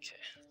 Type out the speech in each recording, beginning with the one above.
Hmm.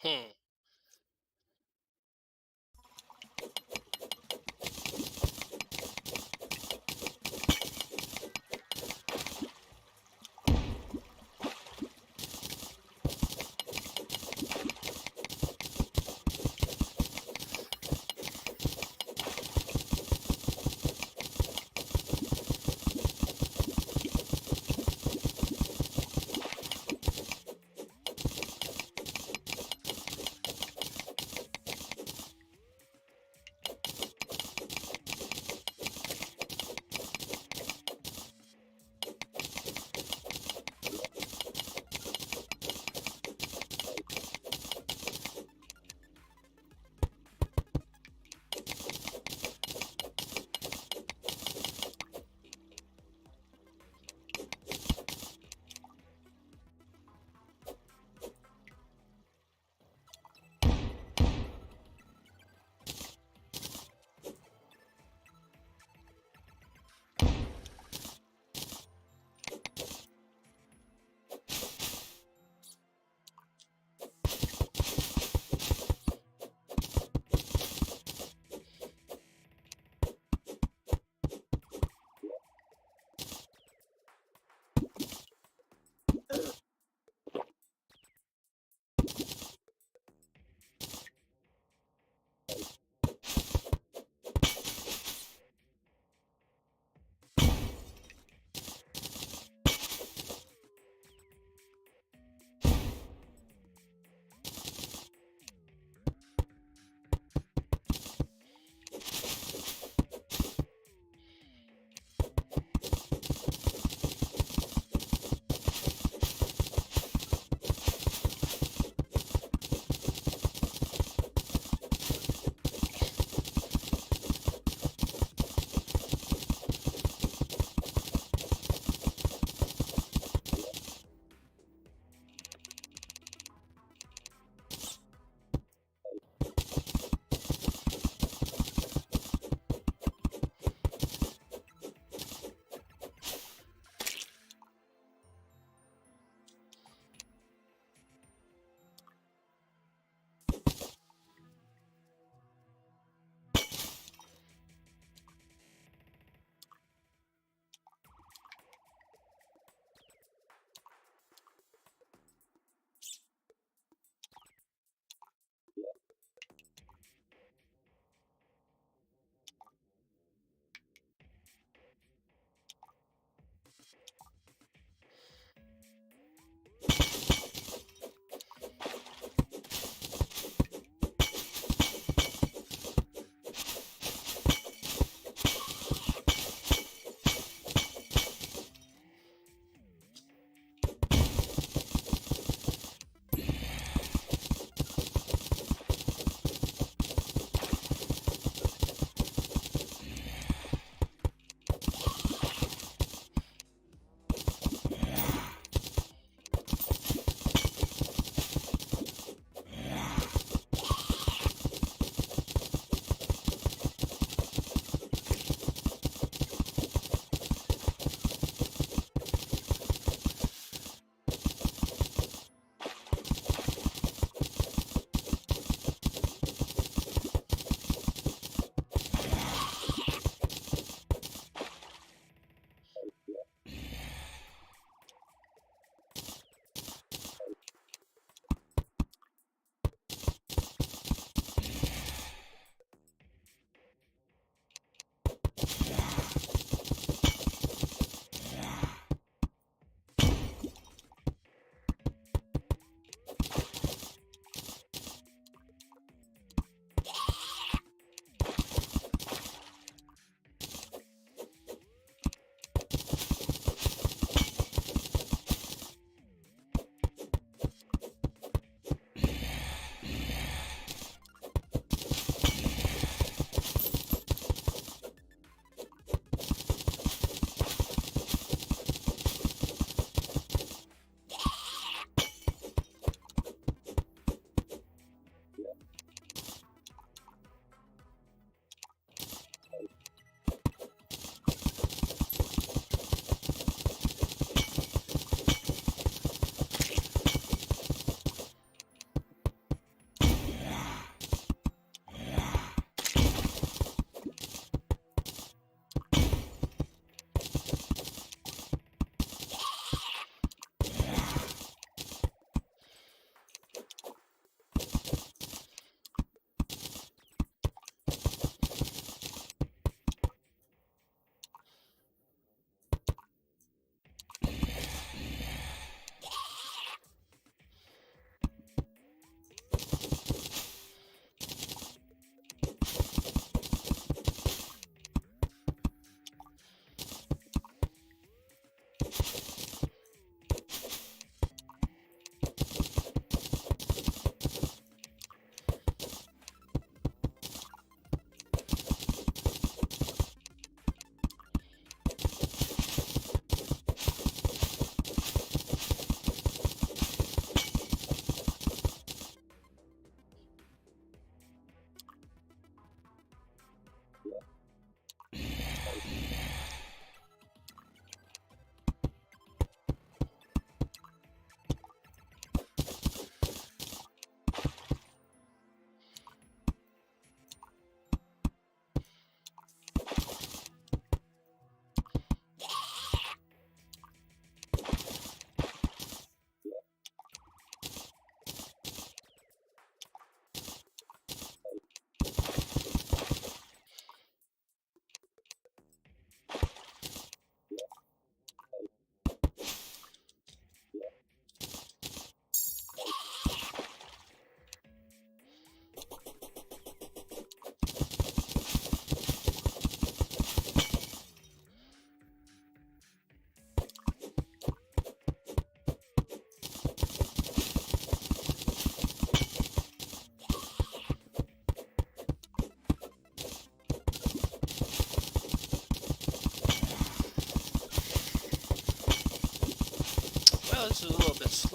Hmm.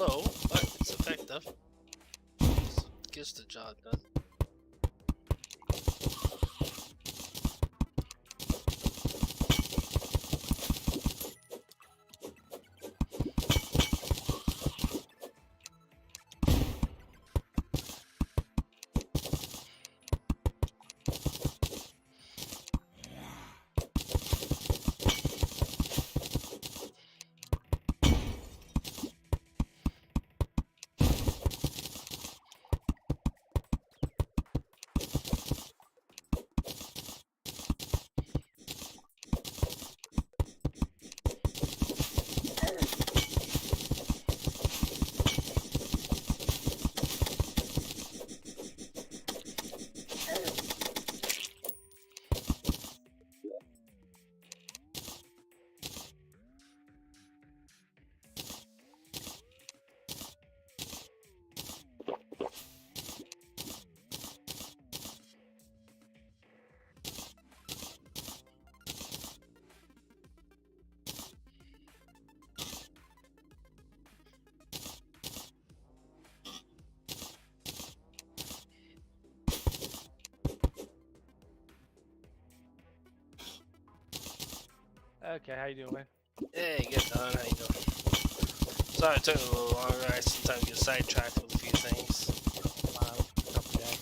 slow, but it's effective. Gets the job done. Okay, how you doing, man? Hey, good Don, how you doing? Sorry it took a little longer. I sometimes get sidetracked with a few things. Not too bad.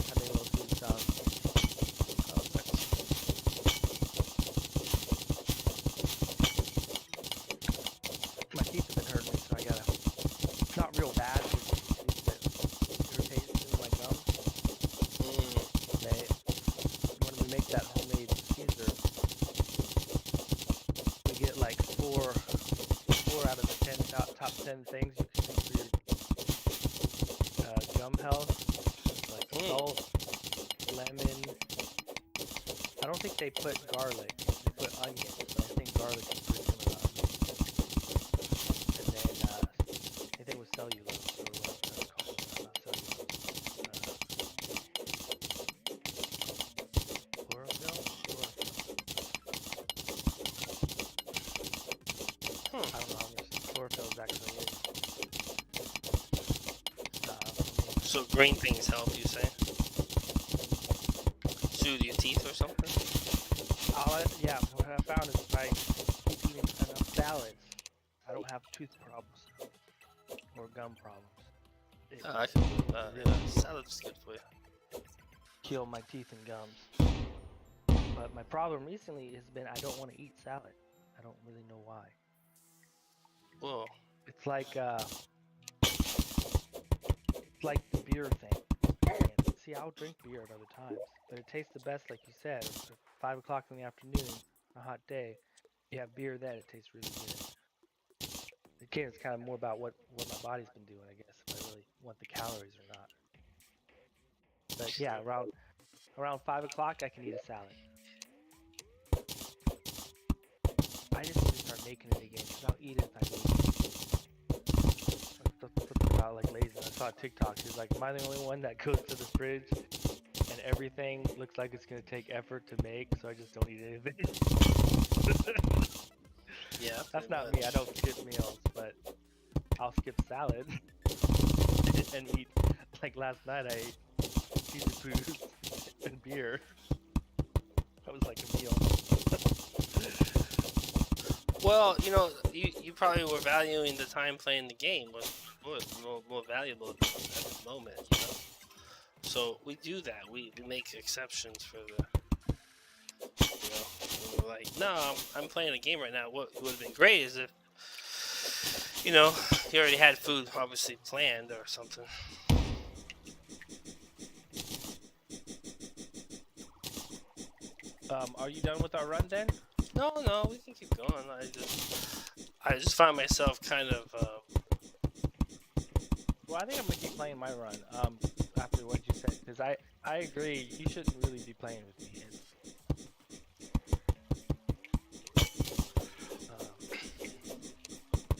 I made a little food salad. Oh, thanks. My teeth have been hurting me, so I gotta. It's not real bad. It's just irritating my gums. When we make that homemade Caesar, we get like four out of the 10 top 10 things you can make for your gum health. Like salt, lemon. I don't think they put garlic. They put onions, but I think garlic is pretty good. And then I think it was cellulose, or what it's called. Not cellulose. Chlorophyll? I don't know how much chlorophyll is actually in. So green things help, you say? Soothe your teeth or something? Yeah, what I found is if I keep eating enough salads, I don't have tooth problems or gum problems. I can. Salad's good for you. Kill my teeth and gums. But my problem recently has been I don't want to eat salad. I don't really know why. Whoa. It's like the beer thing. And see, I'll drink beer at other times, but it tastes the best, like you said. At 5 o'clock in the afternoon, a hot day, you have beer then, it tastes really good. Again, it's kind of more about what my body's been doing, I guess, if I really want the calories or not. But yeah, around 5 o'clock, I can eat a salad. I just need to start making it again, because I'll eat it if I need it. Something about like laziness. I saw a TikTok. She's like, am I the only one that goes to the fridge and everything looks like it's gonna take effort to make, so I just don't eat anything? Yeah. That's not me. I don't skip meals, but I'll skip salad and eat. Like last night, I ate Caesar food and beer. That was like a meal. Well, you probably were valuing the time playing the game was more valuable at the moment, So we do that. We make exceptions for the, when we're like, no, I'm playing a game right now. What would have been great is if, you already had food obviously planned or something. Are you done with our run then? No, we can keep going. I just find myself kind of. Well, I think I'm gonna keep playing my run. After what you said, because I agree. You shouldn't really be playing with me.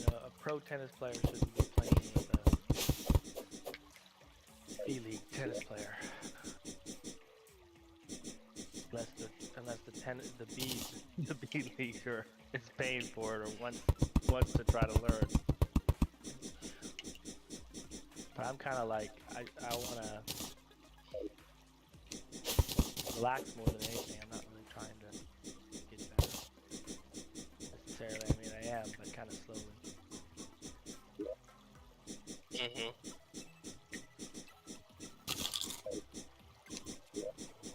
A pro tennis player shouldn't be playing with a B-League tennis player, unless the B-leaguer is paying for it or wants to try to learn. But I'm kind of like I want to relax more than anything. I'm not really trying to get better necessarily. I mean, I am, but kind of slowly.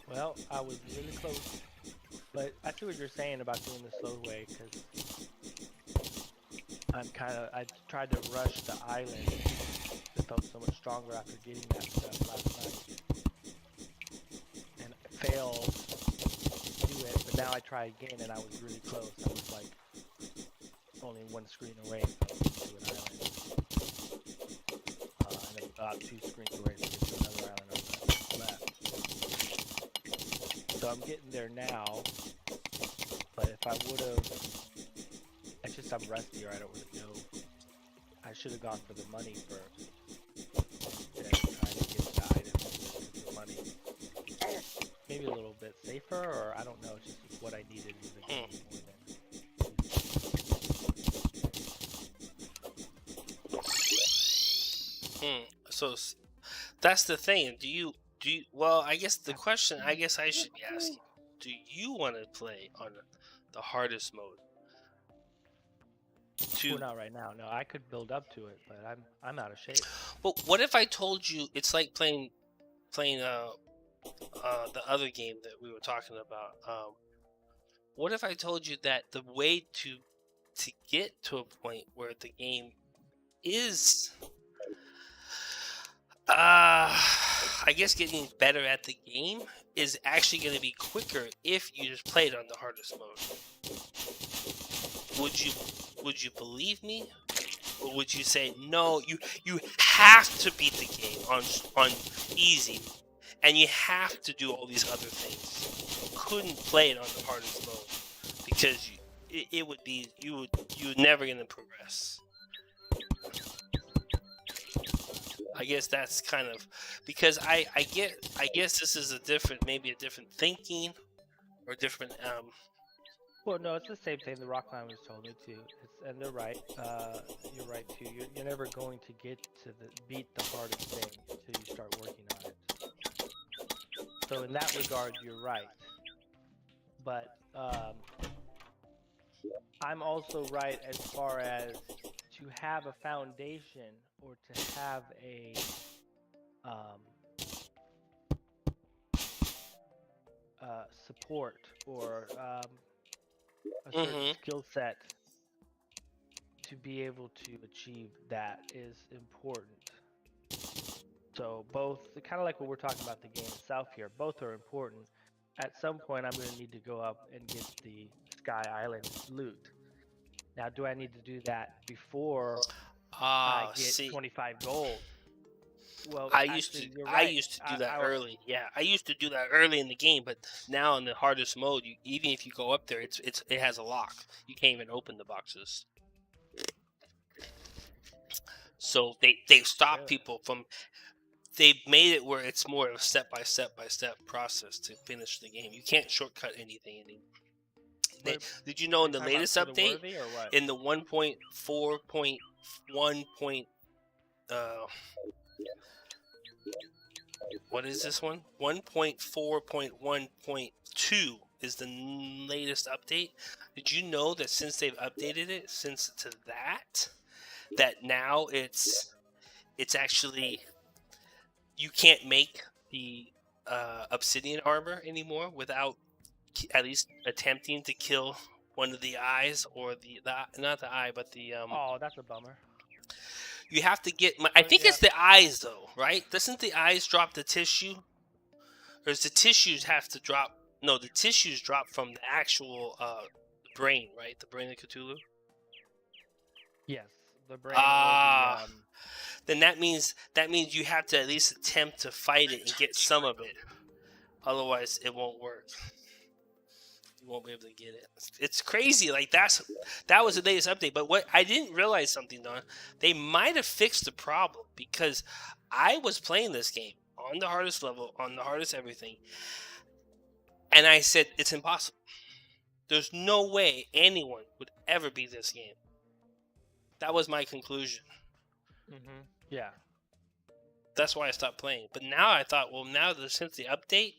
Well, I was really close, but I see what you're saying about doing the slow way, because I tried to rush the island. It felt so much stronger after getting that stuff last night, and I failed to do it. But now I try again, and I was really close. I was like only one screen away from to an island, and about 2 screens away to get to another island on the left. So I'm getting there now, but if I would have, it's just I'm rustier, I don't really know. I should have gone for the money first, instead of trying to get the items with the money. Maybe a little bit safer, or I don't know, it's just what I needed in the game more than... So that's the thing. Do you? Well, I guess the question I should be asking: do you want to play on the hardest mode? Well, not right now. No, I could build up to it, but I'm out of shape. Well, what if I told you it's like playing the other game that we were talking about? What if I told you that the way to get to a point where the game is, I guess, getting better at the game is actually going to be quicker if you just play it on the hardest mode? Would you believe me, or would you say no? You have to beat the game on easy, and you have to do all these other things. You couldn't play it on the hardest mode because it would be you're never going to progress. I guess that's kind of because I guess this is maybe a different thinking or different Well, no, it's the same thing the rock climbers told me too. And they're right. You're right too. You're never going to get to beat the hardest thing until you start working on it. So in that regard, you're right. But I'm also right as far as to have a foundation or to have a support or a certain skill set to be able to achieve that is important. So both, kind of like what we're talking about the game itself here, both are important. At some point, I'm going to need to go up and get the Sky Island loot. Now, do I need to do that before I get 25 gold? Well, I used to do that early. Yeah, I used to do that early in the game, but now in the hardest mode, even if you go up there, it has a lock. You can't even open the boxes. So they stop people from. They've made it where it's more of a step by step process to finish the game. You can't shortcut anything anymore. Did you know in the latest update, in the 1.4.1. What is this one? 1.4.1.2 is the latest update. Did you know that since they've updated it, that now it's actually you can't make the obsidian armor anymore without at least attempting to kill one of the eyes or the not the eye, but the Oh, that's a bummer. You have to get. I think it's the eyes, though, right? Doesn't the eyes drop the tissue, or does the tissues have to drop? No, the tissues drop from the actual brain, right? The brain of Cthulhu. Yes, the brain. Then that means you have to at least attempt to fight it and get some of it. Otherwise, it won't work. You won't be able to get it. It's crazy. Like that was the latest update. But what I didn't realize something, Don. They might have fixed the problem because I was playing this game on the hardest level, on the hardest everything, and I said it's impossible. There's no way anyone would ever beat this game. That was my conclusion. Mm-hmm. Yeah. That's why I stopped playing. But now I thought, well, since the update,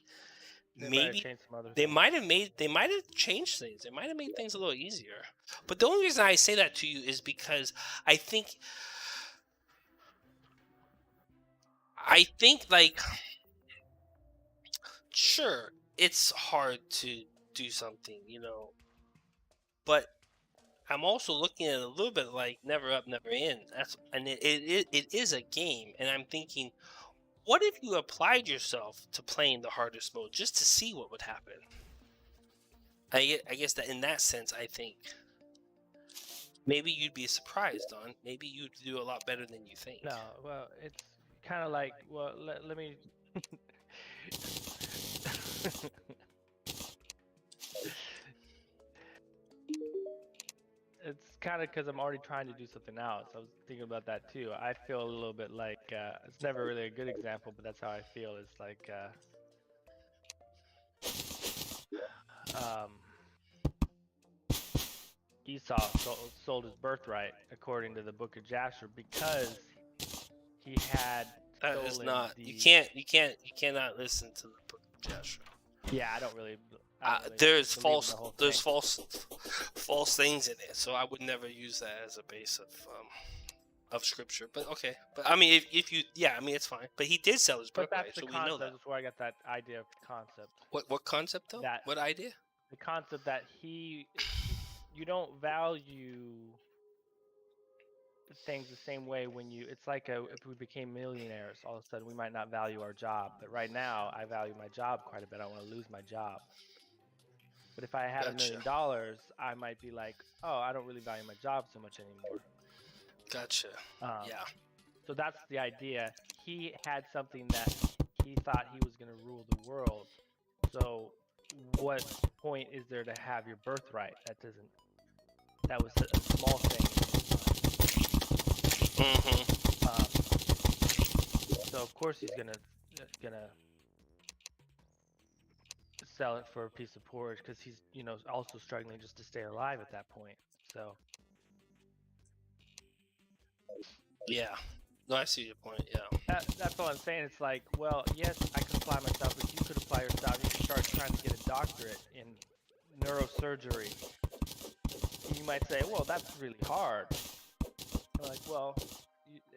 They might have maybe changed some other they things. might have changed things. They might have made things a little easier. But the only reason I say that to you is because I think like sure, it's hard to do something, but I'm also looking at it a little bit like never up, never in. It is a game, and I'm thinking, what if you applied yourself to playing the hardest mode just to see what would happen? I guess that in that sense, I think maybe you'd be surprised on. Maybe you'd do a lot better than you think. No, well, it's kind of like, well, let me. It's kind of because I'm already trying to do something else. I was thinking about that too. I feel a little bit like it's never really a good example, but that's how I feel. It's like um, Esau sold his birthright according to the Book of Jasher because he had That is stolen not. the. You cannot listen to the Book of Jasher. Yeah, I don't really There's believe in the whole there's thing. false things in it, so I would never use that as a base of scripture. But okay, but I mean, if you, yeah, I mean, it's fine. But he did sell his But birthright, that's the so we know concept. that. That's where I got that idea of concept. What concept though? That- What idea? The concept that you don't value things the same way when you. It's like if we became millionaires, all of a sudden we might not value our job. But right now, I value my job quite a bit. I want to lose my job. But if I had $1 Gotcha. million, I might be like, oh, I don't really value my job so much anymore. Gotcha. Yeah. So that's the idea. He had something that he thought he was going to rule the world. So what point is there to have your birthright? That was a small thing. Mm-hmm. So of course he's gonna sell it for a piece of porridge because he's also struggling just to stay alive at that point. So Yeah. No, I see your point. Yeah. that's all I'm saying. It's like, well, yes, I could apply myself, but you could apply yourself. You could start trying to get a doctorate in neurosurgery. You might say, well, that's really hard. I'm like, well,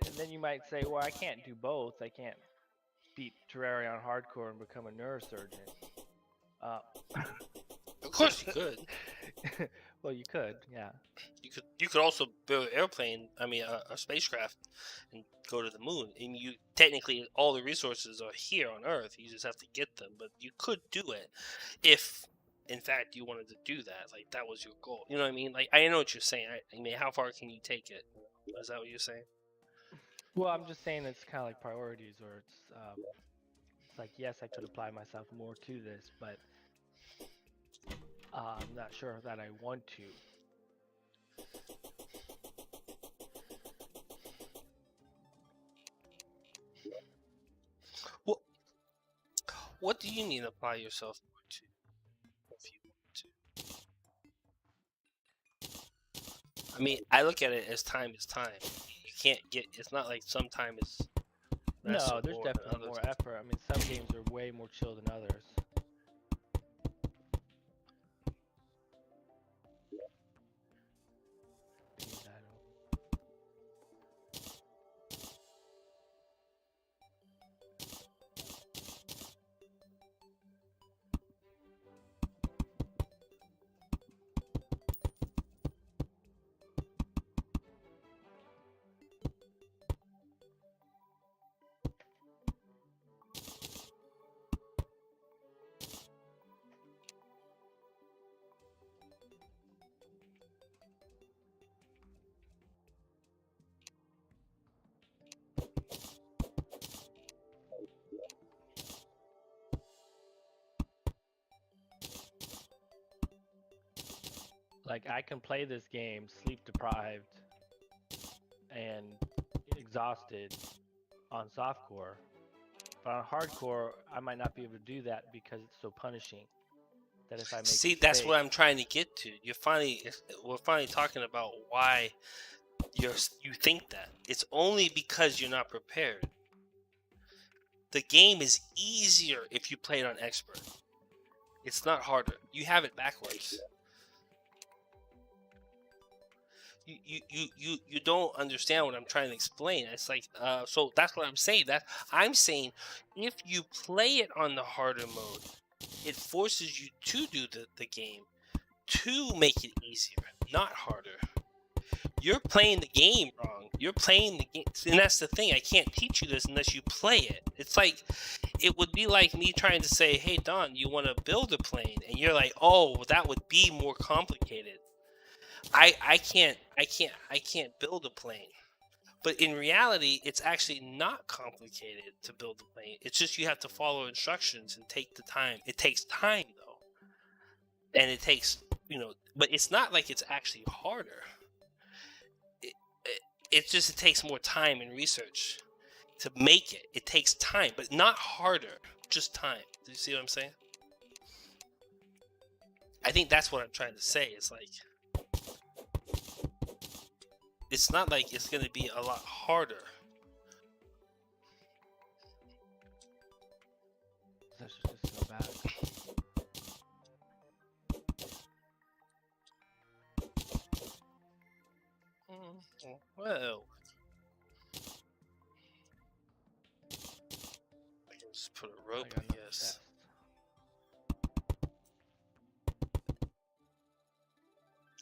and then you might say, well, I can't do both. I can't beat Terraria on hardcore and become a neurosurgeon. Of course you could. Well, you could, yeah. You could also build an airplane. I mean, a spacecraft, and go to the moon. And you technically all the resources are here on Earth. You just have to get them. But you could do it if, in fact, you wanted to do that. Like that was your goal. You know what I mean? Like I know what you're saying. I mean, how far can you take it? Is that what you're saying? Well, I'm just saying it's kind of like priorities, or it's like, yes, I could apply myself more to this, but I'm not sure that I want to. What do you need to apply yourself more to if you want to? I mean, I look at it as time is time. You can't get. It's not like some time is. less No, or there's more than definitely others. more effort. I mean, some games are way more chill than others. Like, I can play this game sleep deprived and exhausted on softcore, but on hardcore, I might not be able to do that because it's so punishing. That if I make See, that's what I'm trying to get to. We're finally talking about why you think that. It's only because you're not prepared. The game is easier if you play it on expert. It's not harder. You have it backwards. You don't understand what I'm trying to explain. It's like so that's what I'm saying. That I'm saying if you play it on the harder mode, it forces you to do the game to make it easier, not harder. You're playing the game wrong. You're playing the game, and that's the thing. I can't teach you this unless you play it. It's like it would be like me trying to say, "Hey Don, you want to build a plane?" and you're like, "Oh, that would be more complicated." I can't build a plane. But in reality, it's actually not complicated to build a plane. It's just you have to follow instructions and take the time. It takes time though. And it takes, but it's not like it's actually harder. It's just it takes more time and research to make it. It takes time, but not harder, just time. Do you see what I'm saying? I think that's what I'm trying to say. It's like it's not like it's going to be a lot harder. That's just so bad. Well, I can just put a rope, I guess.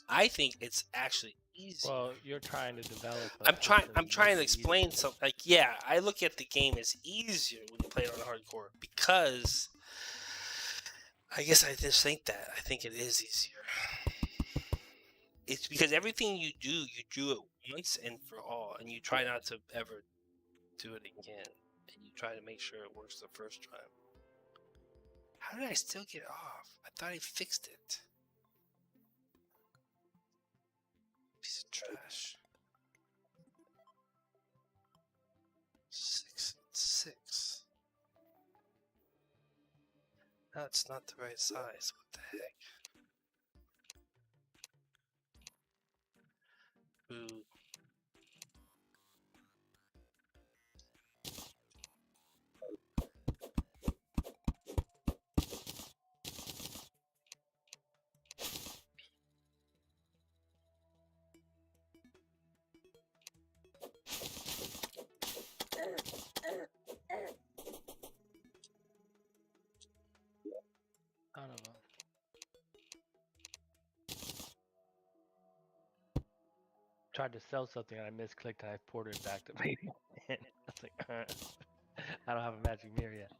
I think it's actually easy. Well, you're trying to develop. I'm trying to explain something. Like, yeah, I look at the game as easier when you play it on hardcore because I guess I just think that. I think it is easier. It's because everything you do it once and for all, and you try not to ever do it again, and you try to make sure it works the first time. How did I still get off? I thought I fixed it. Piece of trash. 6 and 6. That's not the right size. What the heck? Ooh. I don't know. Tried to sell something and I misclicked and I ported it back to me. I was like, I don't have a magic mirror yet.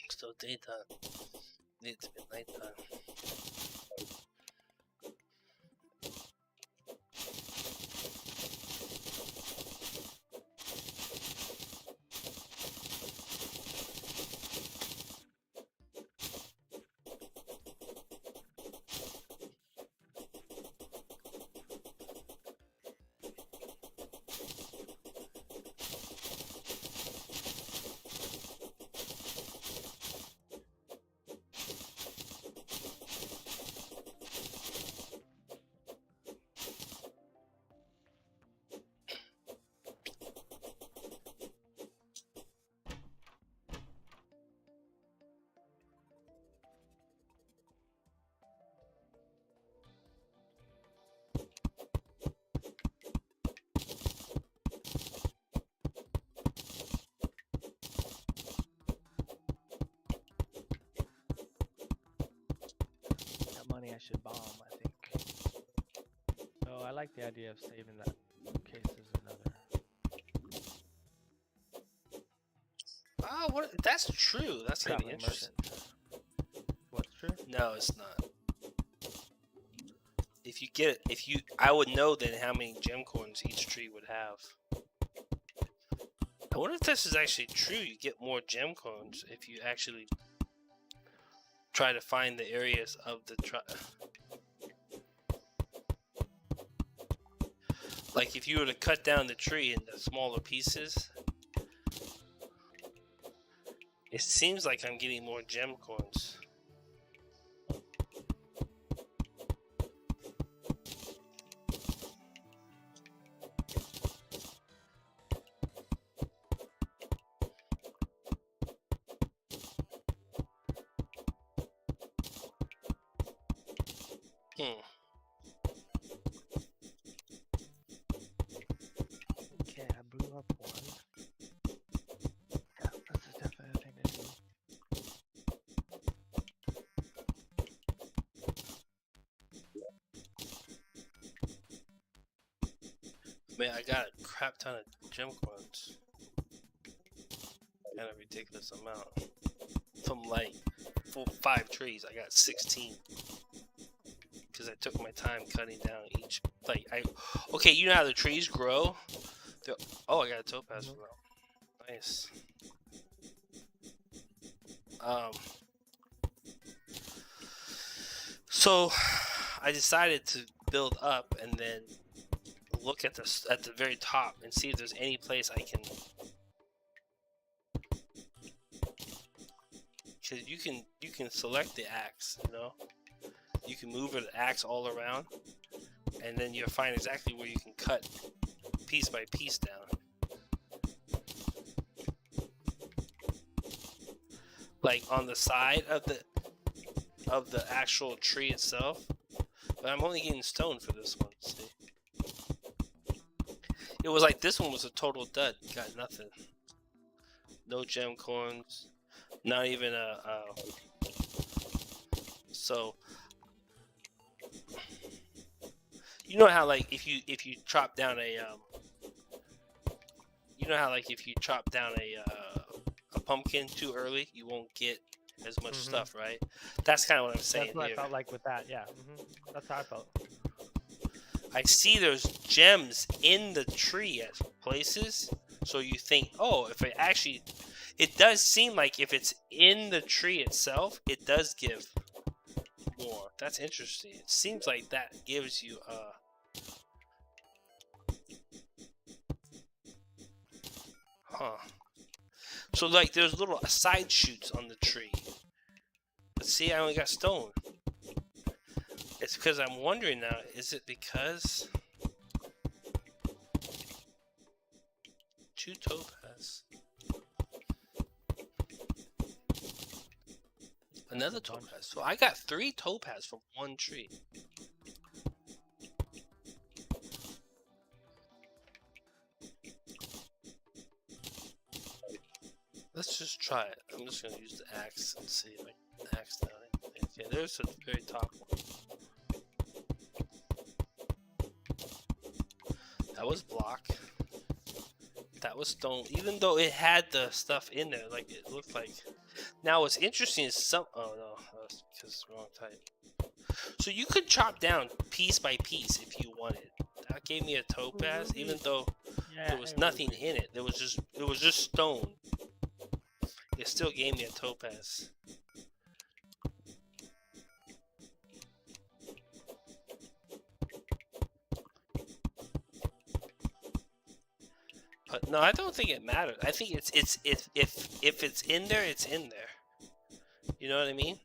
Still daytime. Needs to be nighttime. I should bomb, I think. So I like the idea of saving that in case there's another Oh, what? That's true. That's kind of traveling interesting. merchant. What's true? No, it's not. I would know then how many gem coins each tree would have. I wonder if this is actually true. You get more gem coins if you actually try to find the areas of the like if you were to cut down the tree into smaller pieces, it seems like I'm getting more gem coins. Okay, I blew up one. Yeah, this is definitely a thing to do. Man, I got a crap ton of gem coins. Kind of ridiculous amount. From like 5 trees, I got 16. Because I took my time cutting down each. Okay, you know how the trees grow? Oh, I got a topaz from that. Nice. So I decided to build up and then look at the very top and see if there's any place I can. Because you can select the axe, you know. You can move an axe all around, and then you'll find exactly where you can cut piece by piece down. Like on the side of the actual tree itself. But I'm only getting stone for this one, see? It was like this one was a total dud. Got nothing. No gem coins. Not even so you know how like if you chop down a you know how like if you chop down a pumpkin too early, you won't get as much stuff, right? That's kind of what I'm saying. That's what here. I felt like with that, yeah. That's how I felt. I see there's gems in the tree at places, so you think, oh, if it actually, it does seem like if it's in the tree itself, it does give more. That's interesting. It seems like that gives you so like there's little side shoots on the tree. But see, I only got stone. It's because I'm wondering now, is it because 2 topaz? Another topaz. So I got 3 topaz from 1 tree. Let's just try it. I'm just gonna use the axe and see if I can axe down it. Okay, there's the very top one. That was block. That was stone. Even though it had the stuff in there, like it looked like. Now what's interesting is oh no, that's because it's the wrong type. So you could chop down piece by piece if you wanted. That gave me a topaz, even though there was nothing in it. It was just stone. It still gave me a topaz. But no, I don't think it matters. I think if it's in there, it's in there. You know what I mean?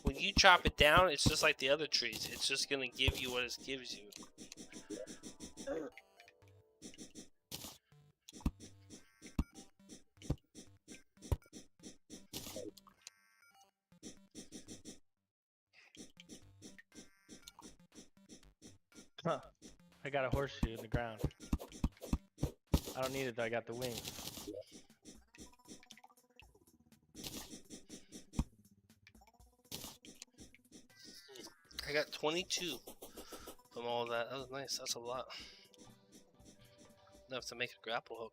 When you chop it down, it's just like the other trees. It's just gonna give you what it gives you. Huh. I got a horseshoe in the ground. I don't need it though, I got the wings. I got 22 from all that. That was nice. That's a lot. Enough to make a grapple hook.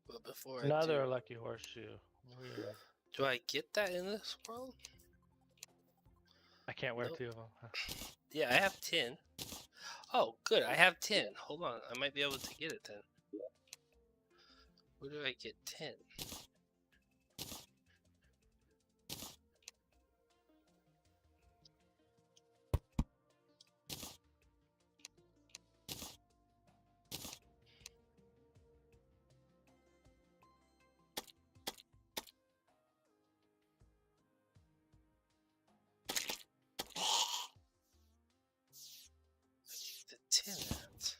But before Another I do, lucky horseshoe. Weird. do I get that in this world? I can't wear Nope. 2 of them. Yeah, I have 10. Oh, good. I have 10. Hold on. I might be able to get it then. Where do I get 10? The 10 at?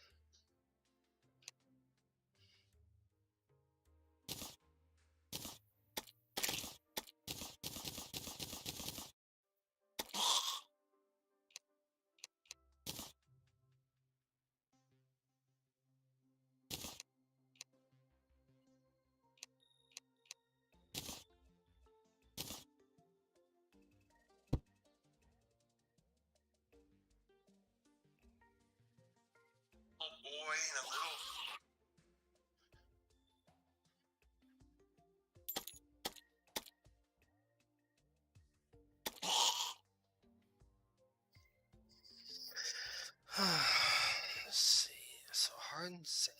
Let's see. So hardened sand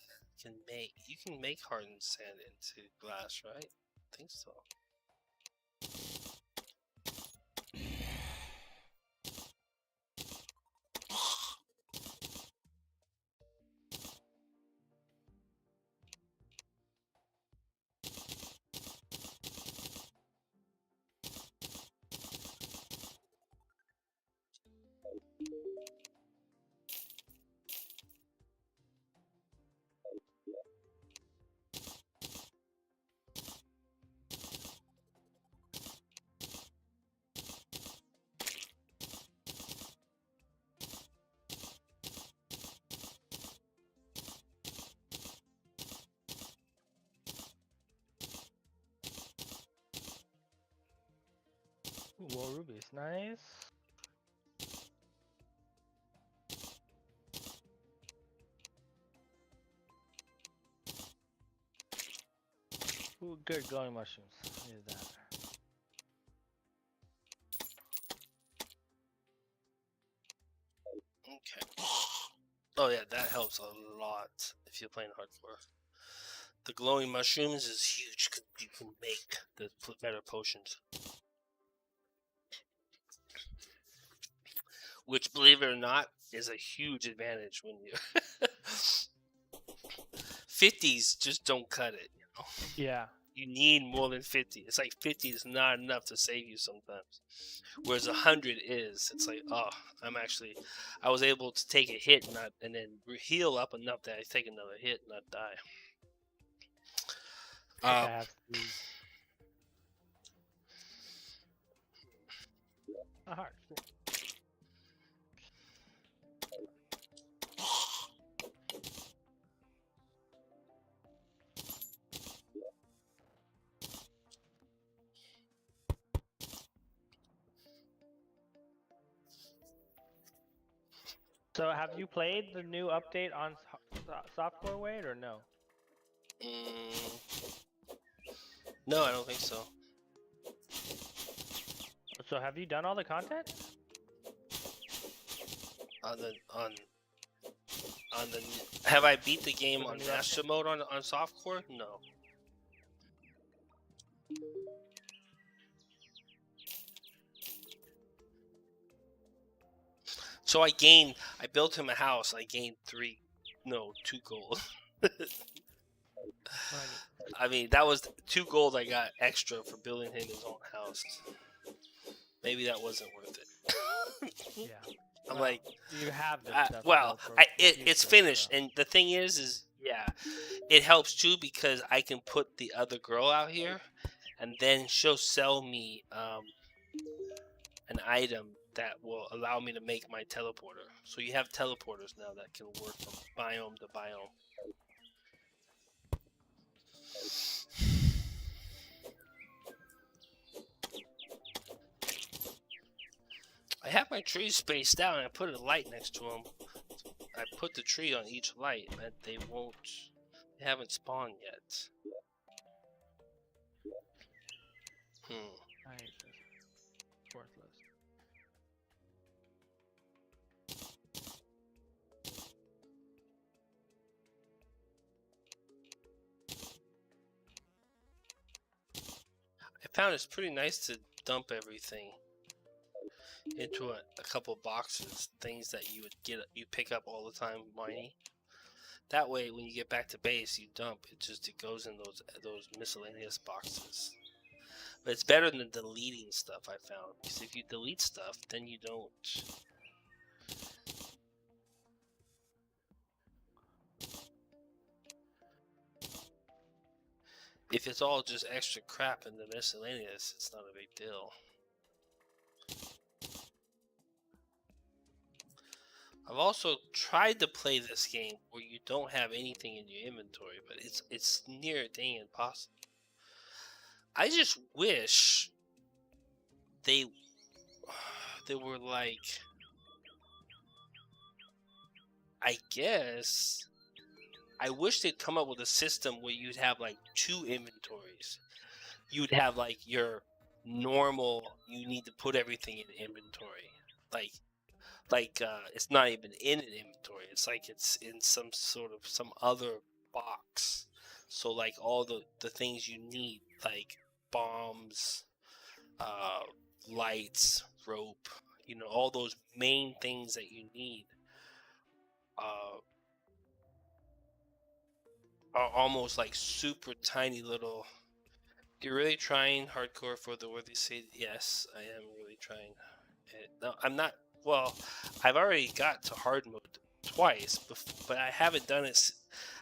you can make hardened sand into glass, right? I think so. Ooh, more rubies. Nice. Ooh, good glowing mushrooms. Needed that. Okay. Oh yeah, that helps a lot if you're playing hardcore. The glowing mushrooms is huge because you can make the better potions. Which, believe it or not, is a huge advantage when you 50s just don't cut it, you know. Yeah. You need more than 50. It's like 50 is not enough to save you sometimes. Whereas 100 is. It's like, oh, I was able to take a hit and then heal up enough that I take another hit and not die. I have these. A heart. So, have you played the new update on Softcore Wade or no? No, I don't think so. So, have you done all the content? Have I beat the game With the on new master mode on softcore? No. So I built him a house. I gained 2 gold. I mean, that was 2 gold I got extra for building him his own house. Maybe that wasn't worth it. Yeah. I'm like, you have this stuff. it's finished, and the thing is, yeah, it helps too because I can put the other girl out here, and then she'll sell me an item that will allow me to make my teleporter. So you have teleporters now that can work from biome to biome. I have my trees spaced out and I put a light next to them. I put the tree on each light, but they haven't spawned yet. I hate this. Worthless. I found it's pretty nice to dump everything into a couple boxes, things that you pick up all the time mining. That way, when you get back to base, you dump it goes in those miscellaneous boxes. But it's better than deleting stuff, I found, because if you delete stuff, then you don't. If it's all just extra crap in the miscellaneous, it's not a big deal. I've also tried to play this game where you don't have anything in your inventory, but it's near dang impossible. I just wish they were like, I guess, I wish they'd come up with a system where you'd have like 2 inventories. You'd have like your normal, you need to put everything in inventory. Like it's not even in an inventory. It's like it's in some other box. So like all the things you need, like bombs, lights, rope, all those main things that you need are almost like super tiny little. You're really trying hardcore for the worthy seed? Yes, I am really trying. No, I'm not. Well, I've already got to hard mode twice, but I haven't done it.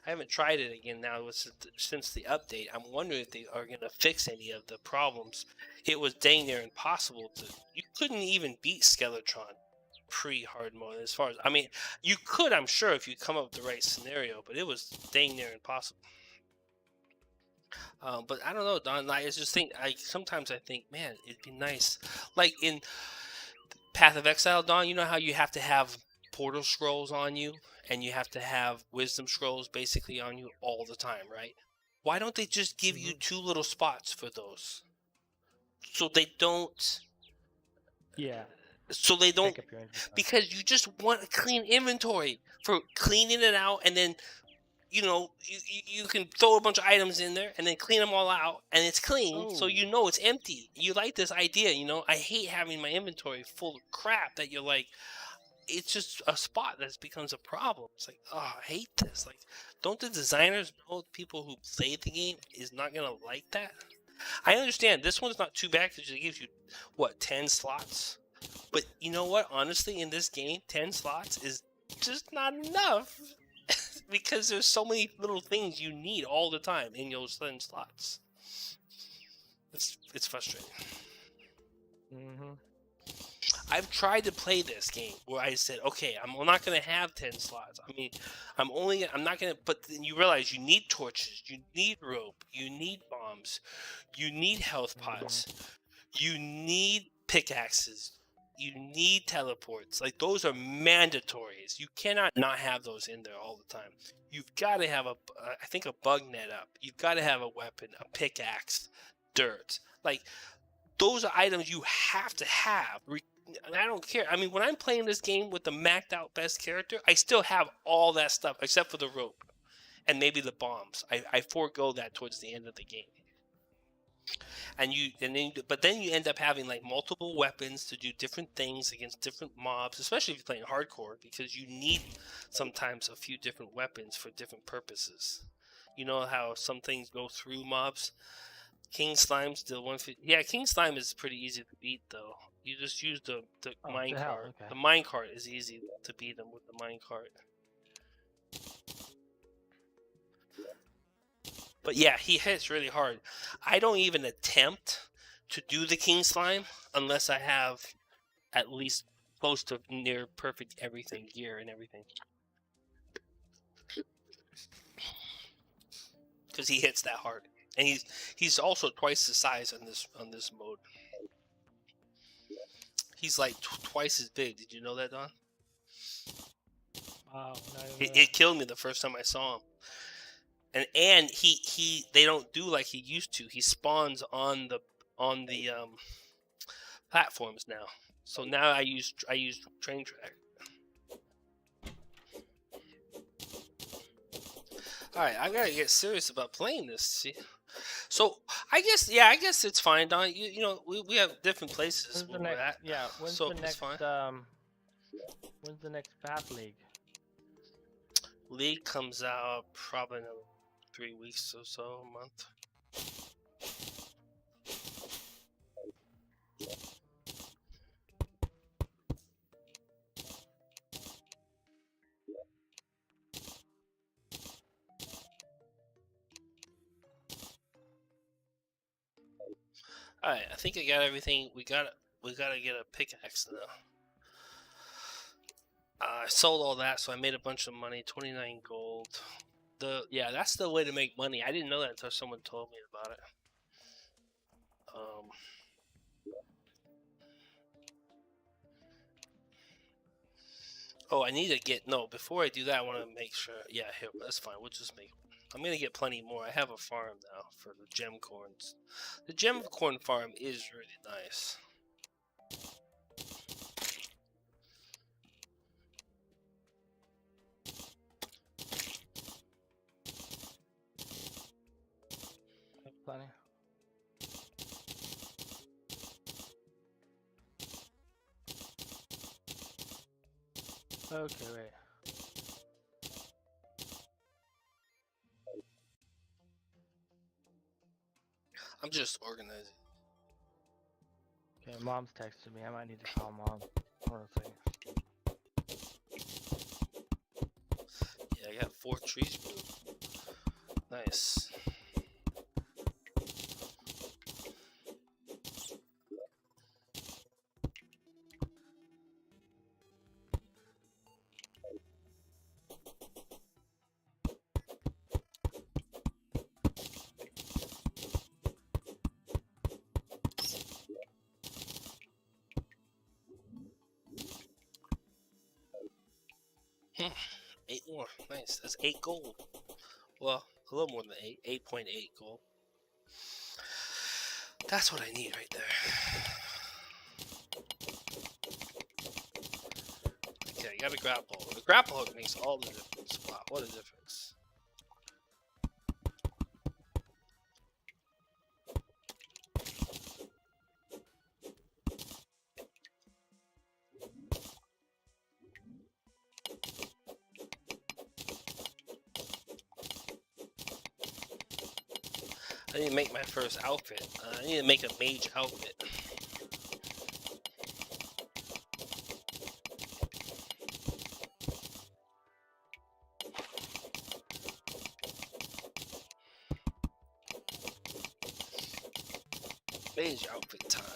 I haven't tried it again now since the update. I'm wondering if they are going to fix any of the problems. It was dang near impossible to. You couldn't even beat Skeletron pre-hard mode. As far as you could, I'm sure, if you come up with the right scenario, but it was dang near impossible. But I don't know, Don. I just think sometimes I think, man, it'd be nice, like in Path of Exile, Don. You know how you have to have portal scrolls on you, and you have to have wisdom scrolls basically on you all the time, right? Why don't they just give you 2 little spots for those, so they don't? Yeah. So they don't, because you just want a clean inventory for cleaning it out, and then you can throw a bunch of items in there and then clean them all out, and it's clean, so it's empty. You like this idea, I hate having my inventory full of crap that you're like, it's just a spot that becomes a problem. It's like, oh, I hate this. Like, don't the designers know people who play the game is not gonna like that? I understand this one's not too bad because it gives you 10 slots, but you know what? Honestly, in this game, 10 slots is just not enough. Because there's so many little things you need all the time in those 10 slots. It's frustrating. I've tried to play this game where I said, okay, I'm not going to have 10 slots. I'm not going to, but then you realize you need torches, you need rope, you need bombs, you need health pots, you need pickaxes, you need teleports. Like, those are mandatories. You cannot not have those in there all the time. You've got to have I think a bug net up. You've got to have a weapon, a pickaxe, dirt. Like, those are items you have to have. And I don't care. When I'm playing this game with the maxed out best character, I still have all that stuff except for the rope and maybe the bombs. I forego that towards the end of the game. But then you end up having like multiple weapons to do different things against different mobs, especially if you're playing hardcore, because you need sometimes a few different weapons for different purposes. You know how some things go through mobs? King Slime's still 150. Yeah, King Slime is pretty easy to beat though. You just use the minecart. Okay. The minecart is easy to beat him with the minecart. But yeah, he hits really hard. I don't even attempt to do the King Slime unless I have at least close to near perfect everything, gear and everything. Because he hits that hard, and he's also twice the size on this mode. He's like twice as big. Did you know that, Don? Wow, It killed me the first time I saw him. And he they don't do like he used to. He spawns on the platforms now. So now I use train track. All right, I gotta get serious about playing this. See, so I guess it's fine, Don. You know we have different places where we're at. Yeah, when's so the next it's fine. When's the next Path League? League comes out probably in 3 weeks or so, a month. All right, I think I got everything. We gotta get a pickaxe now. I sold all that, so I made a bunch of money. 29 gold. That's the way to make money. I didn't know that until someone told me about it. Oh, I need to get before I do that, I want to make sure. Yeah, here, that's fine. We'll just make. I'm gonna get plenty more. I have a farm now for the gem corns. The gem corn farm is really nice. Plenty. Okay, wait. I'm just organizing. Okay, Mom's texted me. I might need to call Mom. Hold on a second. Yeah, I got 4 trees grew. Nice. Hmm. 8 more. Nice. That's 8 gold. Well, a little more than 8. 8.8 gold. That's what I need right there. Okay, I got a grapple hook. The grapple hook makes all the difference. Wow, what a difference. I need to make my first outfit. I need to make a mage outfit. Mage outfit time.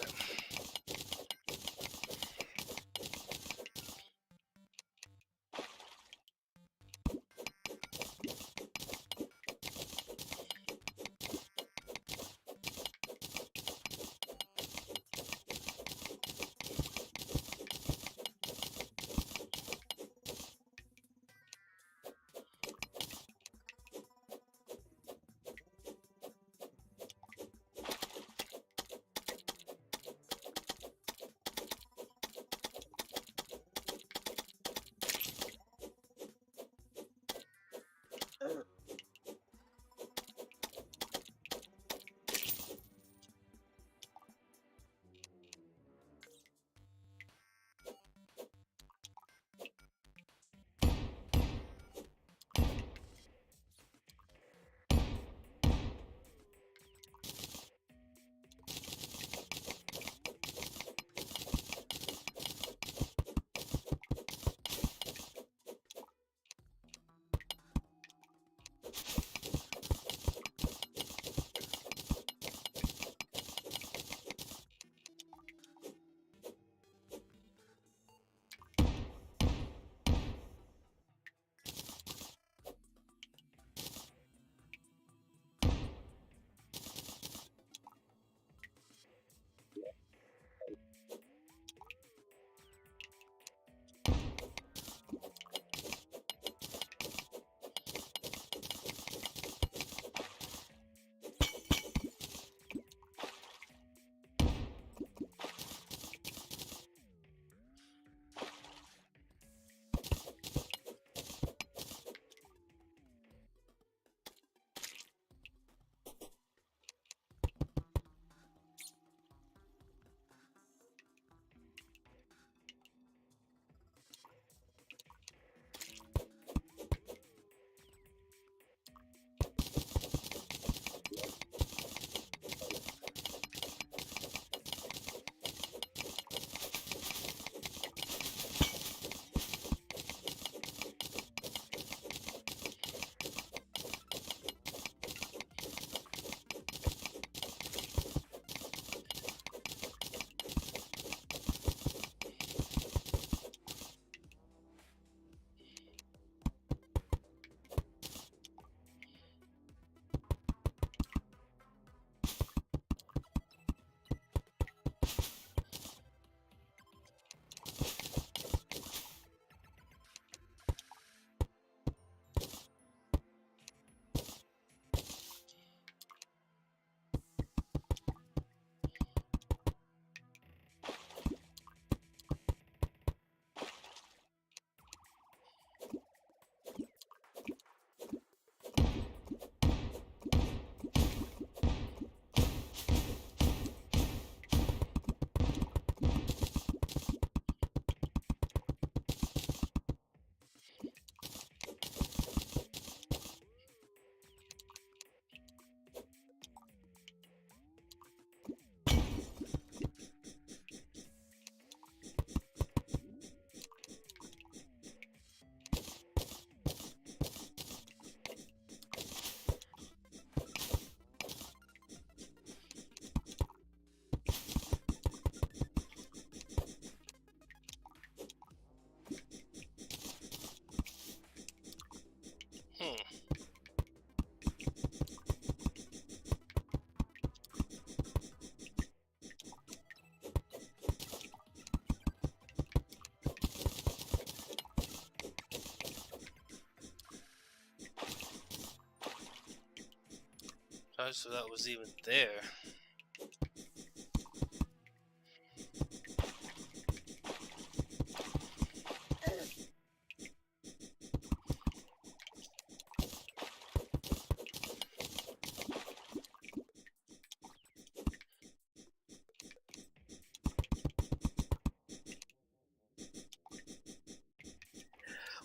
So that was even there.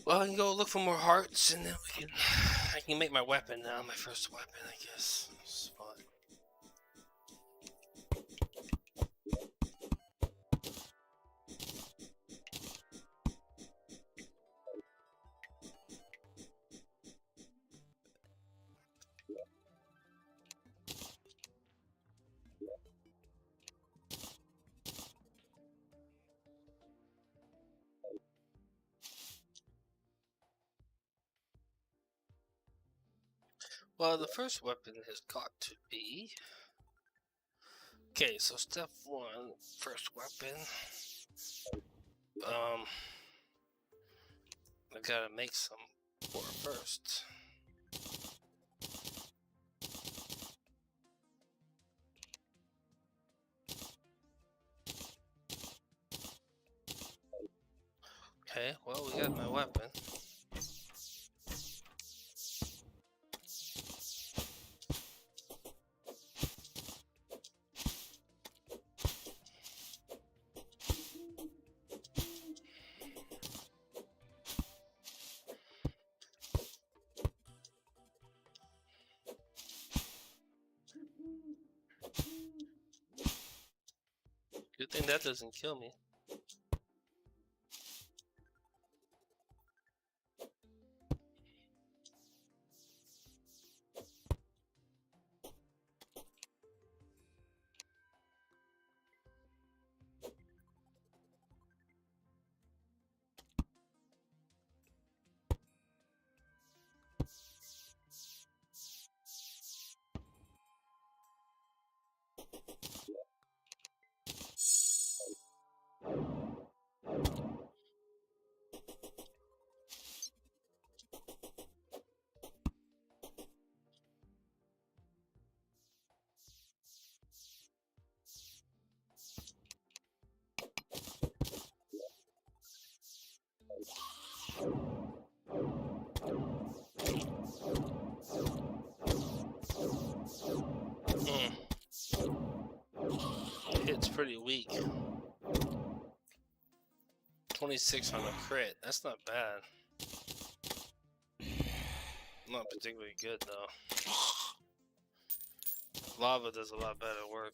Well, I can go look for more hearts, and then I can make my weapon now. My first weapon, I guess. It's fun. Well, the first weapon has got to be... Okay, so step one, first weapon. I gotta make some more first. Okay, well, we got my weapon. Good thing that doesn't kill me. Hit's pretty weak. 26 on a crit. That's not bad. Not particularly good though. Lava does a lot better work.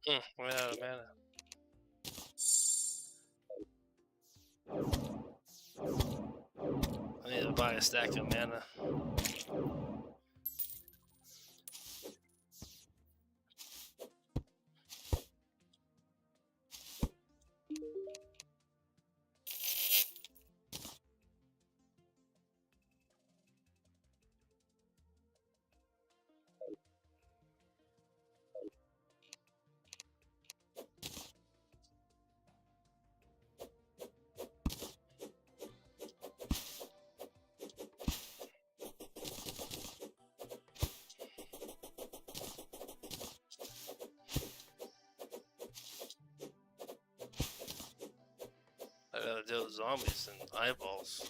Ran out of mana. I need to buy a stack of mana. I gotta deal with zombies and eyeballs.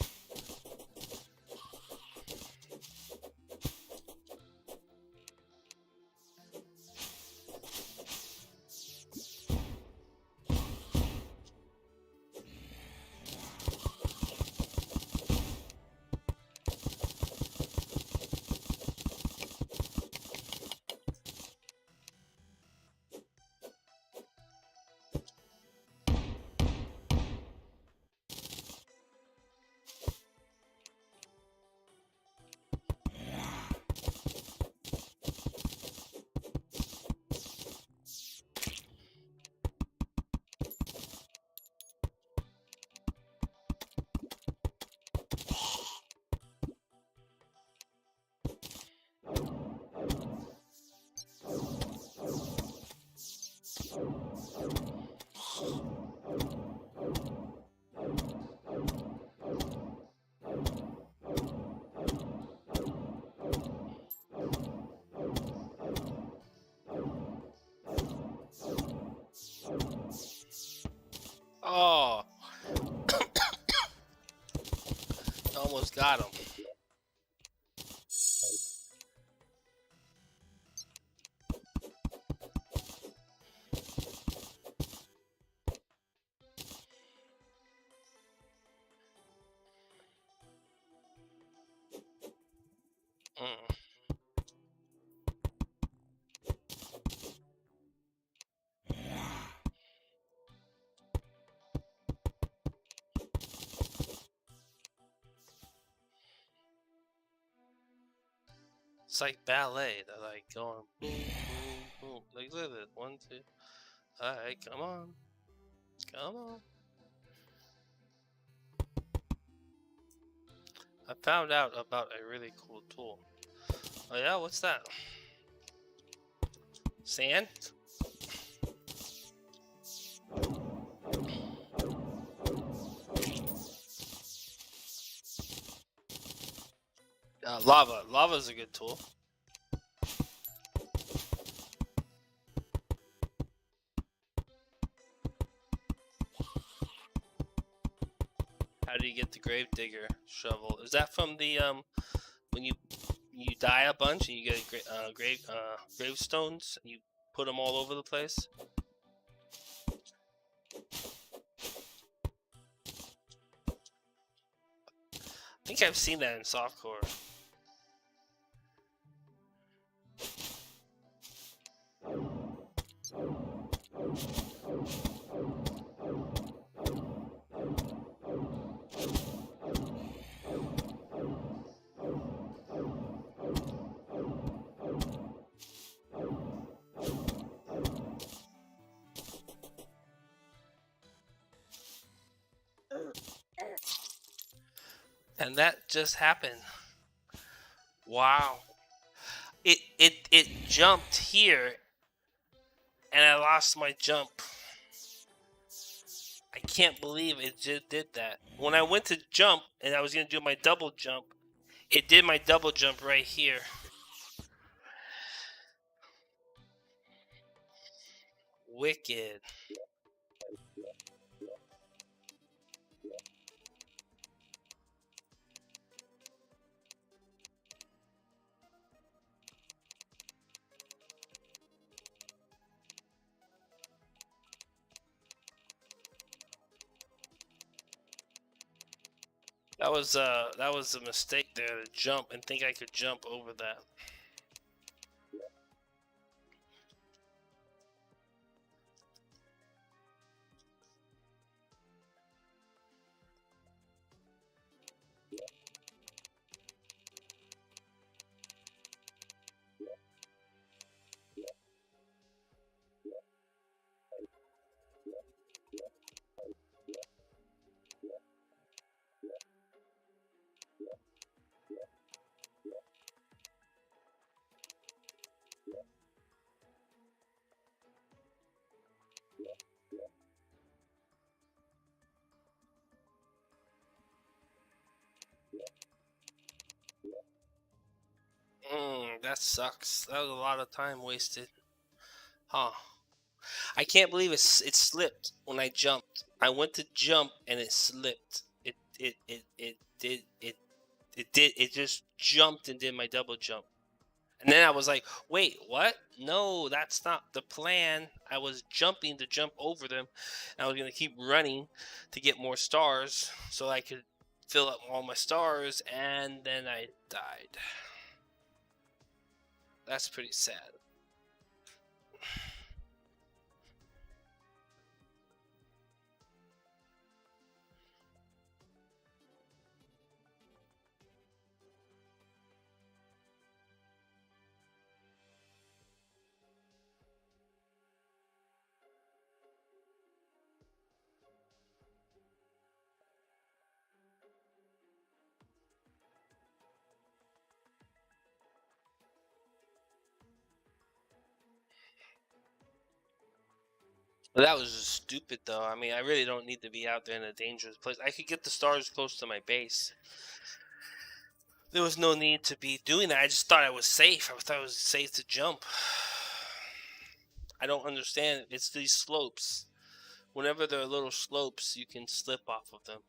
Oh, almost got him. Mm. It's like ballet. They're like going boom, boom, boom. Like look at it. 1, 2. Alright, come on. Come on. I found out about a really cool tool. Oh yeah, what's that? Sand? Lava. Lava's a good tool. How do you get the Gravedigger shovel? Is that from the when you die a bunch and you get gravestones and you put them all over the place? I think I've seen that in softcore. And that just happened. Wow. It jumped here and I lost my jump. I can't believe it just did that. When I went to jump and I was gonna do my double jump, it did my double jump right here. Wicked. That was a mistake there to jump and think I could jump over that. That sucks. That was a lot of time wasted. Huh. I can't believe it slipped when I jumped. I went to jump and it slipped. It just jumped and did my double jump. And then I was like, wait, what? No, that's not the plan. I was jumping to jump over them. And I was going to keep running to get more stars so I could fill up all my stars. And then I died. That's pretty sad. That was just stupid, though. I mean, I really don't need to be out there in a dangerous place. I could get the stars close to my base. There was no need to be doing that. I just thought I was safe. I thought it was safe to jump. I don't understand. It's these slopes. Whenever there are little slopes, you can slip off of them.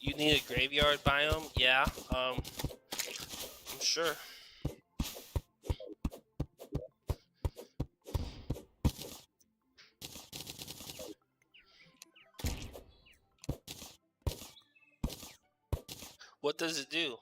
You need a graveyard biome? Yeah, I'm sure. What does it do?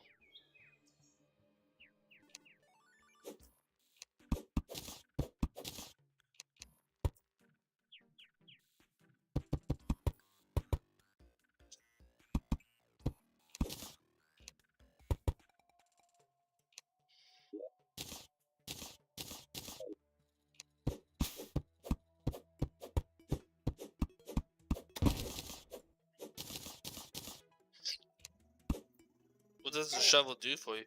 What does the shovel do for you?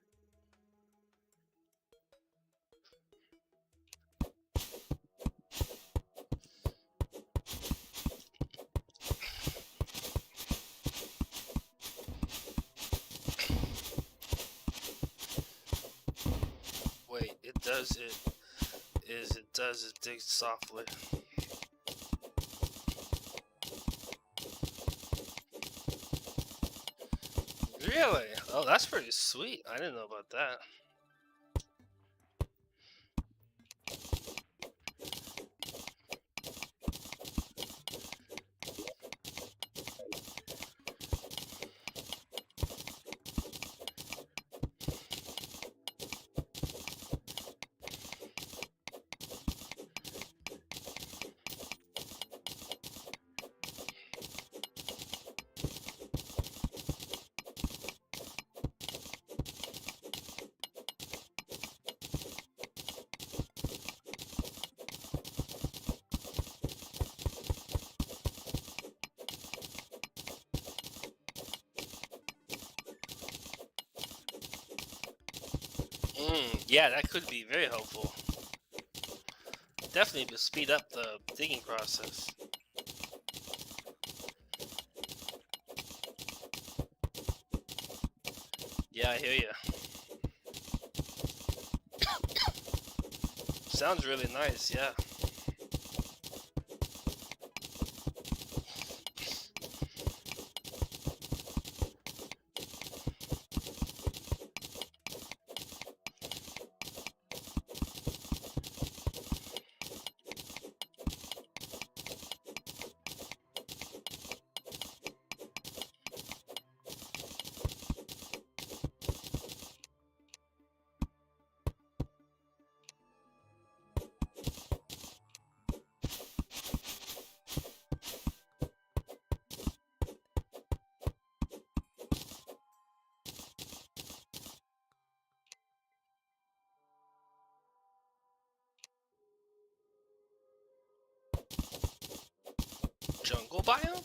Wait, it digs softly. Really? Oh, that's pretty sweet. I didn't know about that. Yeah, that could be very helpful. Definitely to speed up the digging process. Yeah, I hear you. Sounds really nice, yeah. biome?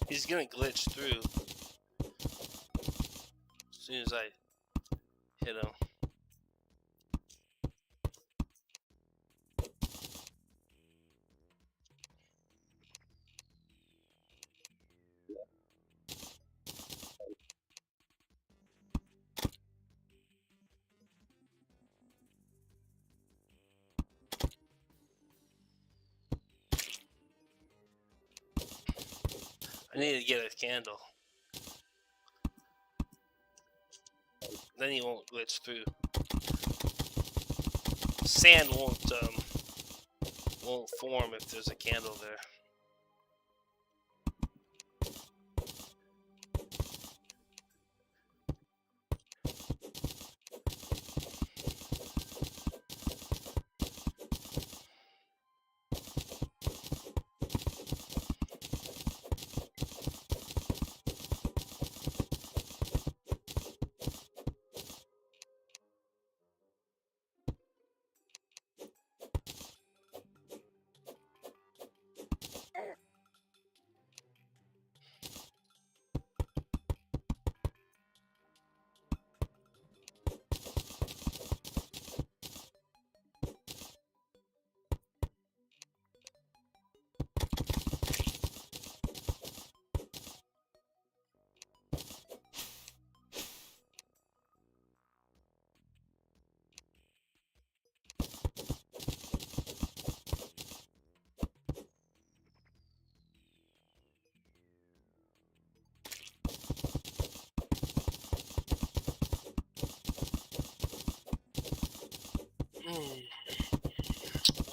He's gonna glitch through as soon as I hit him. I need to get a candle. Then he won't glitch through. Sand won't form if there's a candle there.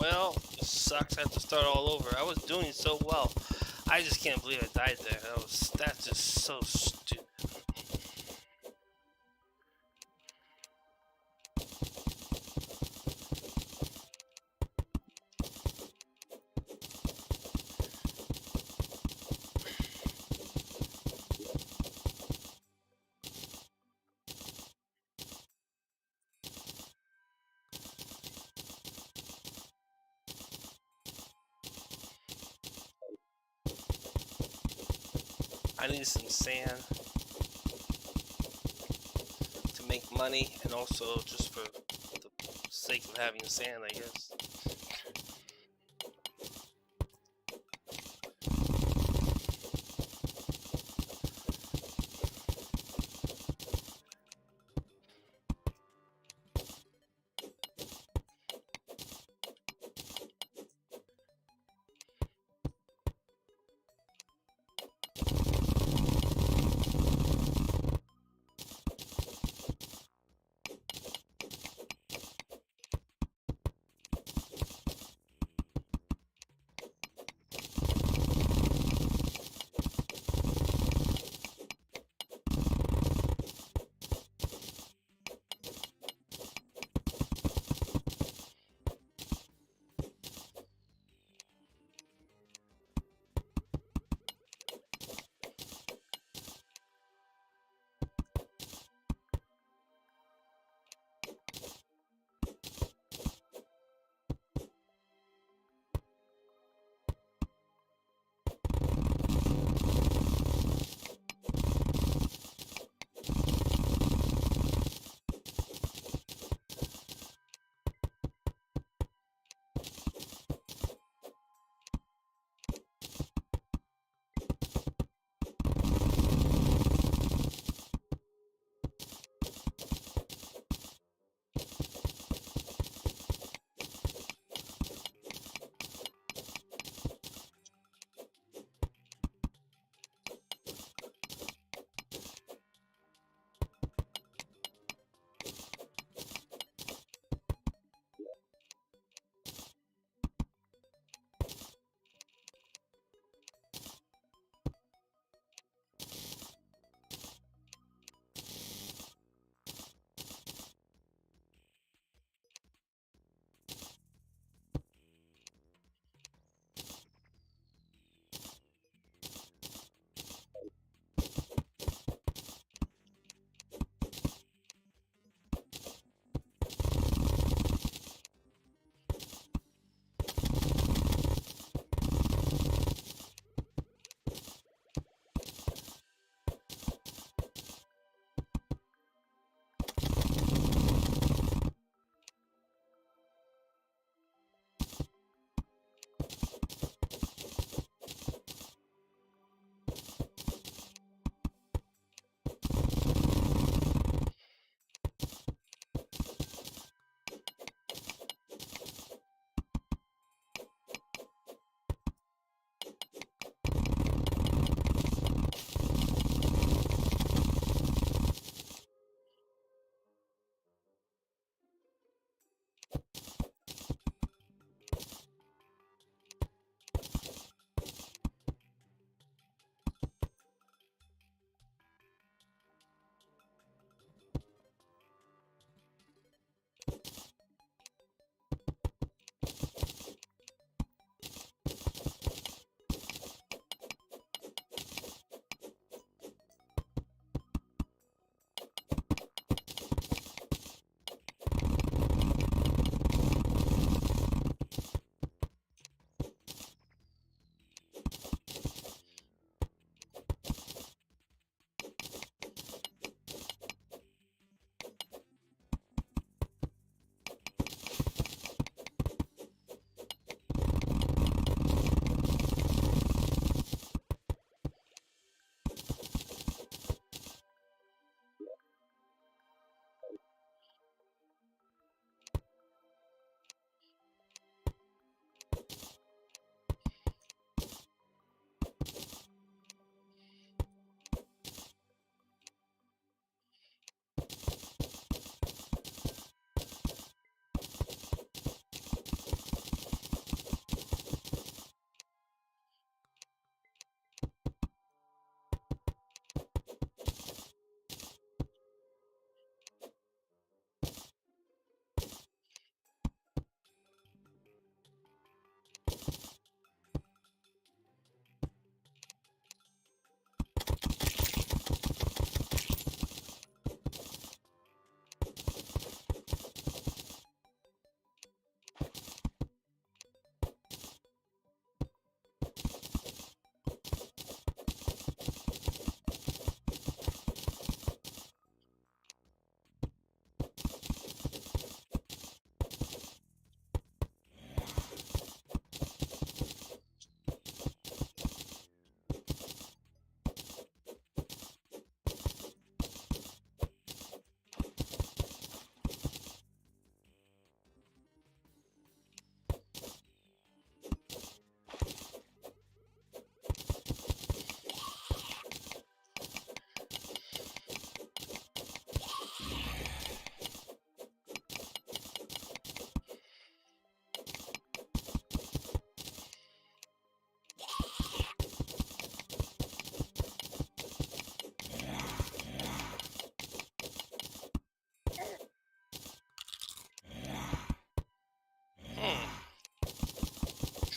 Well, it sucks. I have to start all over. I was doing so well. I just can't believe I died there. That's just so stupid. I need some sand to make money, and also just for the sake of having sand, I guess.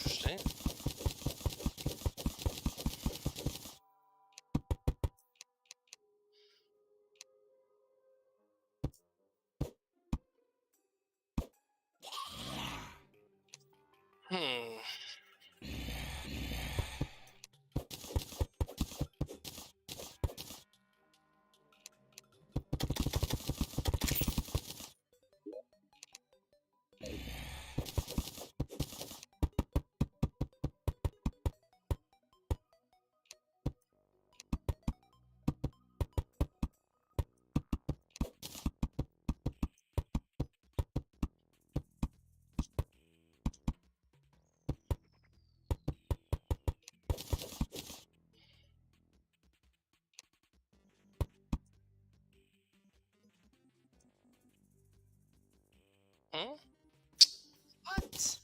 Interesting. Hmm. Hmm? What?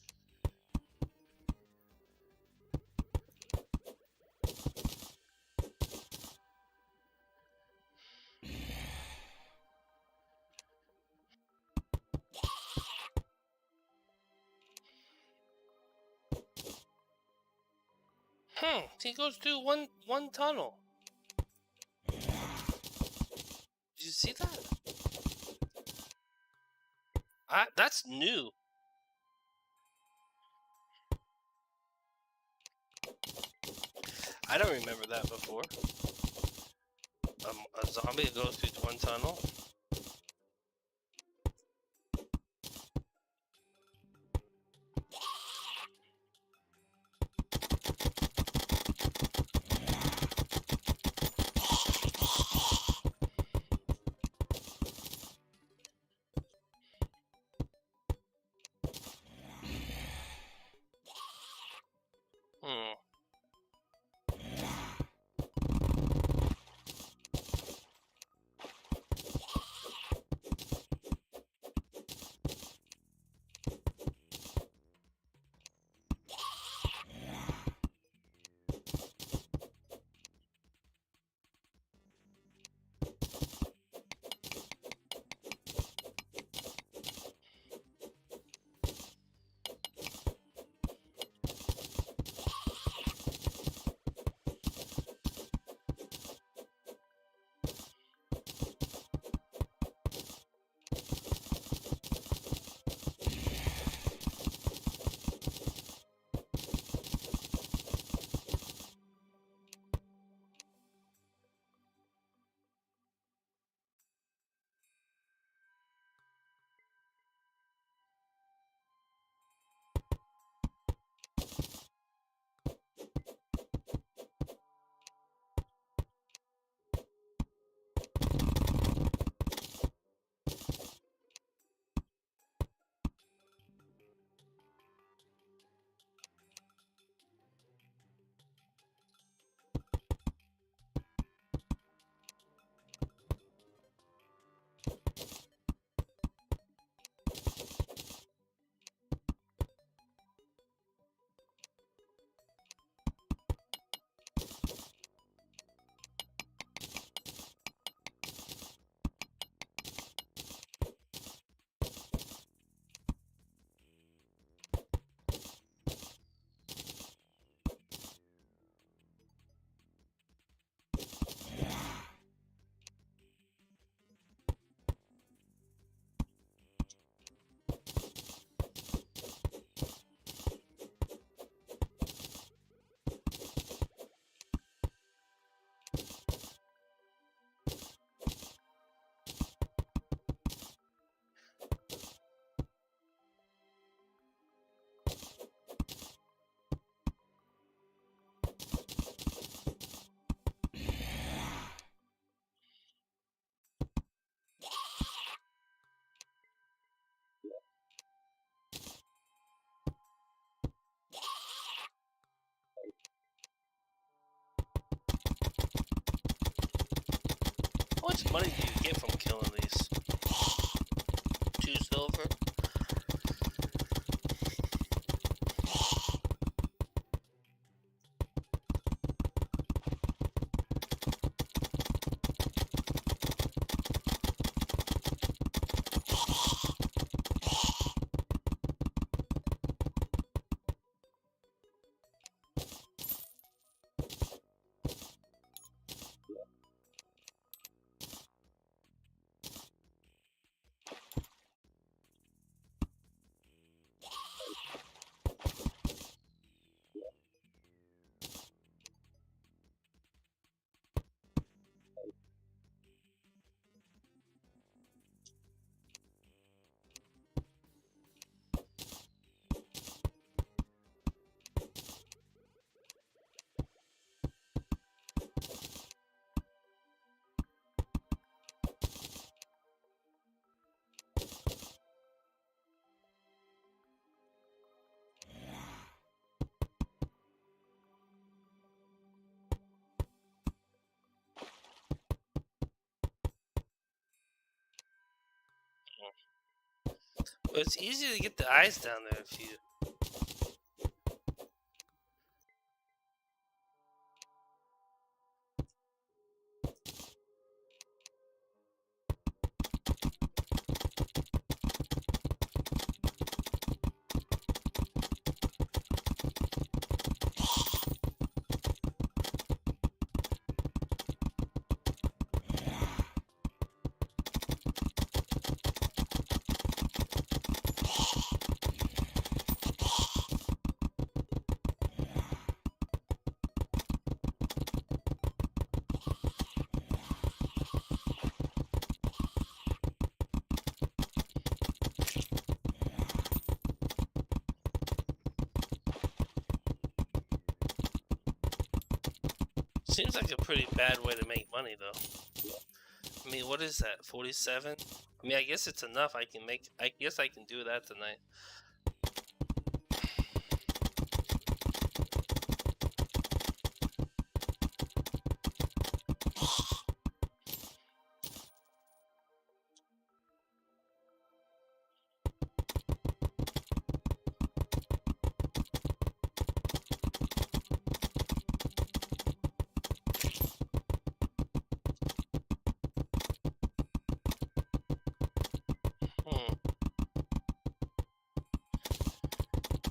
He goes through one tunnel. Did you see that? That's new. I don't remember that before. A zombie goes through one tunnel. Hmm. much money do you get from killing these? 2 silver? Well, it's easy to get the eyes down there if you. Seems like a pretty bad way to make money, though. I mean, what is that? 47? I mean, I guess it's enough. I guess I can do that tonight.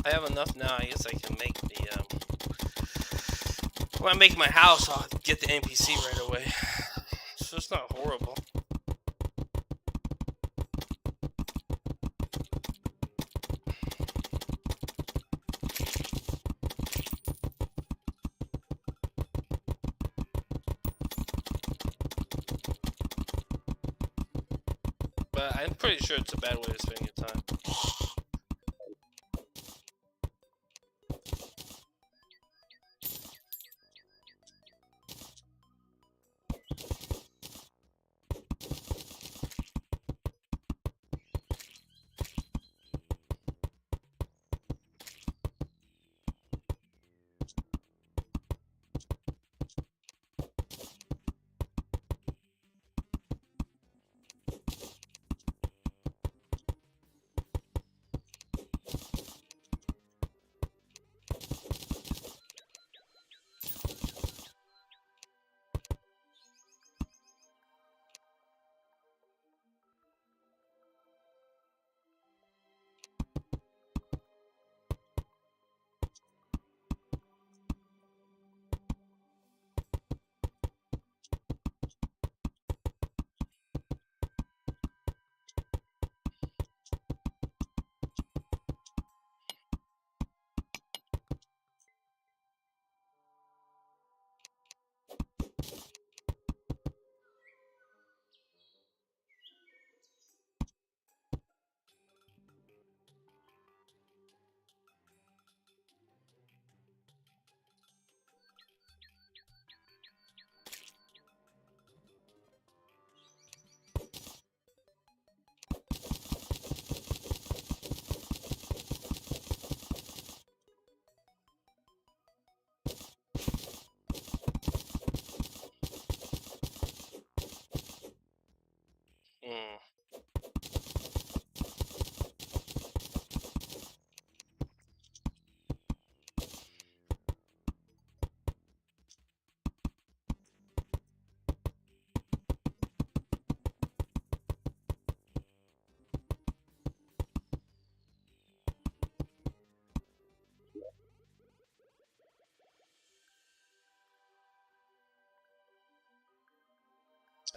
I have enough now. I guess I can make the. When I make my house, I'll get the NPC right away. So it's not horrible. But I'm pretty sure it's a bad way to spend your time.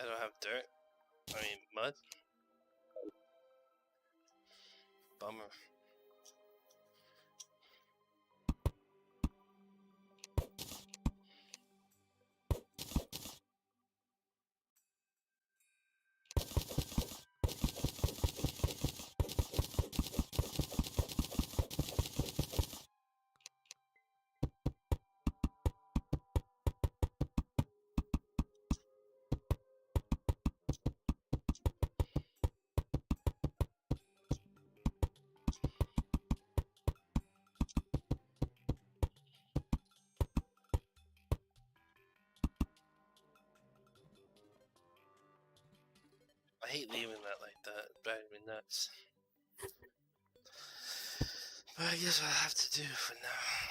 I don't have dirt. I mean, mud. Bummer. I hate leaving that like that. It drives me nuts. But I guess I'll have to do for now.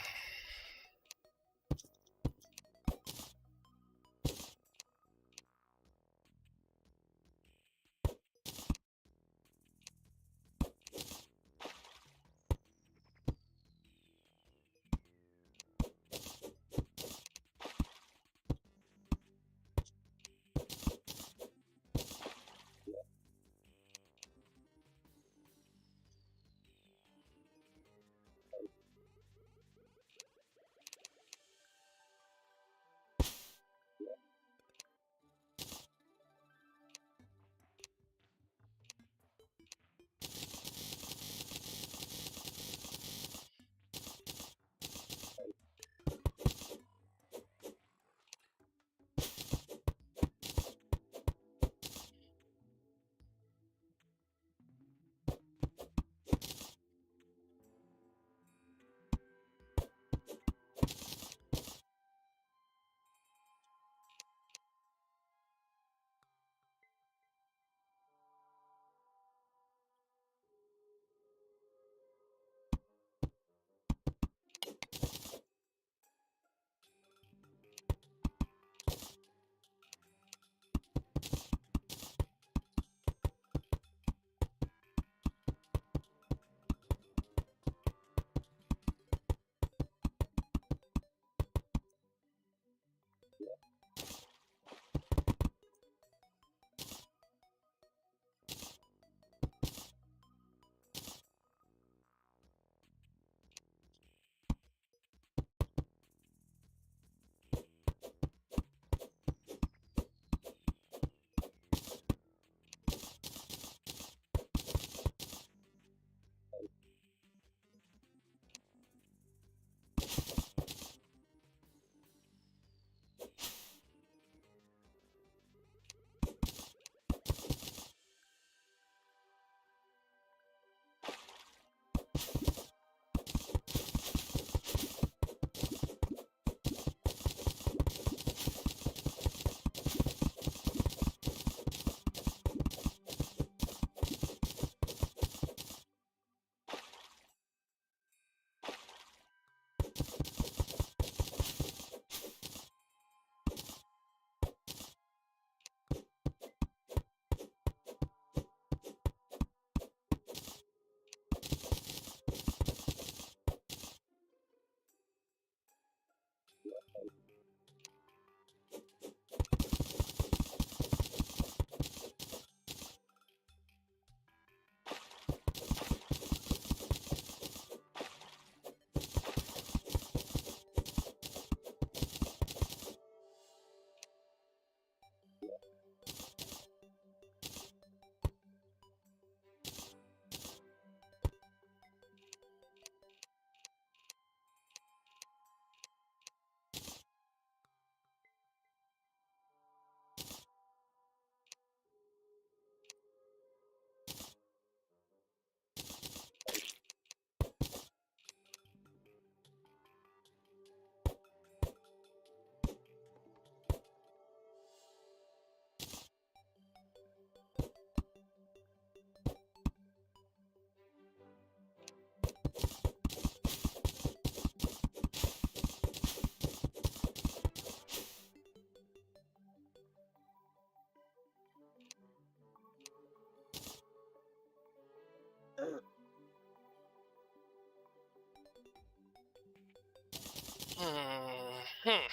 Hmm.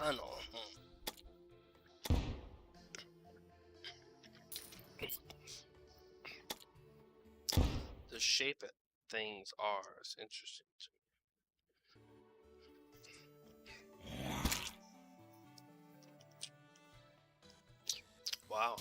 tunnel. The shape of things are is interesting to me. Wow.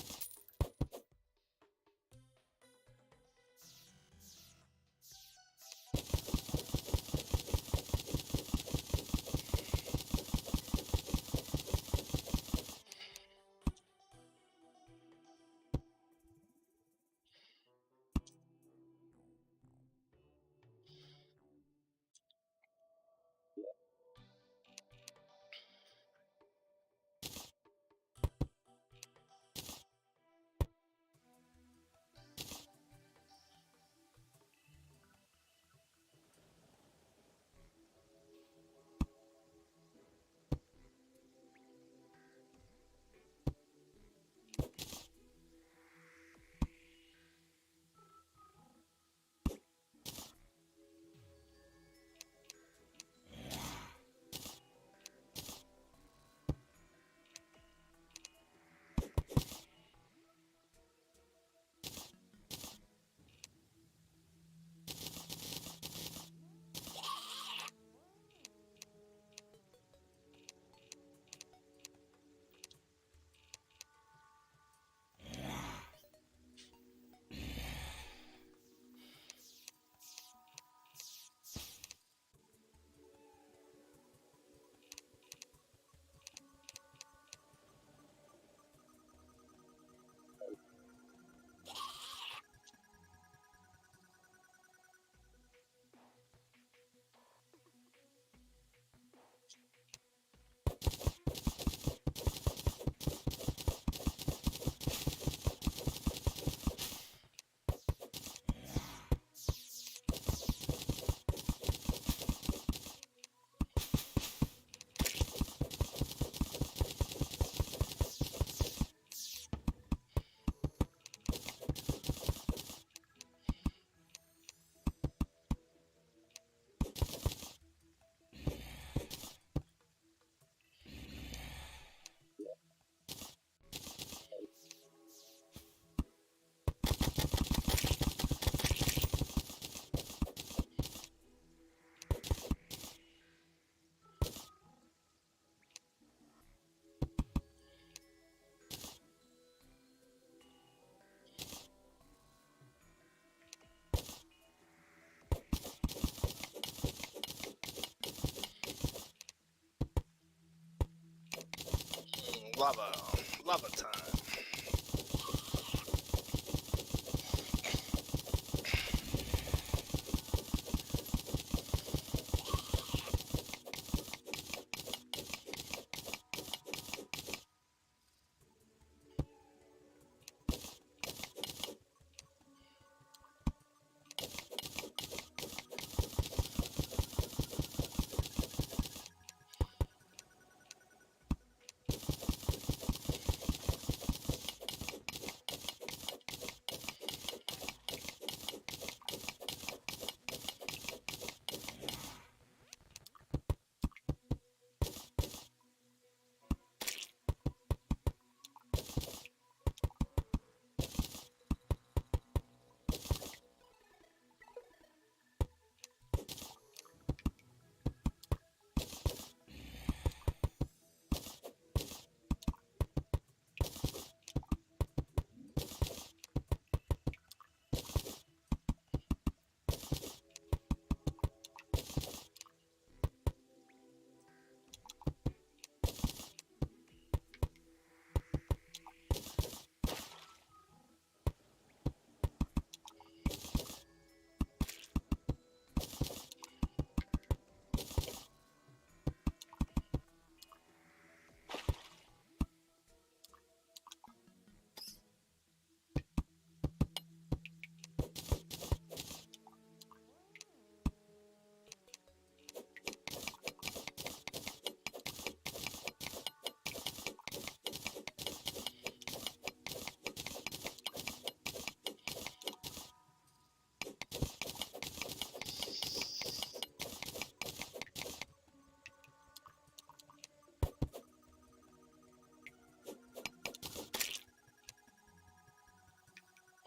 Lava time.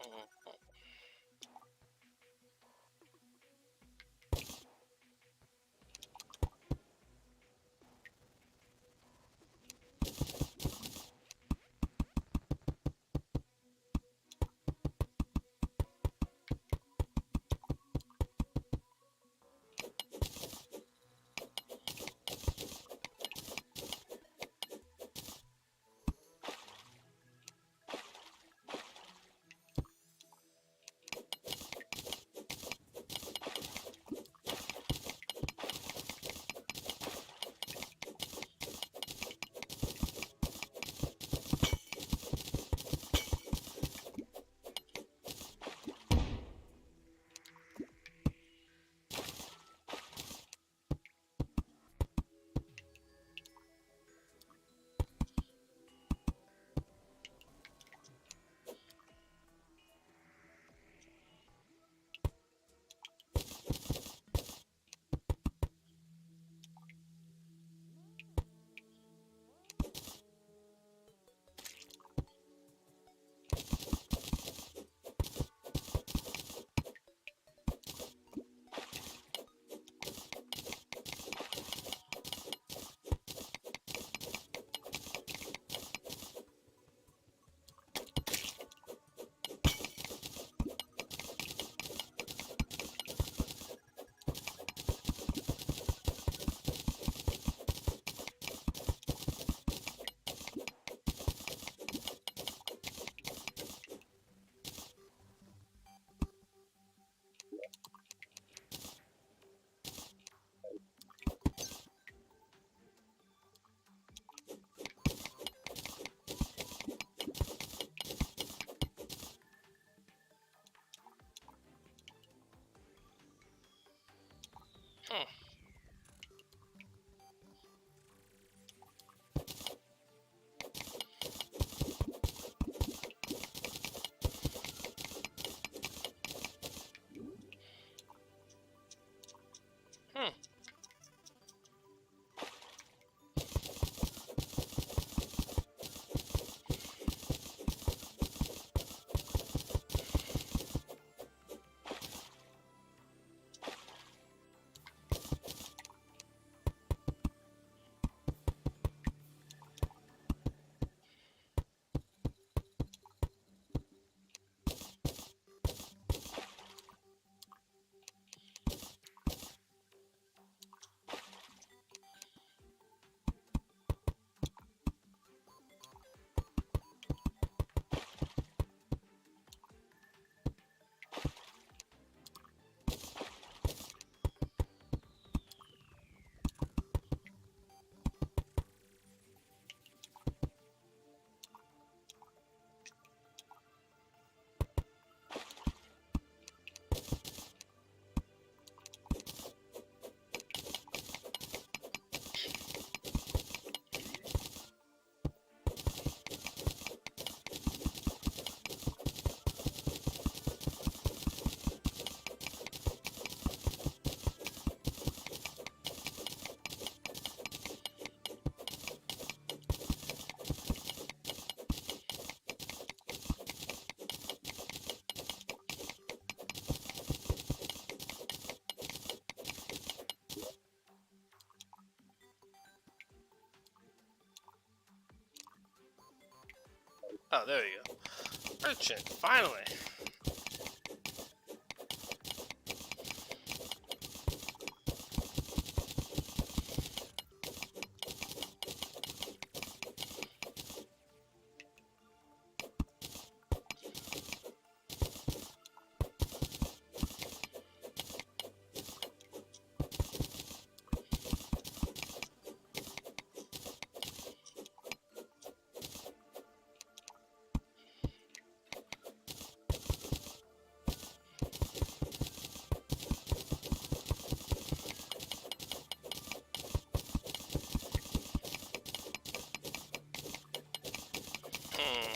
Hmm. Oh, there you go. Urchin, finally. Hmm.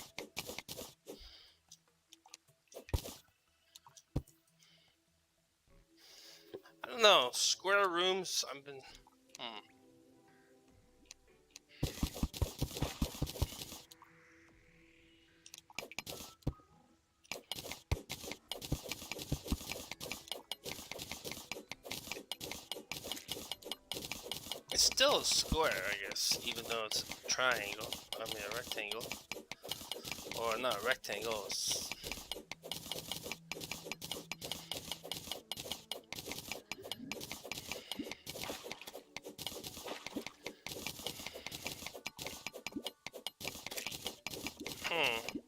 I don't know. Square rooms. I've been. Hmm. still a square, I guess, even though it's a triangle. I mean a rectangle. Or not a rectangle, it's... Hmm.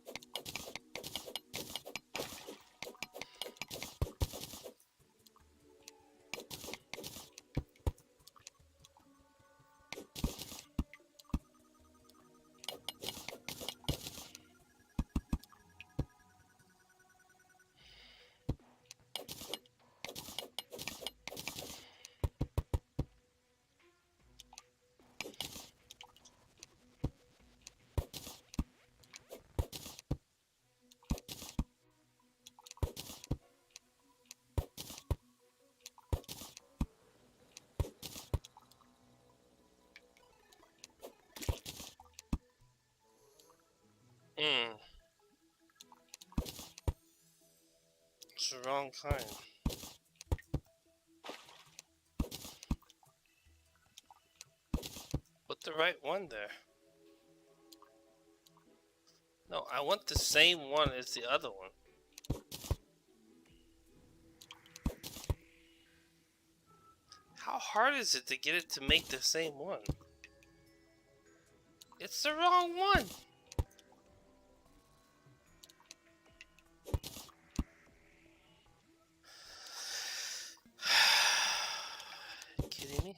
Hmm. It's the wrong kind. Put the right one there. No, I want the same one as the other one. How hard is it to get it to make the same one? It's the wrong one! You kidding me?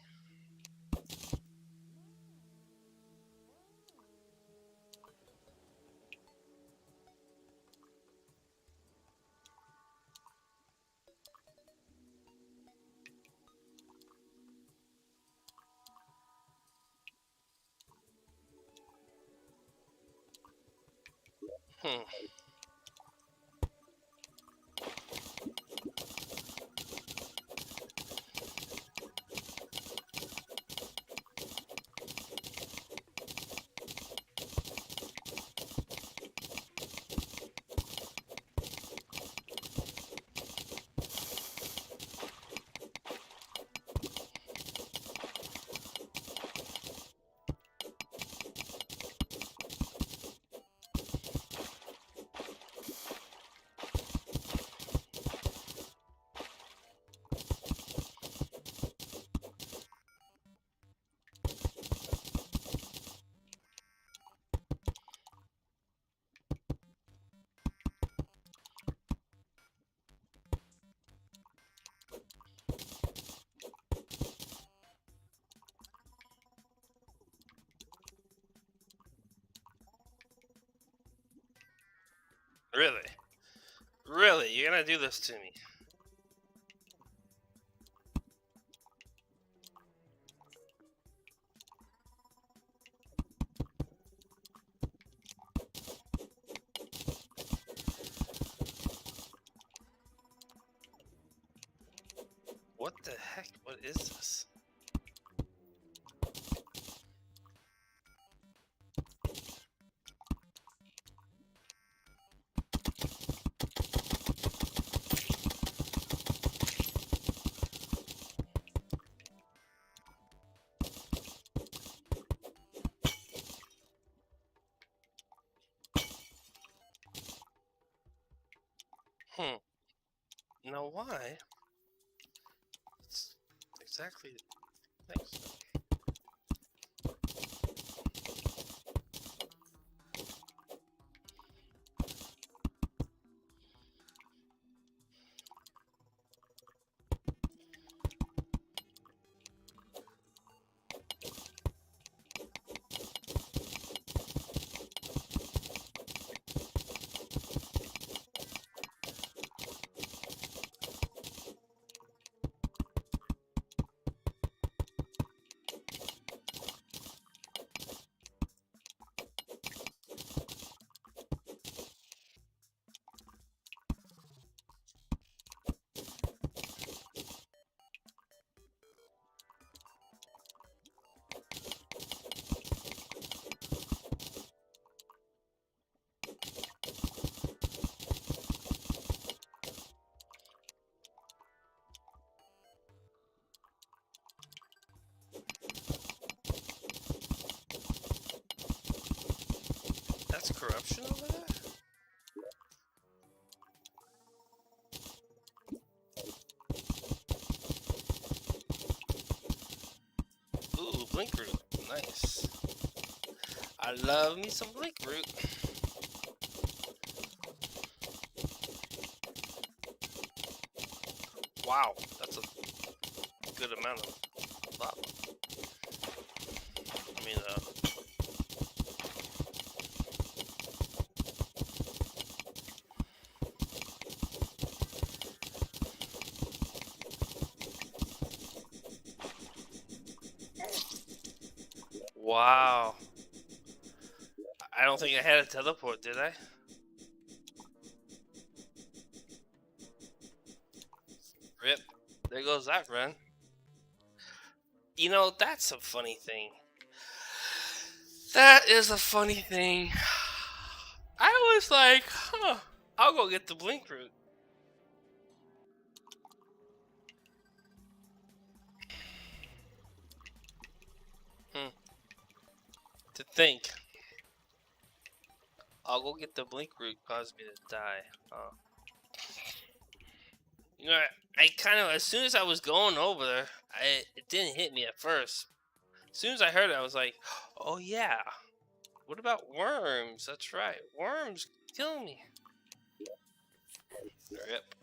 Hmm. Really? Really? You're gonna do this to me? What the heck? What is this? Hmm. Now why? It's exactly next. corruption over there? Ooh, blink root. Nice. I love me some blink root. Wow, that's a good amount of lava. I mean, wow. I don't think I had a teleport, did I? Rip. There goes that run. You know, that's a funny thing. That is a funny thing. I was like, huh, I'll go get the blink root. To think. I'll go get the blink root caused me to die. You know, I kind of, as soon as I was going over there, it didn't hit me at first. As soon as I heard it, I was like, oh yeah. What about worms? That's right. Worms kill me. Rip.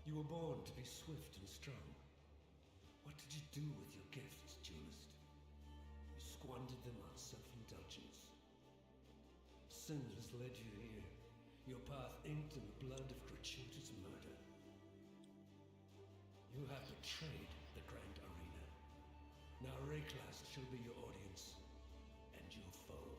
You were born to be swift and strong. What did you do with your gifts, duelist? You squandered them on self-indulgence. Sin has led you here, your path inked in the blood of gratuitous murder. You have betrayed the Grand Arena. Now Rayclast shall be your audience, and your foe.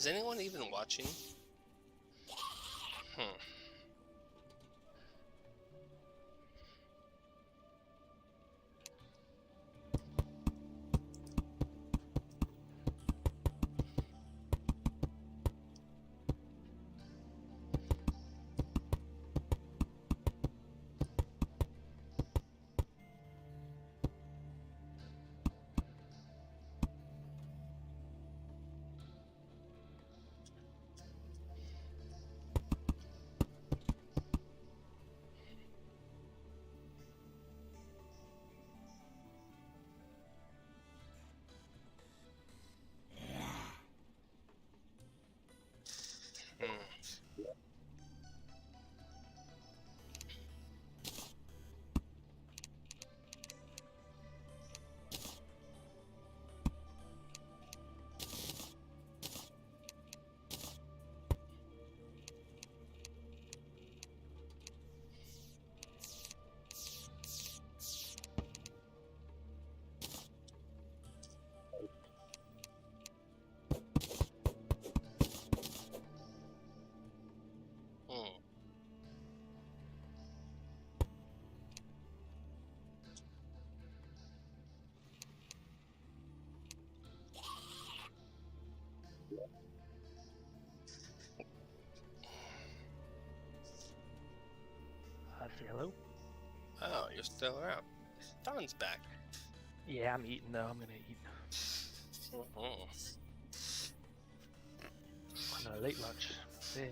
Is anyone even watching? Hmm. Hmm. Hmm. Say hello. Oh, you're still around. Don's back. Yeah, I'm eating though. I'm gonna eat Mhm. on a late lunch. Yeah.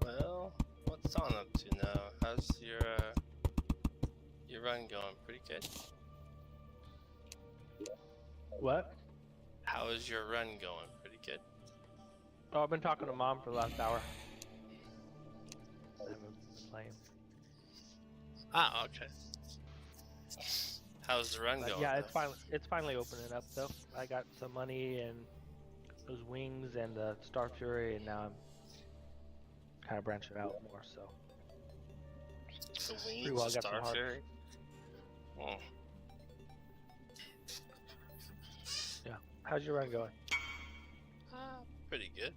Well, what's on up to now? How's your run going? Pretty good. What? How is your run going? Pretty good. Oh, I've been talking to Mom for the last hour. I haven't been playing. Ah, okay. How's the run But going? yeah, though? it's finally opening up though. I got some money and those wings and the Star Fury, and now I'm kind of branching out more. So The pretty wings, well the got some Star hearts. Fury. Oh, Yeah. How's your run going? pretty good.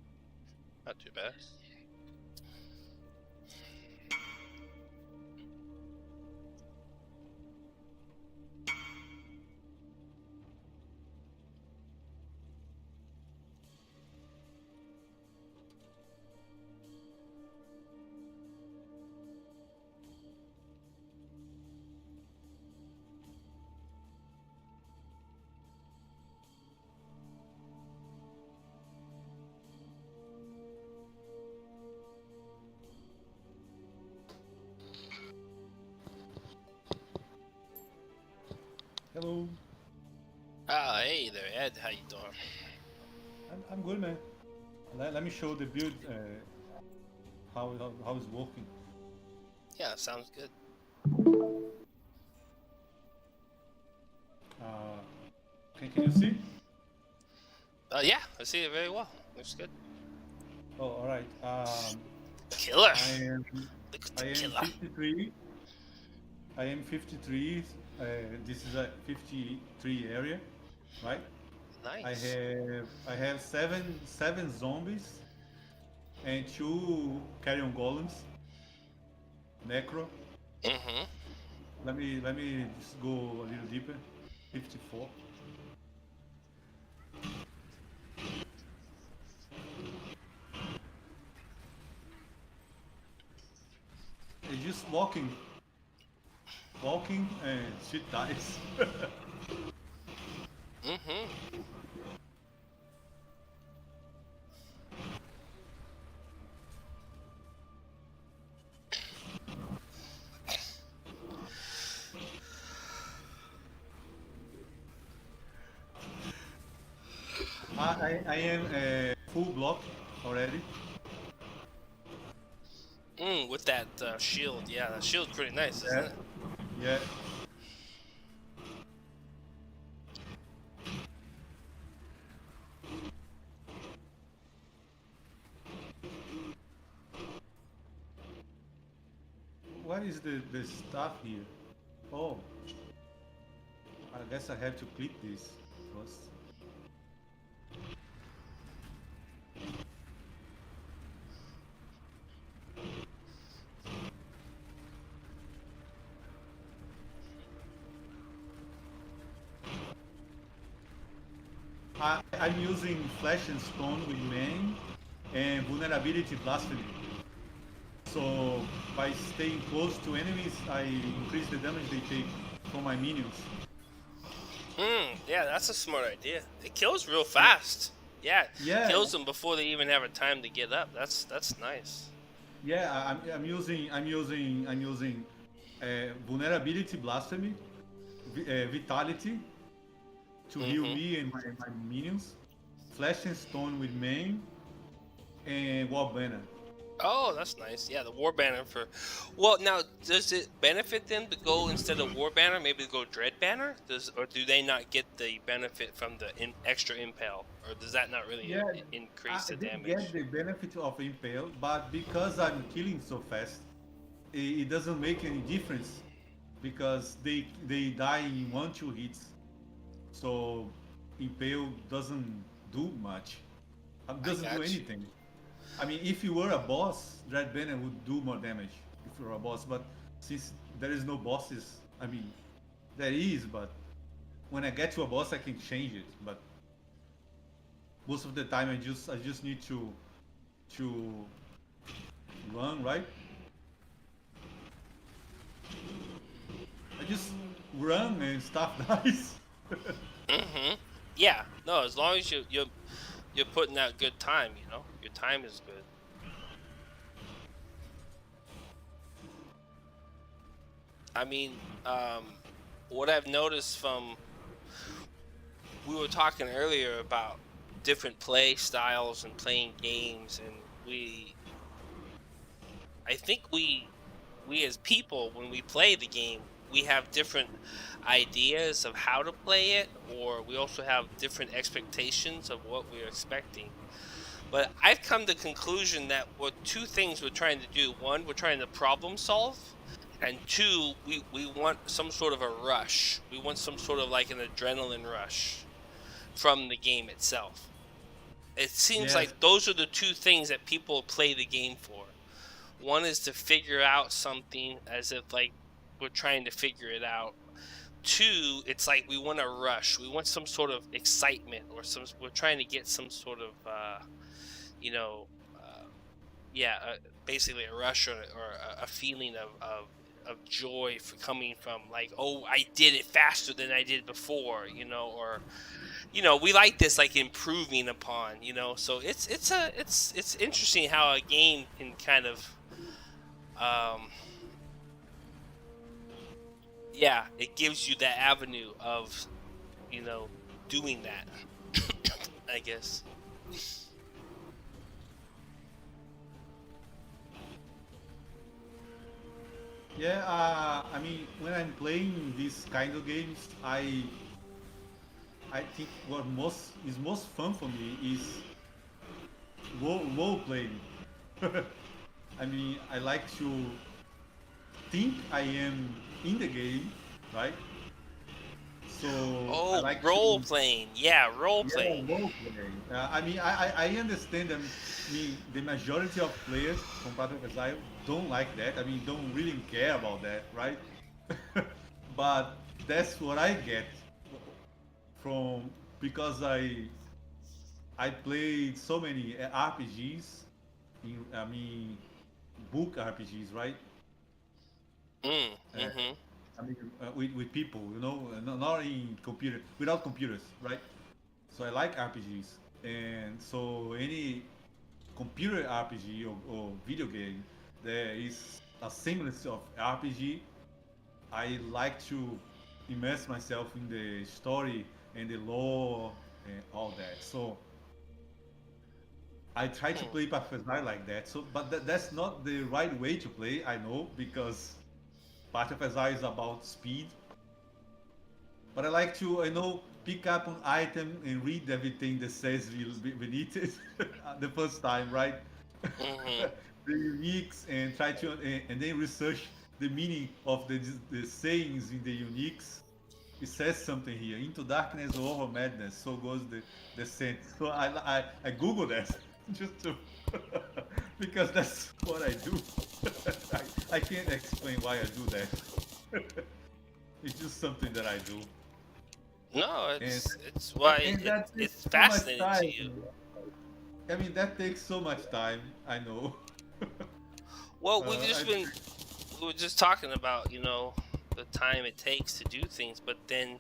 Not too bad. Hello. Ah, hey there, Ed. How you doing? I'm good, man. Let me show the build, how it's working. Yeah, sounds good. Can you see? Yeah, I see it very well. Looks good. Oh, all right. Killer. I am Look at I the am killer. 53. I am 53. This is a 53 area, right? Nice. I have seven zombies and 2 carrion golems. Necro. Mm-hmm. Let me just go a little deeper. 54. It's just walking and shit dies. Mm-hmm. I am full block already. With that shield. Yeah, that shield's pretty nice, isn't Yeah. it? Yeah. What is the stuff here? Oh, I guess I have to click this first. I'm using Flesh and Stone with main and Vulnerability Blasphemy. So by staying close to enemies, I increase the damage they take from my minions. Yeah, that's a smart idea. It kills real fast. Yeah, Yeah. kills them before they even have a time to get up. That's nice. Yeah, I'm using Vulnerability Blasphemy, Vitality to heal me and my minions, Flesh and Stone with main, and War Banner. Oh, that's nice. Yeah, the War Banner for. Well, now does it benefit them to go instead of War Banner, maybe to go Dread Banner? Or do they not get the benefit from the extra impale, or does that not really Yeah, increase the they damage? get the benefit of Impale, but because I'm killing so fast, it doesn't make any difference because they die in 1-2 hits. So Impale doesn't do much. Doesn't do got you. anything. I mean, if you were a boss, Dread Banner would do more damage if you're a boss. But since there is no bosses, I mean, there is, but when I get to a boss, I can change it. But most of the time, I just need to run, right? I just run and stuff dies. Mm-hmm. Yeah. No, as long as you're putting out good time, you know, your time is good. I mean, what I've noticed from we were talking earlier about different play styles and playing games, and I think we as people, when we play the game, we have different ideas of how to play it, or we also have different expectations of what we're expecting. But I've come to the conclusion that what two things we're trying to do: one, we're trying to problem solve, and two, we want some sort of a rush. We want some sort of like an adrenaline rush from the game itself. It seems Yes. like those are the two things that people play the game for. One is to figure out something as if like we're trying to figure it out. Two, it's like we want to rush. We want some sort of excitement, or we're trying to get some sort of you know, yeah, basically a rush, or a feeling of joy for coming from like, oh, I did it faster than I did before, you know, or we like this like improving upon, so it's interesting how a game can kind of um yeah, it gives you that avenue of doing that. I guess. Yeah, I mean, when I'm playing these kind of games, I think what most fun for me is role playing. I mean, I like to think I am in the game, right? So I Oh, like role to, playing. Yeah, role yeah, playing. role playing. I mean, I understand that. I mean, the majority of players from Path of Exile don't like that. I mean, don't really care about that, right? But that's what I get from because I played so many RPGs. I mean, book RPGs, right? Uh, Mm-hmm. I mean, with people, not in computer, without computers, right? So I like RPGs, and so any computer RPG or video game, there is a semblance of RPG. I like to immerse myself in the story and the lore and all that. So I try to Hmm. play Path of Exile like that. So, but that's not the right way to play. I know because Path of Exile is about speed. But I like to, pick up an item and read everything that says beneath it the first time, right? Mm-hmm. The uniques and try to and then research the meaning of the sayings in the uniques. It says something here. Into darkness or over madness, so goes the scent. So I Google that just to because that's what I do. I can't explain why I do that. It's just something that I do. No, And it's why and that takes it's so much fascinating to time. you. I mean, that takes so much time. I know. Well, I, we were just talking about the time it takes to do things, but then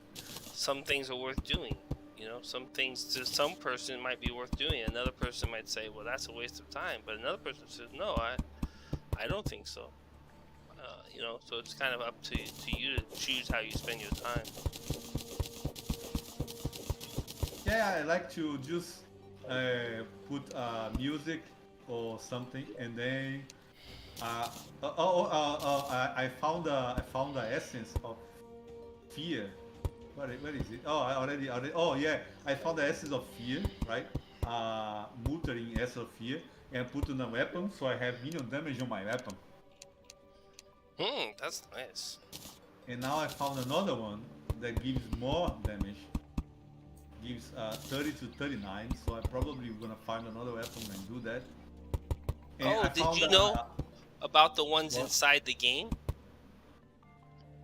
some things are worth doing. Some things to some person might be worth doing. Another person might say, "Well, that's a waste of time," but another person says, "No, I don't think so." So it's kind of up to you to choose how you spend your time. yeah, I like to just put music or something, and then I found the essence of fear. Where is it? Oh, I already. Oh, yeah, I found the essence of fear, right? Muttering essence of fear, and put in a weapon, so I have minion damage on my weapon. That's nice. And now I found another one that gives more damage. gives 30 to 39, so I'm probably gonna find another weapon and do that. And Oh, I did found you know about the ones what? inside the game?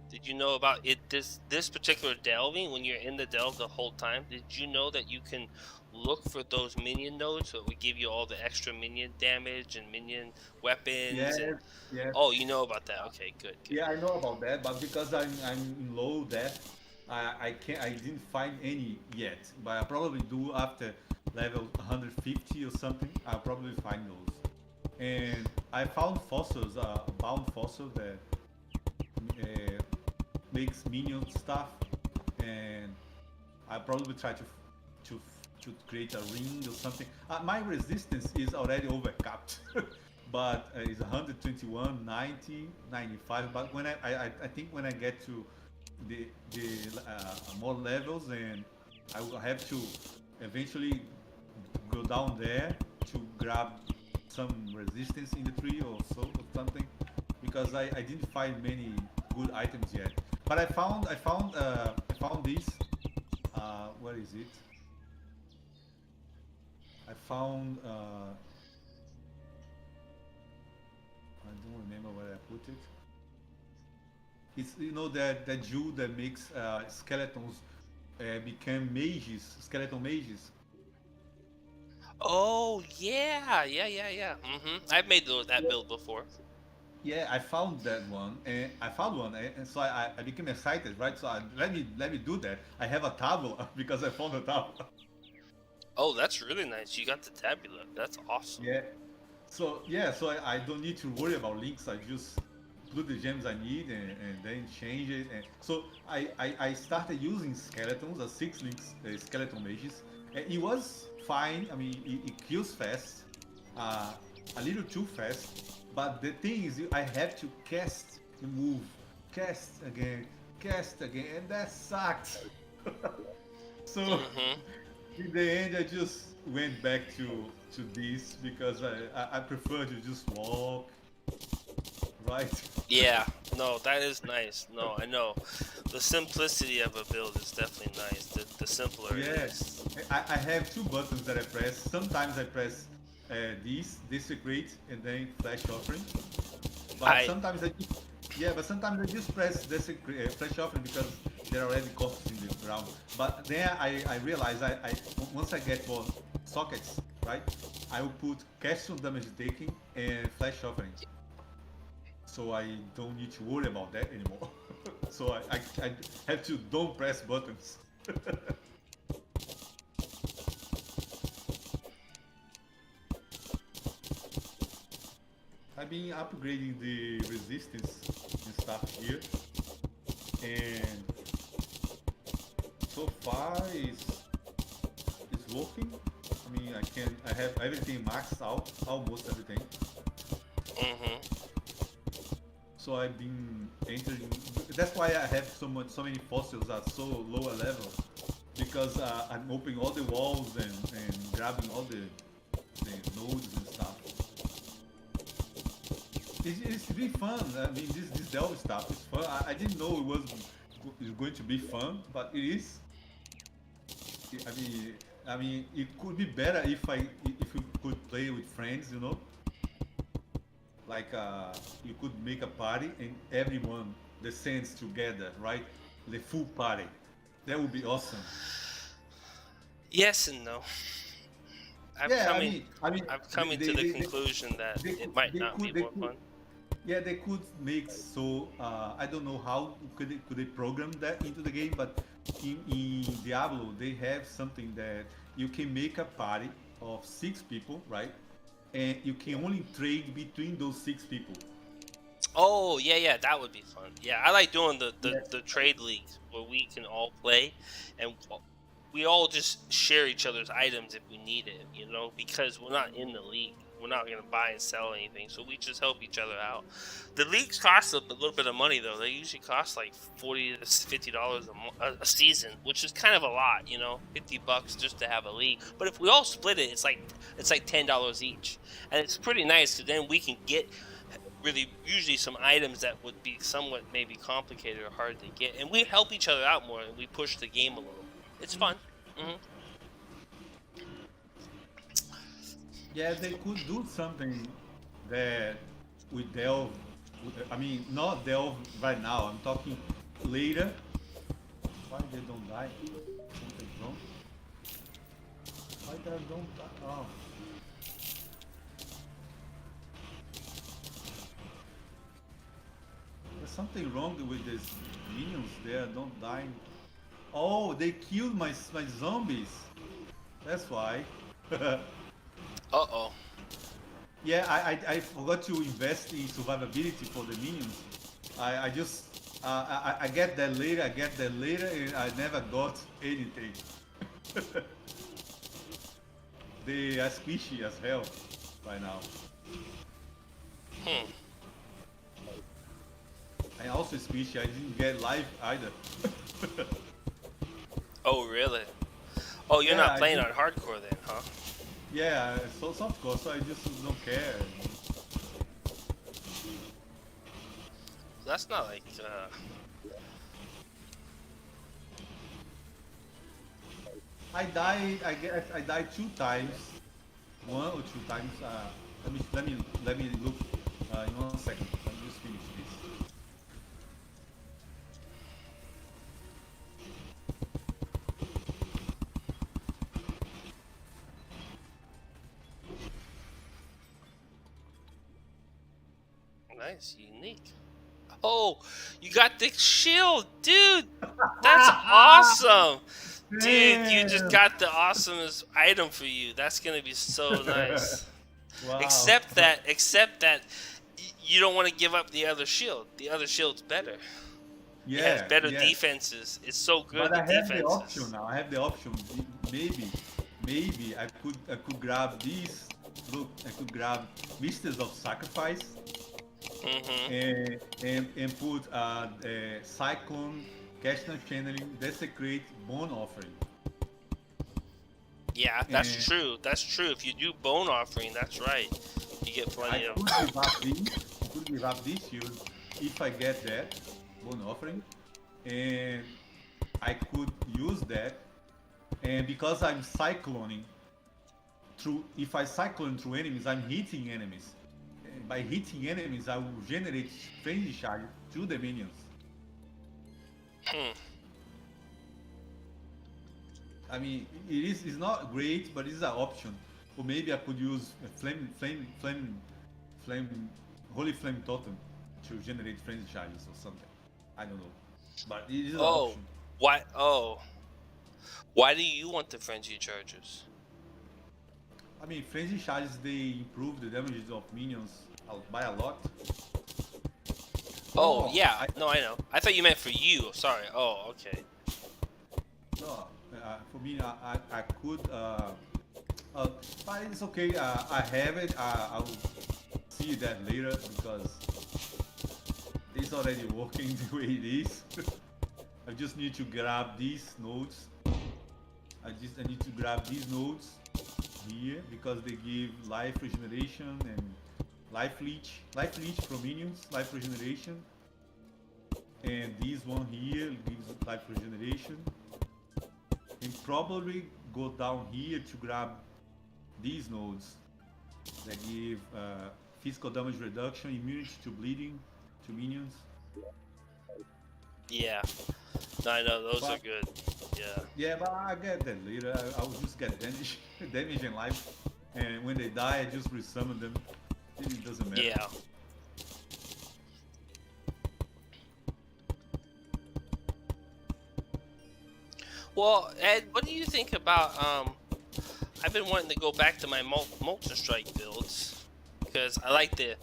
Did you know about it? This particular delving, when you're in the delve the whole time, did you know that you can look for those minion nodes so it would give you all the extra minion damage and minion weapons Yes, and yes. oh, you know about that? Okay, good, good. Yeah, I know about that, but because I'm in low death, I didn't find any yet. But I probably do after level 150 or something. I'll probably find those. And I found fossils, bound fossil that makes minion stuff, and I probably try to to create a ring or something. My resistance is already overcapped, but it's 121, 90, 95. But when I think when I get to the more levels, and I will have to eventually go down there to grab some resistance in the tree or so or something, because I didn't find many good items yet. But I found this. Where is it? I found. I don't remember where I put it. It's that jewel that makes skeletons become mages, skeleton mages. Oh yeah. I've made that build before. Yeah, I found that one, and I found one, and so I became excited, right? So let me do that. I have a tabula because I found a tabula. Oh, that's really nice. You got the tabula. That's awesome. Yeah. So I don't need to worry about links. I just put the gems I need and then change it. And so I started using skeletons, 6 links skeleton mages. And it was fine. I mean, it kills fast, a little too fast. But the thing is, I have to cast the move, cast again, and that sucked. So Hmm. in the end, I just went back to this because I prefer to just walk, right? Yeah, no, that is nice. No, I know. The simplicity of a build is definitely nice. The simpler it Yeah, is. I have 2 buttons that I press. Sometimes I press desecrate and then flash offering. But I sometimes sometimes I just press desecrate flash offering because there are already corpses in the ground. But then I realize once I get more sockets, right, I will put cast on damage taking and flash offering. So I don't need to worry about that anymore. So I have to don't press buttons. I've been upgrading the resistance and stuff here, and so far it's working. I mean, I have everything maxed out, almost everything. hmm So I've been entering. That's why I have so many fossils at so lower level, because I'm opening all the walls and grabbing all the nodes and stuff. It's really fun. I mean, this delve stuff is fun. I didn't know it was going to be fun, but it is. I mean, it could be better if you could play with friends, like you could make a party and everyone descends together, right? The full party. That would be awesome. Yes and no. I'm Yeah, coming. I'm coming to the they, conclusion that they, it might not be they more could, fun. yeah, they could make so. I don't know how could they program that into the game, but in Diablo they have something that you can make a party of 6 people, right? And you can only trade between those 6 people. Oh yeah, that would be fun. Yeah, I like doing the Yeah. the trade leagues where we can all play, and we all just share each other's items if we need it. Because we're not in the league. We're not gonna buy and sell anything, so we just help each other out. The leagues cost a little bit of money though. They usually cost like $40 to $50 a season, which is kind of a lot. $50 just to have a league. But if we all split it, it's like $10 each, and it's pretty nice. So then we can get really usually some items that would be somewhat maybe complicated or hard to get, and we help each other out more and we push the game a little. It's fun. Mhm. Yeah, they could do something that we delve. I mean, not delve right now. I'm talking later. Why they don't die? Something wrong. Why they don't die? Oh. There's something wrong with these minions there, don't die. Oh, they killed my zombies. That's why. Uh-oh. Yeah, I forgot to invest in survivability for the minions. I just I get that later. I get that later, and I never got anything. They are squishy as hell right now. Hmm. I also squishy. I didn't get life either. Oh, really? Oh, you're Yeah, not I playing do- on hardcore then, huh? Yeah, so of course I just don't care. That's not like, I died. I guess I died 2 times, 1 or 2 times. Let me look in 1 second. Let me just finish this. nice, unique. Oh, you got the shield, dude! That's awesome! Dude, you just Damn. got the awesomest item for you. That's gonna be so nice. Wow. Except that you don't want to give up the other shield. The other shield's better. Yeah, It has better yeah. defenses. It's so good But I with have the defenses. option now. I have the option. Maybe I could grab these. Look, I could grab Misters of Sacrifice and put Cyclone, Castan Channeling, Desecrate, Bone Offering. Yeah, that's And true. That's true. If you do bone offering, that's right. You get I plenty of. could give up these. I could give up this shield if I get that Bone Offering, and I could use that. And because I'm cycloning through, if I cyclone through enemies, I'm hitting enemies. And by hitting enemies, I will generate frenzy charge to the minions. Hmm. I mean, it's not great, but it's an option. Or maybe I could use a holy flame totem to generate frenzy charges or something. I don't know, but it is an Oh, option. why? Oh, why do you want the frenzy charges? I mean, frenzy charges, they improve the damage of minions by a lot. Oh, Oh, yeah. No, I know. I thought you meant for you. Sorry. Oh, okay. No, for me, I could, but it's okay. I have it. I will see that later because it's already working the way it is. I just need to grab these nodes. I need to grab these nodes here because they give life regeneration and life leech from minions, life regeneration. And this one here gives life regeneration. And probably go down here to grab these nodes that give physical damage reduction, immunity to bleeding to minions. Yeah. No, I know. Those are But- good. Yeah. Yeah, but I get that later. I will just get damage, damage and life, and when they die, I just resummon them. It doesn't matter. Yeah. Well, Ed, what do you think about I've been wanting to go back to my Molten Strike builds because I like the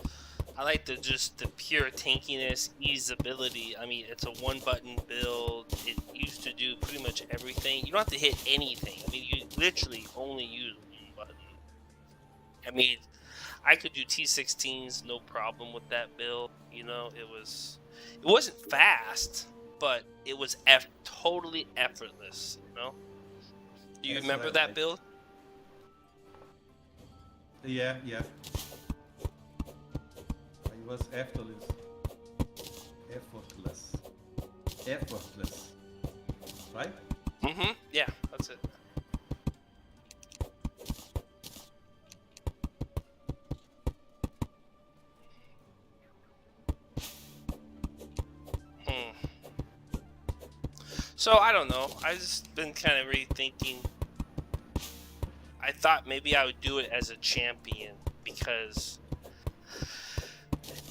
just the pure tankiness, easeability. I mean, it's a one-button build. It used to do pretty much everything. You don't have to hit anything. I mean, you literally only use one button. I mean, I could do T16s, no problem with that build. You know, it wasn't fast, but it was totally effortless. You know. Do you That's remember right, that right. build? Yeah. It was effortless, right? Mm-hmm. Yeah, that's it. So I don't know. I just been kind of rethinking. I thought maybe I would do it as a champion because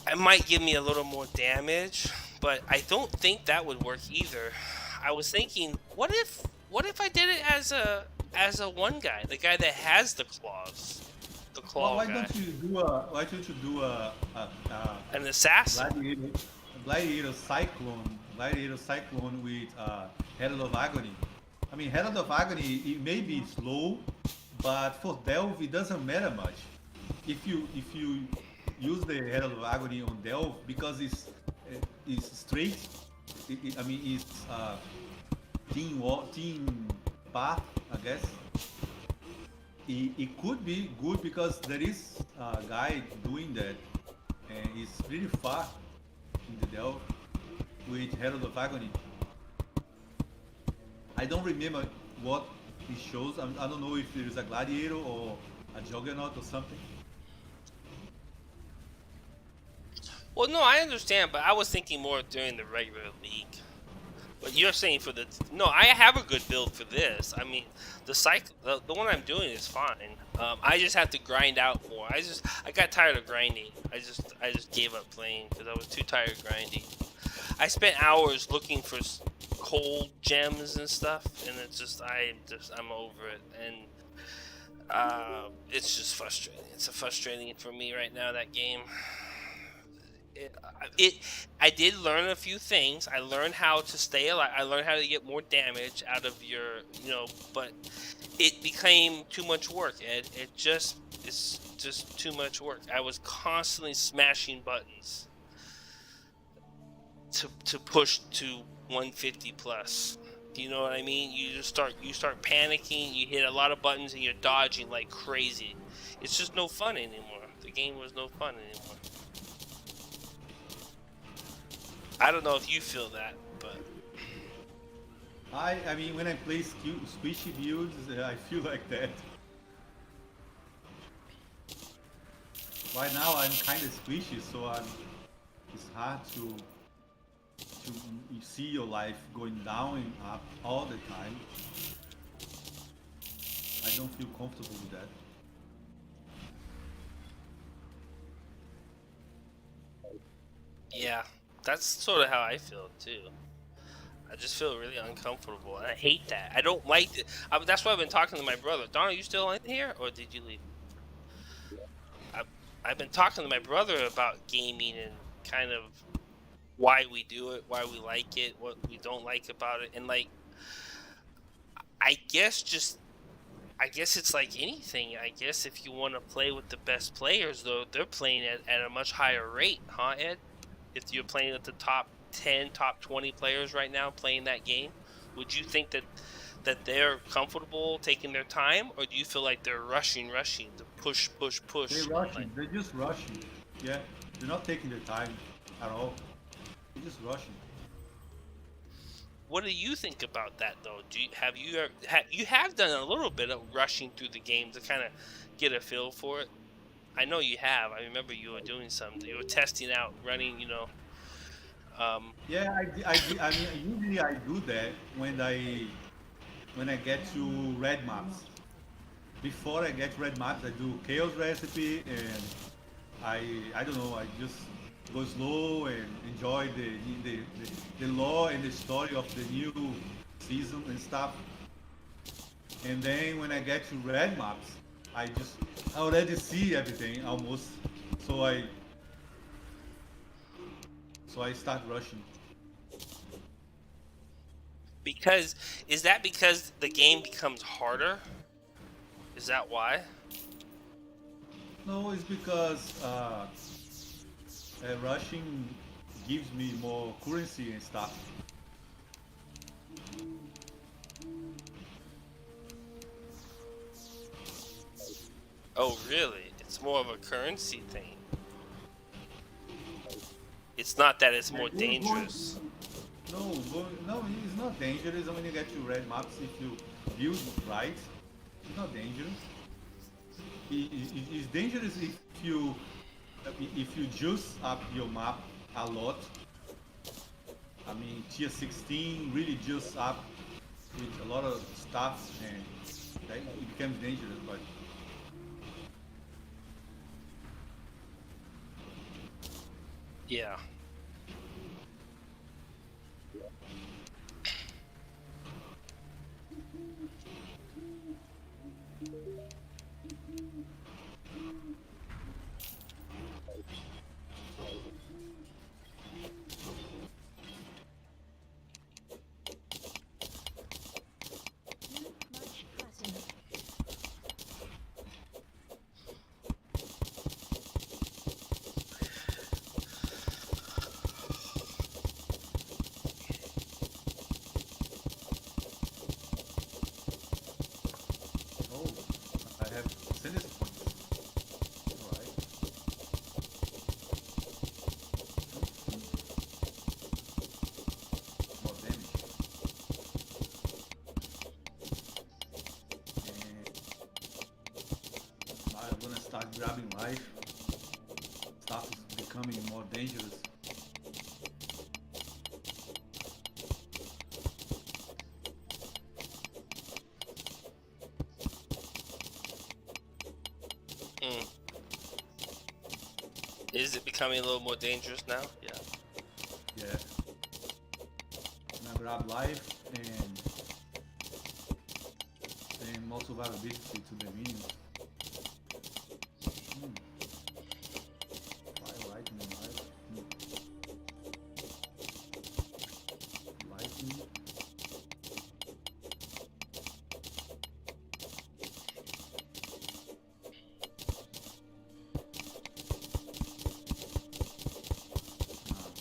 it might give me a little more damage, but I don't think that would work either. I was thinking, what if I did it as a one guy, the guy that has the claws, the Well, claw why guy, don't you do a why don't you do an assassin. gladiator, gladiator cyclone with Herald of Agony? I mean, Herald of Agony it may be slow, but for Delve it doesn't matter much. If you use the Herald of Agony on Delve because it's straight. I mean, it's team path, I guess. It could be good because there is a guy doing that, and it's pretty far in the Delve with Herald of Agony. I don't remember what it shows. I don't know if there is a gladiator or a juggernaut or something. Well, no, I understand, but I was thinking more during the regular league. But you're saying for the no, I have a good build for this. I mean, the one I'm doing is fine. I just have to grind out more. I got tired of grinding. I just gave up playing because I was too tired of grinding. I spent hours looking for cold gems and stuff, and I'm over it, and it's just frustrating. It's frustrating for me right now, that game. I did learn a few things. I learned how to stay alive. I learned how to get more damage out of your, but it became too much work, Ed. It's just too much work. I was constantly smashing buttons to push to 150 plus. Do you know what I mean? You start panicking. You hit a lot of buttons and you're dodging like crazy. It's just no fun anymore. The game was no fun anymore. I don't know if you feel that, but I mean, when I play squishy builds, I feel like that. Right now, I'm kind of squishy, so it's hard to see your life going down and up all the time. I don't feel comfortable with that. yeah, that's sort of how I feel too. I just feel really uncomfortable, and I hate that. I don't like it. That's why I've been talking to my brother. Don, are you still in here, or did you leave? I've been talking to my brother about gaming and kind of why we do it, why we like it, what we don't like about it, and like, I guess it's like anything. I guess if you want to play with the best players, though, they're playing at a much higher rate, huh, Ed? If you're playing with the top 10, top 20 players right now playing that game, would you think that they're comfortable taking their time, or do you feel like they're rushing to push? They're rushing. They're just rushing. Yeah, they're not taking their time at all. They're just rushing. What do you think about that, though? You have done a little bit of rushing through the game to kind of get a feel for it? I know you have. I remember you were doing something. You were testing out, running, Yeah, I mean, usually I do that when I get to red maps. Before I get red maps, I do chaos recipe, and I don't know. I just go slow and enjoy the lore and the story of the new season and stuff. And then when I get to red maps, I already see everything almost. So I start rushing. Is that because the game becomes harder? Is that why? No, it's because rushing gives me more currency and stuff. Oh, really? It's more of a currency thing. It's not that it's more dangerous. No, it's not dangerous when you get to red maps if you build right. It's not dangerous. It's dangerous if you juice up your map a lot I mean, tier 16 really just up with a lot of stuff, and that it becomes dangerous. But Yeah. Much present. oh, I have sinister points. Alright. More damage. And now I'm gonna start grabbing life. Stuff is becoming more dangerous. Mm. Is it becoming a little more dangerous now? Yeah. Yeah. Gonna grab life and more survivability to the minions. Fire, lightning, life. Lightning. Ah.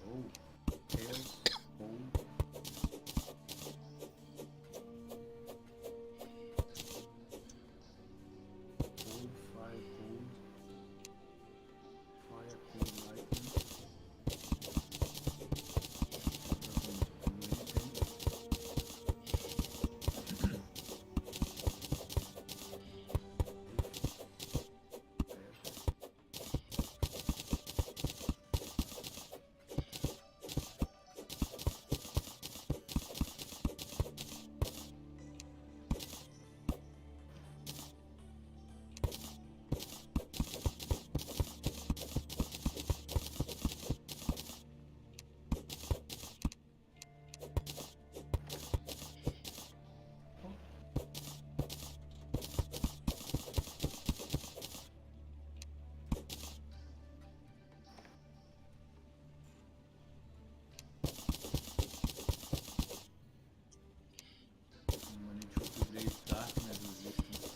Oh, tails, cold. Cold, fire, cold. Fire, cold, lightning. Doesn't do anything. I'm gonna need to upgrade darkness resistance.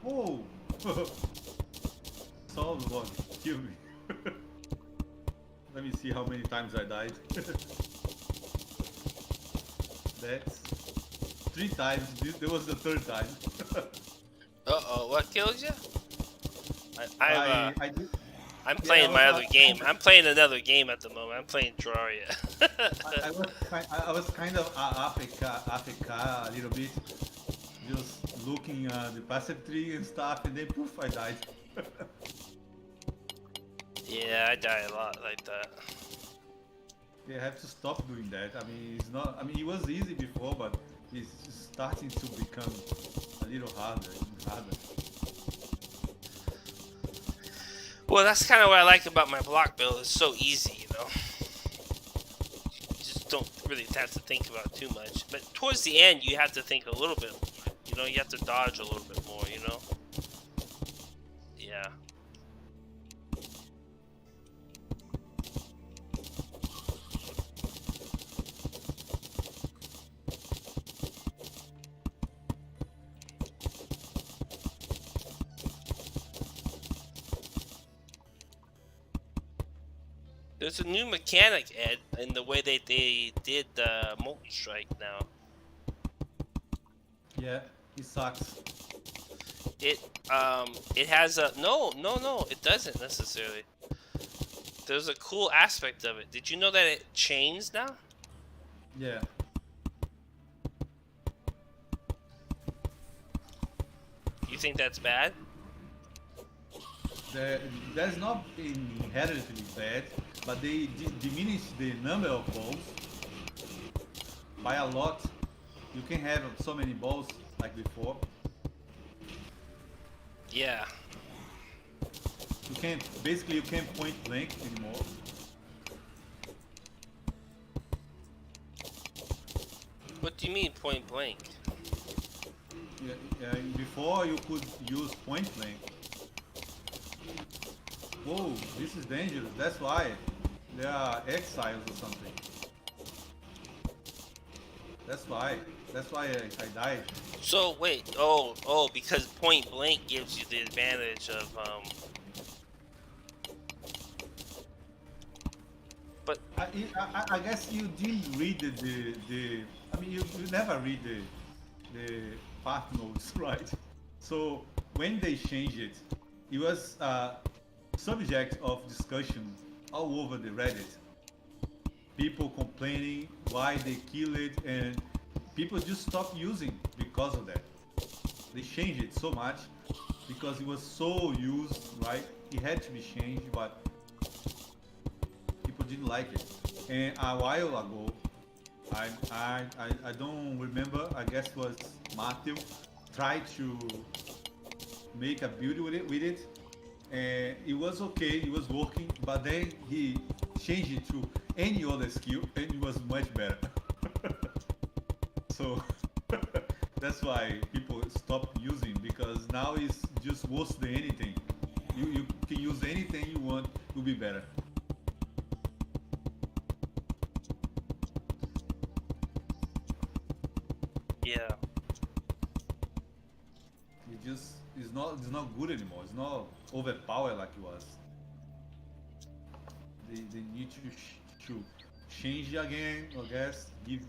Oh! Solve one. Kill me. Let me see how many times I died. That's 3 times. There was the 3rd time. Uh-oh, what killed you? I did. I'm Yeah, playing my I other was- game. I'm playing another game at the moment. I'm playing Terraria. I was kind of AFK a little bit, just looking at the passive tree and stuff, and then poof, I died. Yeah, I die a lot like that. They have to stop doing that. I mean, it's not. I mean, it was easy before, but it's starting to become a little harder and harder. Well, that's kind of what I like about my block build. It's so easy, you know. You just don't really have to think about it too much. But towards the end, you have to think a little bit more. You know, you have to dodge a little bit more, you know? Yeah. There's a new mechanic, Ed, in the way they did the Molten Strike now. Yeah, he sucks. It has a no, it doesn't necessarily. There's a cool aspect of it. Did you know that it chains now? Yeah. You think that's bad? That's not inherently bad, but they diminish the number of balls by a lot. You can have so many balls like before. Yeah. You can't point blank anymore. What do you mean point blank? Yeah, before you could use point blank. Whoa, this is dangerous. That's why there are exiles or something. That's why I died. So wait, because point blank gives you the advantage of But I guess you didn't read the I mean you never read the path notes, right? So when they changed it, it was subject of discussion all over the Reddit. People complaining why they kill it, and people just stopped using because of that. They changed it so much because it was so used, right? It had to be changed, but people didn't like it. And a while ago, I don't remember, I guess it was Matthew, tried to make a build with it, and it was okay, it was working, but then he changed it to any other skill and it was much better. So that's why people stop using, because now it's just worse than anything. You can use anything you want, it will be better. yeah. It's not good anymore. It's not overpowered like it was. They need to change again, I guess, give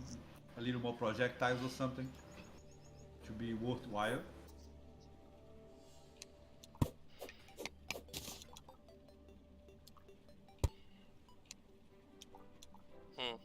a little more projectiles or something to be worthwhile. Hmm.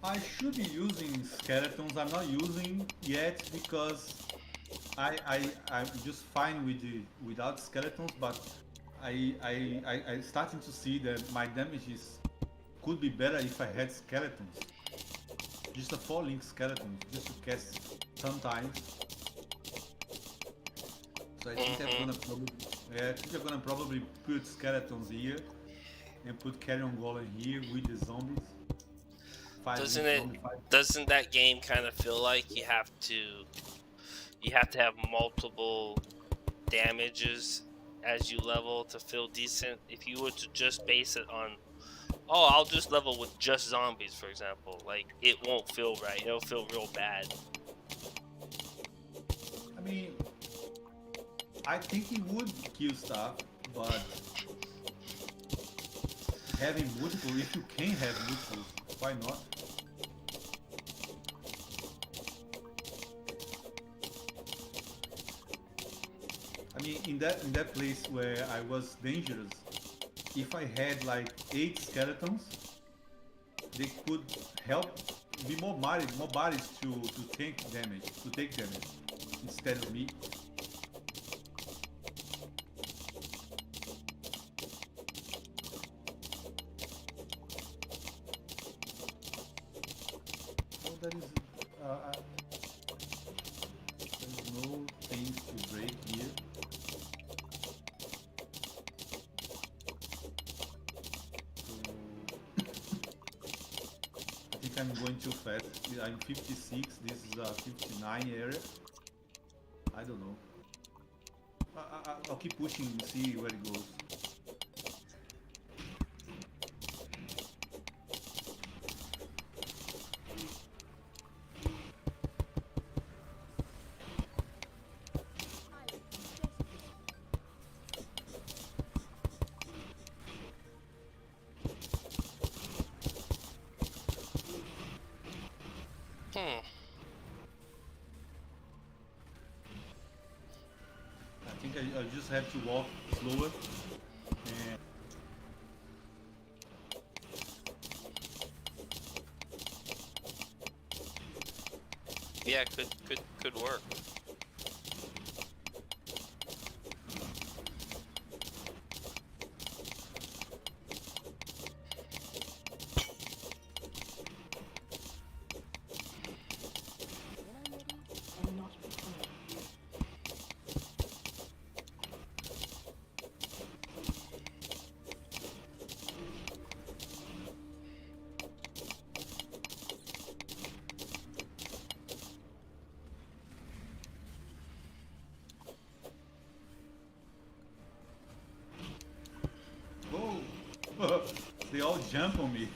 I should be using skeletons. I'm not using yet because I'm just fine with without skeletons. But I starting to see that my damages could be better if I had skeletons. Just a 4-link skeleton, just to cast sometimes. So I think I think I'm gonna probably put skeletons here and put Carrion Golem here with the zombies. Doesn't that game kind of feel like you have to have multiple damages as you level to feel decent? If you were to just base it on, oh, I'll just level with just zombies, for example, like, it won't feel right. It'll feel real bad. I mean, I think it would kill stuff, but having multiple, if you can have multiple, why not? mean, in that place where I was dangerous, if I had like 8 skeletons, they could help be more bodies to take damage instead of me. Well, there is no things to break here. I think I'm going too fast. I'm 56. This is a 59 area. I don't know. I'll keep pushing and see where it goes. Hmm. I think I just have to walk slower. And Yeah, could work. And not before. oh, they all jump on me.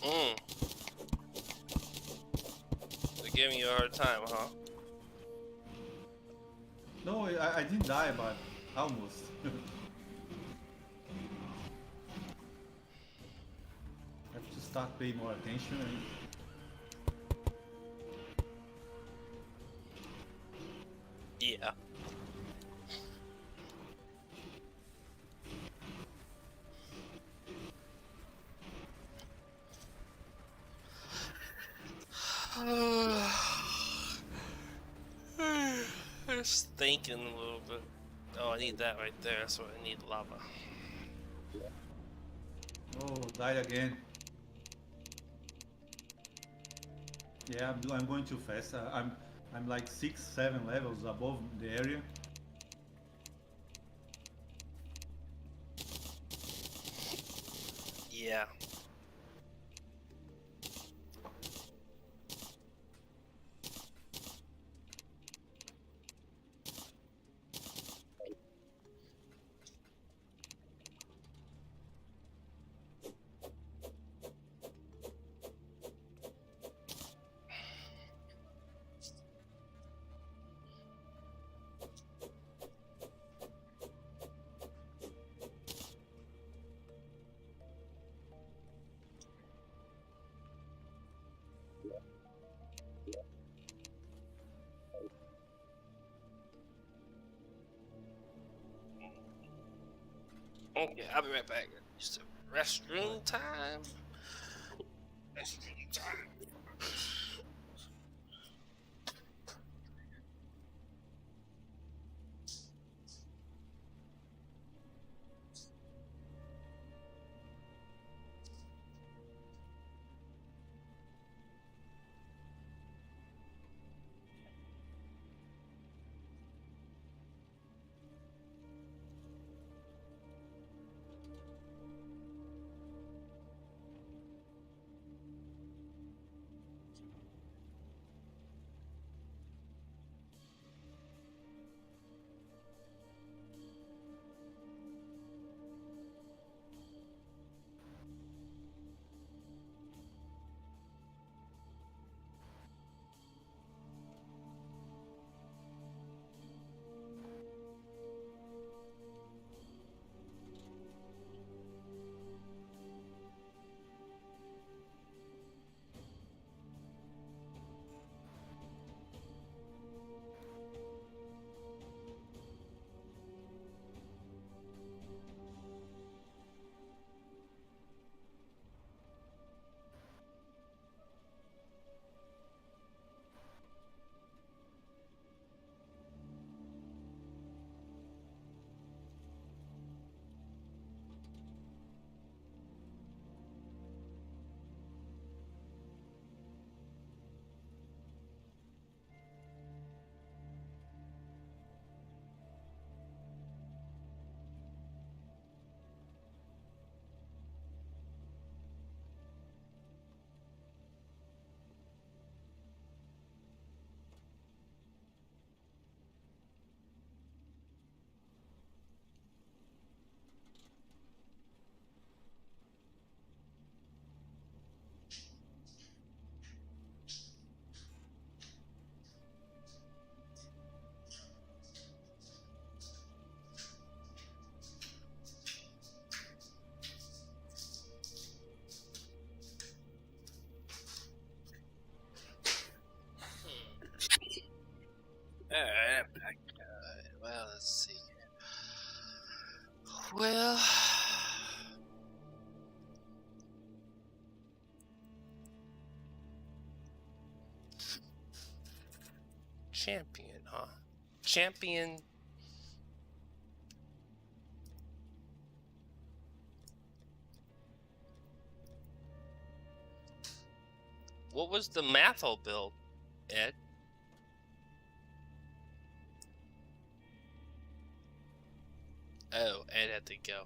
Hmm. They're giving you a hard time, huh? No, I didn't die, but almost. I have to start paying more attention. Yeah. Just thinking a little bit. Oh, I need that right there. That's what I need, lava. Oh, died again. Yeah, I'm going too fast. I'm like 6, 7 levels above the area. Yeah. Okay, I'll be right back. Just a restroom time. Restroom time. champion, huh? Champion. What was the Mathel build, Ed? Oh, Ed had to go.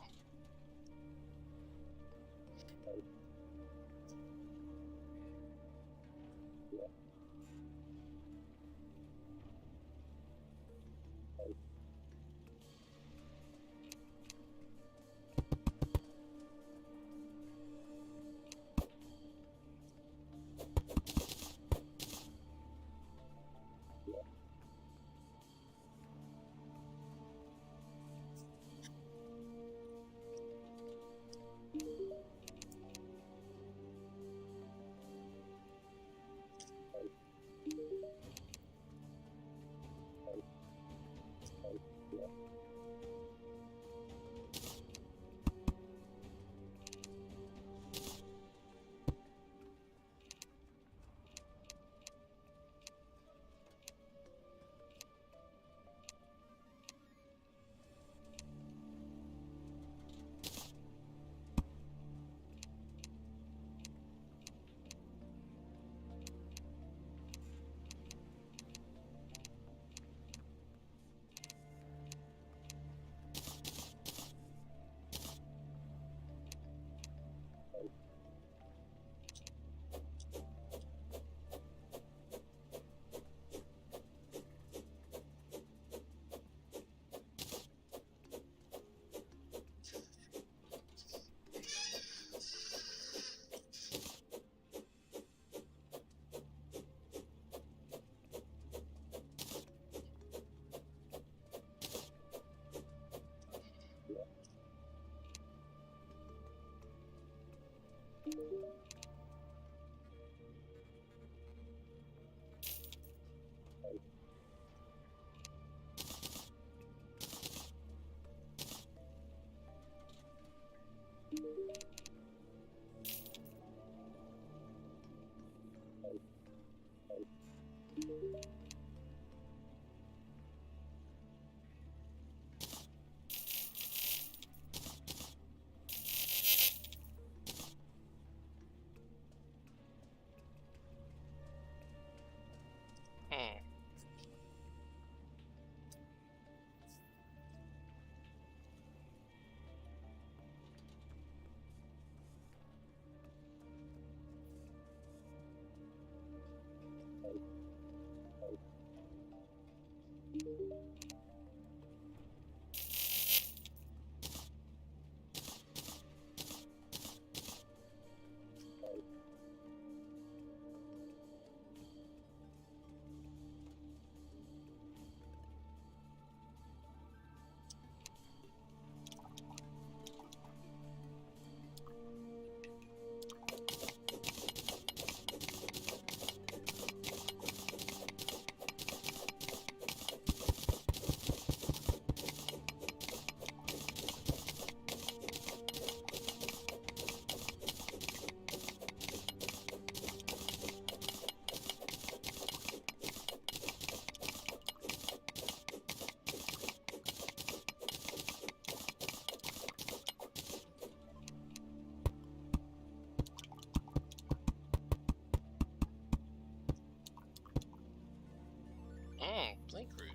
Hmm. Blink root.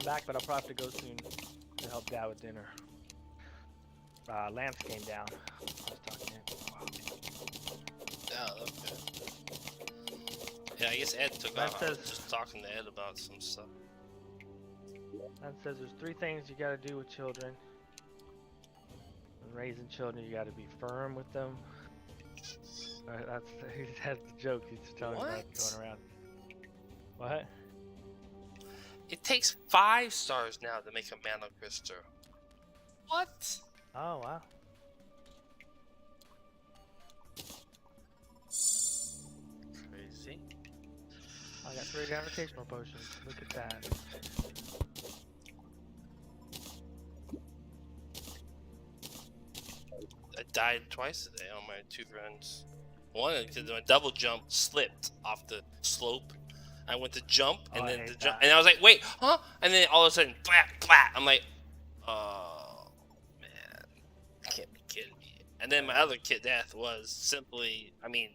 I'm back, but I'll probably have to go soon to help Dad with dinner. Lance came down. I was talking to him for a while. Oh, okay. Yeah, I guess Ed took That off. I was says- just talking to Ed about some stuff. That says there's 3 things you gotta do with children. When raising children, you gotta be firm with them. That's the joke he's telling me about What? going around. What? It takes 5 stars now to make a Mana Crystal. What? Oh wow. Crazy. I got 3 gravitational potions. Look at that. I died twice today on my 2 runs. One, because my double jump slipped off the slope. I went to jump, and Oh, I then hate the jump, that. and I was like, "Wait, huh?" And then all of a sudden, flat, flat. I'm like, "Oh man, you can't be kidding me!" And then my other kid death was simply, I mean,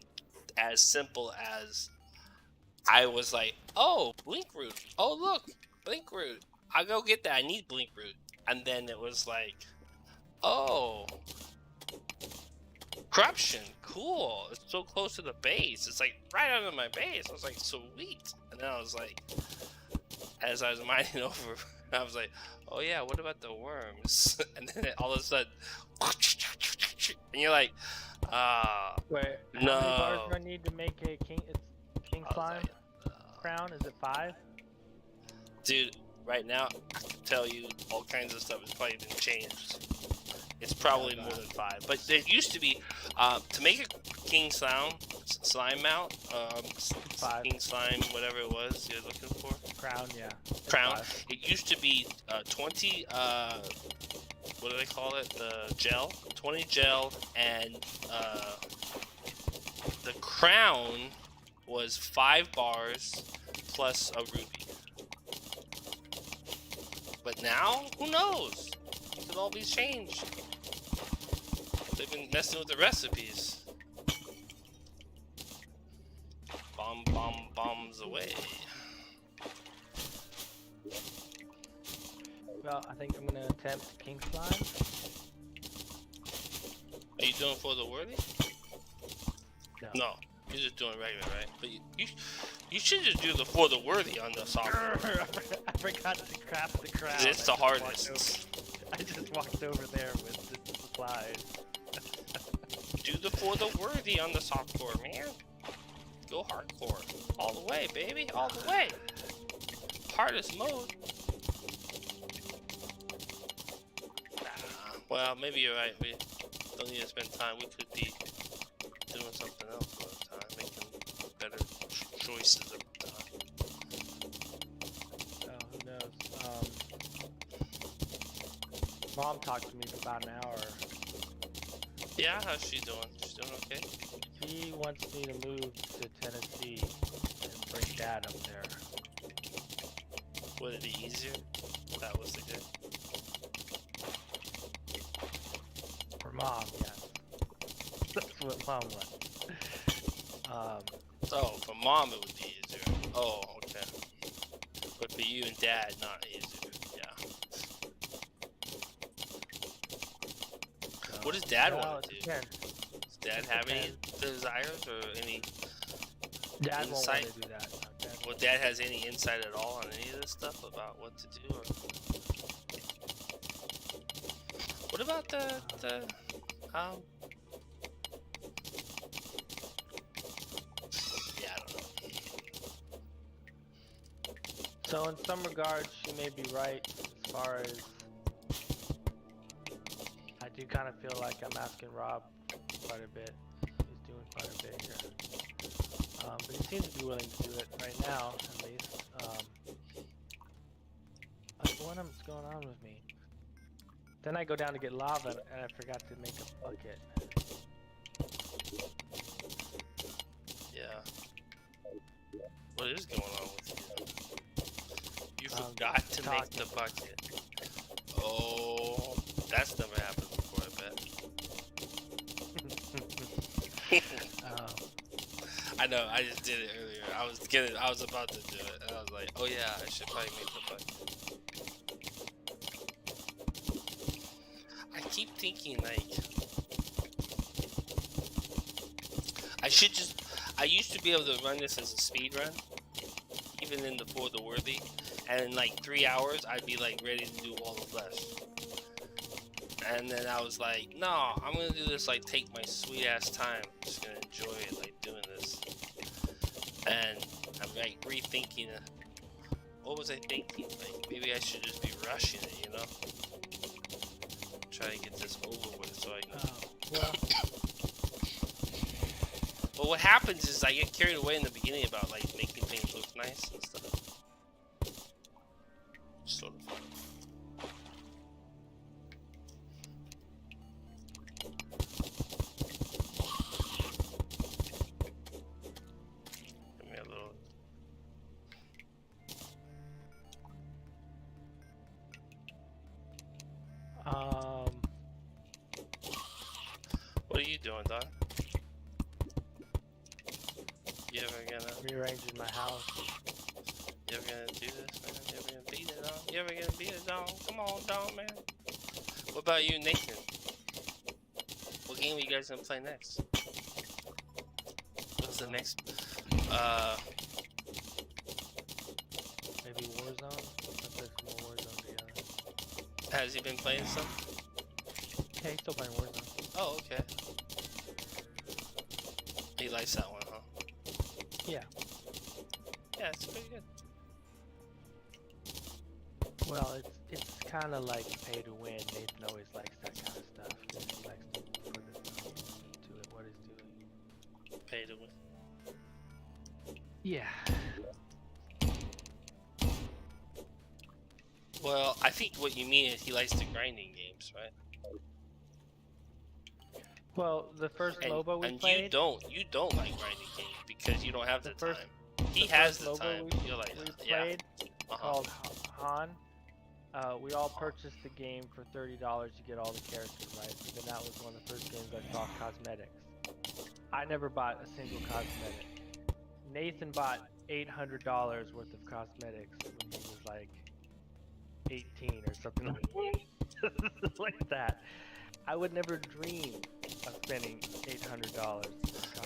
as simple as I was like, "Oh, blink root. Oh look, blink root. I'll go get that. I need blink root." And then it was like, "Oh." Corruption, cool. It's so close to the base. It's like right under my base. I was like, sweet. And then I was like, as I was mining over, I was like, oh yeah, what about the worms? And then all of a sudden, and you're like, Wait, how many No. bars do I need to make a king I was slime like, crown? Is it 5? dude, right now, I can tell you all kinds of stuff has probably been changed. It's probably more than 5. But there used to be, to make a king slime mount, 5. king slime, whatever it was you're looking for, Crown, yeah. It's crown. 5. It used to be 20, what do they call it? The gel? 20 gel, and the crown was 5 bars plus a ruby. But now, who knows? Could all be changed. They've been messing with the recipes. Bombs away. Well, I think I'm gonna attempt king slime. Are you doing for the worthy? No. No, you're just doing regular, right? But you should just do the for the worthy on the software. I forgot to craft the crown. It's I the just walked hardest. I just walked over there with the supplies. Do the for the worthy on the softcore, man. Go hardcore. All the way, baby. All the way. Hardest mode. Well, maybe you're right. We don't need to spend time. We could be doing something else all the time, making better choices of the time. Oh, who knows? Mom talked to me for about an hour. Yeah, how's she doing? She's doing okay? She wants me to move to Tennessee and bring Dad up there. Would it be easier? That was the good. For Mom, yes. That's what Mom wants. Oh, for Mom it would be easier. Oh, okay. But for you and Dad, not easier. Yeah. What does Dad well, want it to do? depends. Does Dad have any desires or any? Dad won't want Insight? to do that. No, Dad Well, Dad has any insight at all on any of this stuff about what to do? Or... What about the yeah, I don't know. So in some regards, she may be right as far as I do kind of feel like I'm asking Rob quite a bit. He's doing quite a bit here. But he seems to be willing to do it right now, at least. What's going on with me? Then I go down to get lava and I forgot to make a bucket. Yeah. What is going on with you? You forgot to make talking. the bucket. Oh, that's never happened before, I bet. I know, I just did it earlier. I was about to do it. And I was like, oh yeah, I should probably make the button. I keep thinking like I used to be able to run this as a speed run, even in the For the Worthy, and in like 3 hours I'd be like ready to do all of Flesh. And then I was like, no, I'm gonna do this like take my sweet ass time. I'm just gonna enjoy it like doing this. And I'm like rethinking it. What was I thinking? Like maybe I should just be rushing it, you know? Try to get this over with so I can. Well, But what happens is I get carried away in the beginning about like making things look nice and stuff. Sort of. Give me a little. What are you doing, Don? You ever gonna? rearranging my house. You ever gonna do this, man? You ever gonna beat it, Don? You ever gonna beat it, Don? Come on, Don, man. What about you, Nathan? What game are you guys gonna play next? What's the next? Maybe Warzone? Let's play some more Warzone together. Has he been playing some? Yeah, he's still playing Warzone. Oh, okay. He likes that one, huh? Yeah. Yeah, it's pretty good. Well, it's kind of like pay to win. Nathan always likes that kind of stuff. He likes to put his money into it, what he's doing. Pay to win. Yeah. Well, I think what you mean is he likes the grinding games, right? Well, the first And, MOBA we and played. you don't like grinding games because you don't have the, The first- time. He the has first the MOBA time. You're like, we yeah. played Uh-huh. called Han. We all purchased the game for $30 to get all the characters, right? But then that was one of the first games I saw cosmetics. I never bought a single cosmetic. Nathan bought $800 worth of cosmetics when he was like 18 or something like that. I would never dream of spending $800.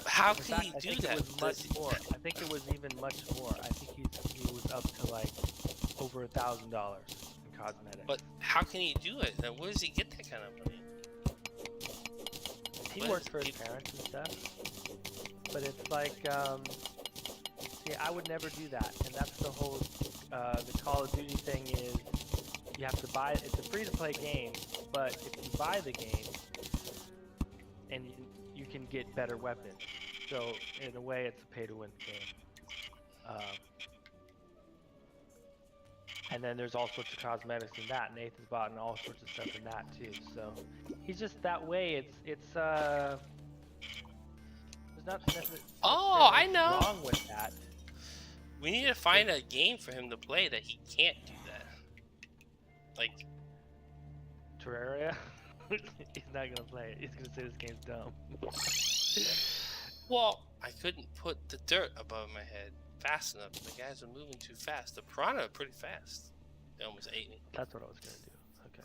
How In can fact, he I do think that? It was much Does he- more. I think it was even much more. I think he was up to like over $1,000 in cosmetics. But how can he do it? And where does he get that kind of money? He what worked is for his it? parents and stuff. But it's like, see, I would never do that. And that's the whole, the Call of Duty thing is, you have to buy, it's a free-to-play game, but if you buy the game, and you can get better weapons. So, in a way, it's a pay-to-win game. And then there's all sorts of cosmetics in that. Nathan's bought all sorts of stuff in that too. So he's just that way. It's there's not necessarily Oh, I know. wrong with that. We need to find a game for him to play that he can't do that. Like, Terraria, he's not gonna play it. He's gonna say this game's dumb. well, I couldn't put the dirt above my head fast enough. The guys are moving too fast. The piranha are pretty fast. They almost ate me. That's what I was gonna do. Okay.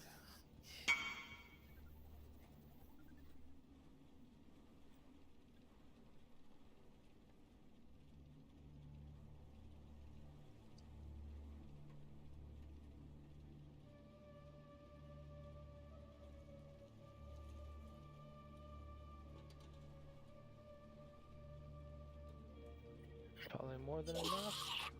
Probably more than enough.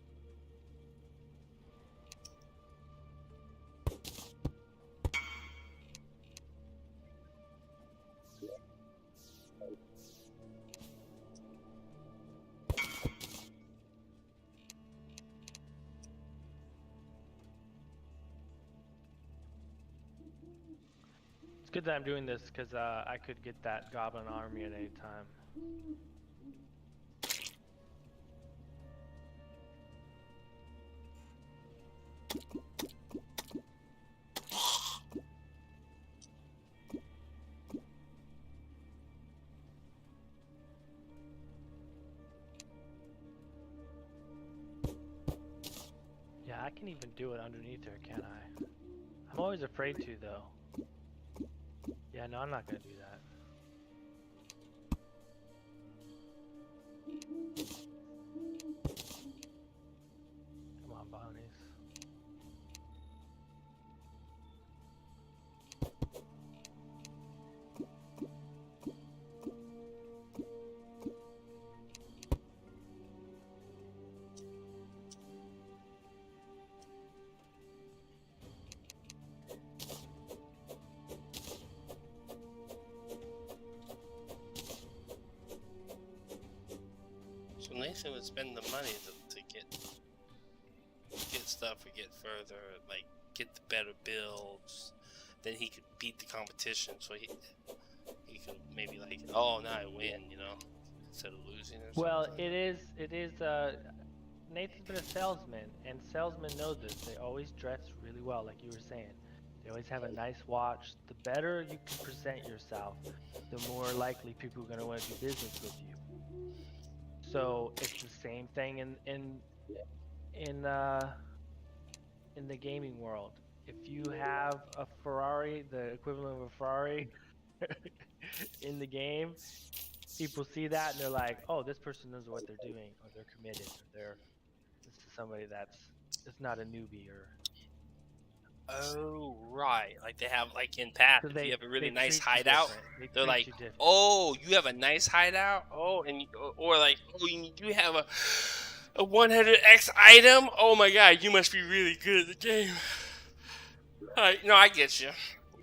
It's good that I'm doing this because I could get that goblin army at any time. I can even do it underneath her, can't I? I'm always afraid to, though. Yeah, no, I'm not gonna do that. Come on, Bonnies. So Nathan would spend the money to get stuff or get further, like get the better builds. Then he could beat the competition. So he could maybe like, oh, now I win, you know, instead of losing or Well, something. it is, Nathan's been a salesman, and salesmen know this. They always dress really well, like you were saying. They always have a nice watch. The better you can present yourself, the more likely people are going to want to do business with you. So it's the same thing in the gaming world. If you have a Ferrari, the equivalent of a Ferrari in the game, people see that and they're like, "Oh, this person knows what they're doing, or they're committed, or this is somebody that's not a newbie." Or Oh, right. Like they have, like in Path, if you have a really they nice treat you hideout, different. They they're treat like, you different. oh, you have a nice hideout? Oh, and or like, oh, you have a 100x item? Oh my god, you must be really good at the game. No, I get you.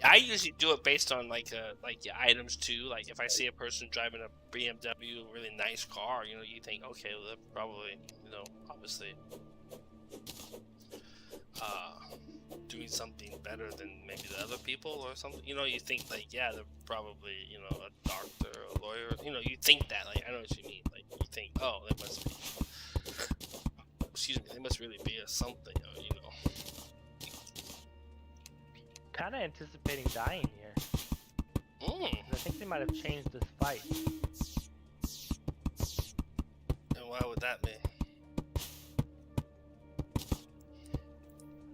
I usually do it based on like your items too. Like if I see a person driving a BMW, a really nice car, you know, you think, okay, well, they're probably, you know, obviously doing something better than maybe the other people or something. You know, you think like, yeah, they're probably, you know, a doctor, a lawyer. You know, you think that. Like, I know what you mean. Like, you think, oh, they must be. Excuse me, they must really be a something. You know. Kind of anticipating dying here. I think they might have changed this fight. And why would that be?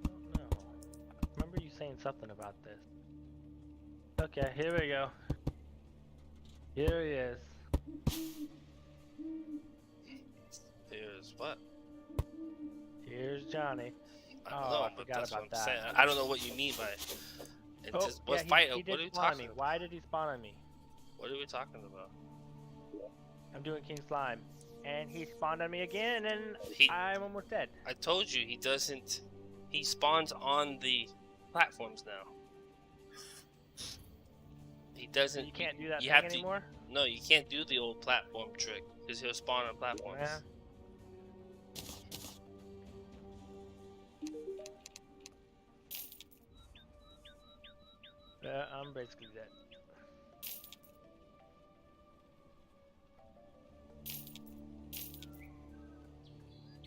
I don't know. I remember you saying something about this. Okay, here we go. Here he is. Here's what? Here's Johnny. I don't Oh, know, I but forgot that's what about I'm that. saying. I don't know what you mean by. Oh, What yeah, fight? he What did are you spawn on talking me. about? Why did he spawn on me? What are we talking about? I'm doing King Slime. And he spawned on me again, and He- I'm almost dead. I told you he doesn't. He spawns on the platforms now. He doesn't. You can't do that you thing have to- anymore? No, you can't do the old platform trick because he'll spawn on platforms. Yeah. I'm basically dead.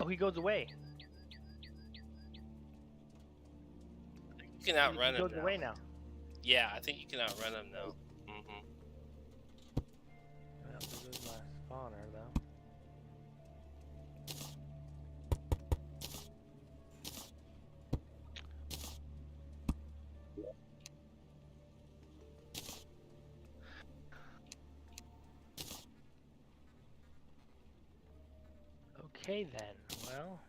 Oh, he goes away. You can outrun he him goes now. away now. Yeah, I think you can outrun him now. Well, there goes my spawner, though. Okay then, well.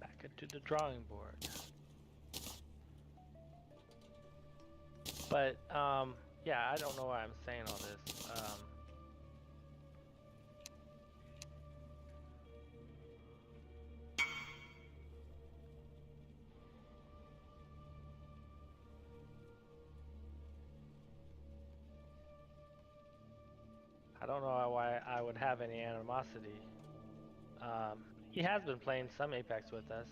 Back into the drawing board. But, yeah, I don't know why I'm saying all this. I don't know why I would have any animosity. He has been playing some Apex with us.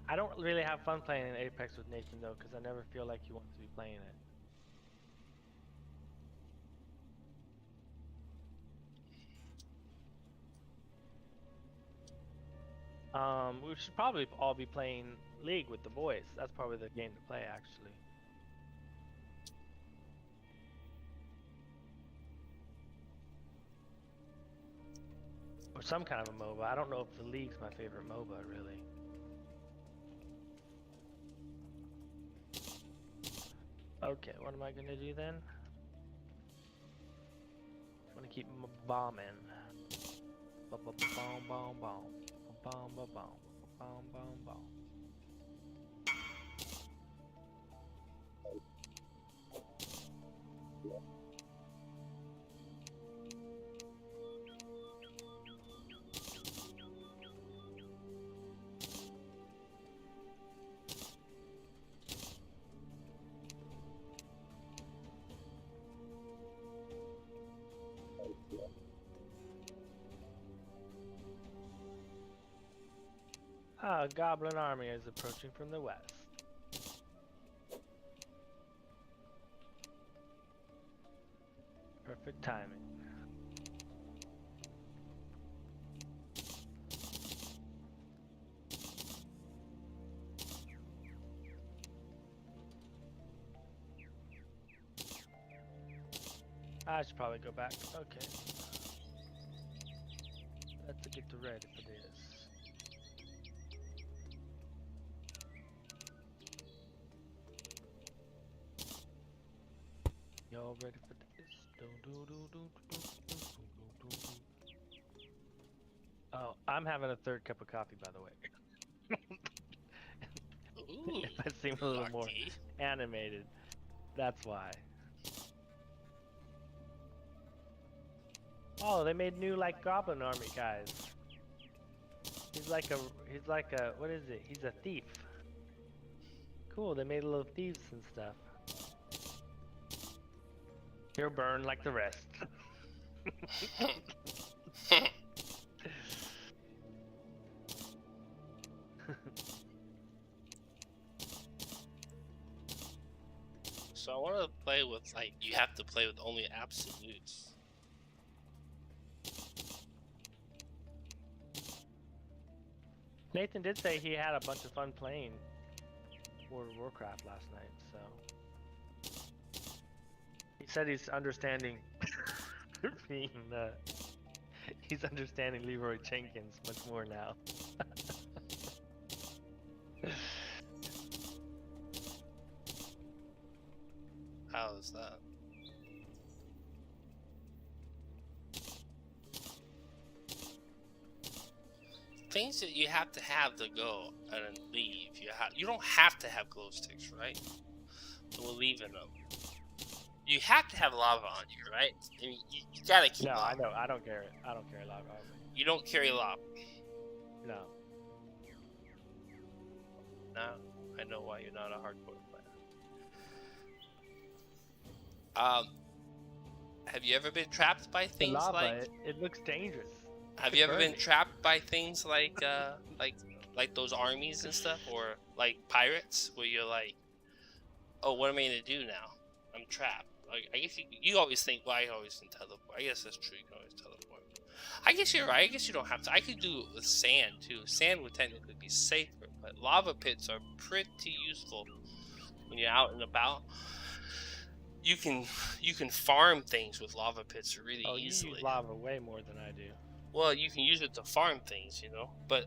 I don't really have fun playing Apex with Nathan though, because I never feel like he wants to be playing it. We should probably all be playing League with the boys. That's probably the game to play, actually. Or some kind of a MOBA. I don't know if the League's my favorite MOBA, really. Okay, what am I gonna do then? I'm gonna keep bombing. Bomb, bomb, bomb, bomb, bomb, bomb, bomb, bomb, bomb. A goblin army is approaching from the west. Perfect timing. I should probably go back. Okay. Let's get to red if it is. Y'all ready for this? Oh, I'm having a third cup of coffee, by the way. Ooh, If I seem a little more lucky. animated, that's why. Oh, they made new like goblin army guys. He's like a what is it? He's a thief. Cool, they made little thieves and stuff. He'll burn like the rest. So I want to play with like you have to play with only absolutes. Nathan did say he had a bunch of fun playing World of Warcraft last night, so he said he's understanding being he's understanding Leroy Jenkins much more now. How is that? Things that you have to go and leave. You don't have to have glow sticks, right? We're leaving them. You have to have lava on you, right? I mean, you gotta keep. No, lava. I know. I don't care. I don't care a lot about it. You don't carry lava. No. No, I know why you're not a hardcore player. Have you ever been trapped by The things lava, like? it looks dangerous. Have could you ever burn been me. trapped by things like like those armies and stuff, or like pirates, where you're like, oh, what am I gonna do now? I'm trapped. Like, I guess you always think, well, I always can teleport. I guess that's true. You can always teleport. I guess you're right. I guess you don't have to. I could do it with sand too. Sand would technically be safer, but lava pits are pretty useful when you're out and about. You can farm things with lava pits really Oh, you easily. use lava way more than I do. Well, you can use it to farm things, you know. But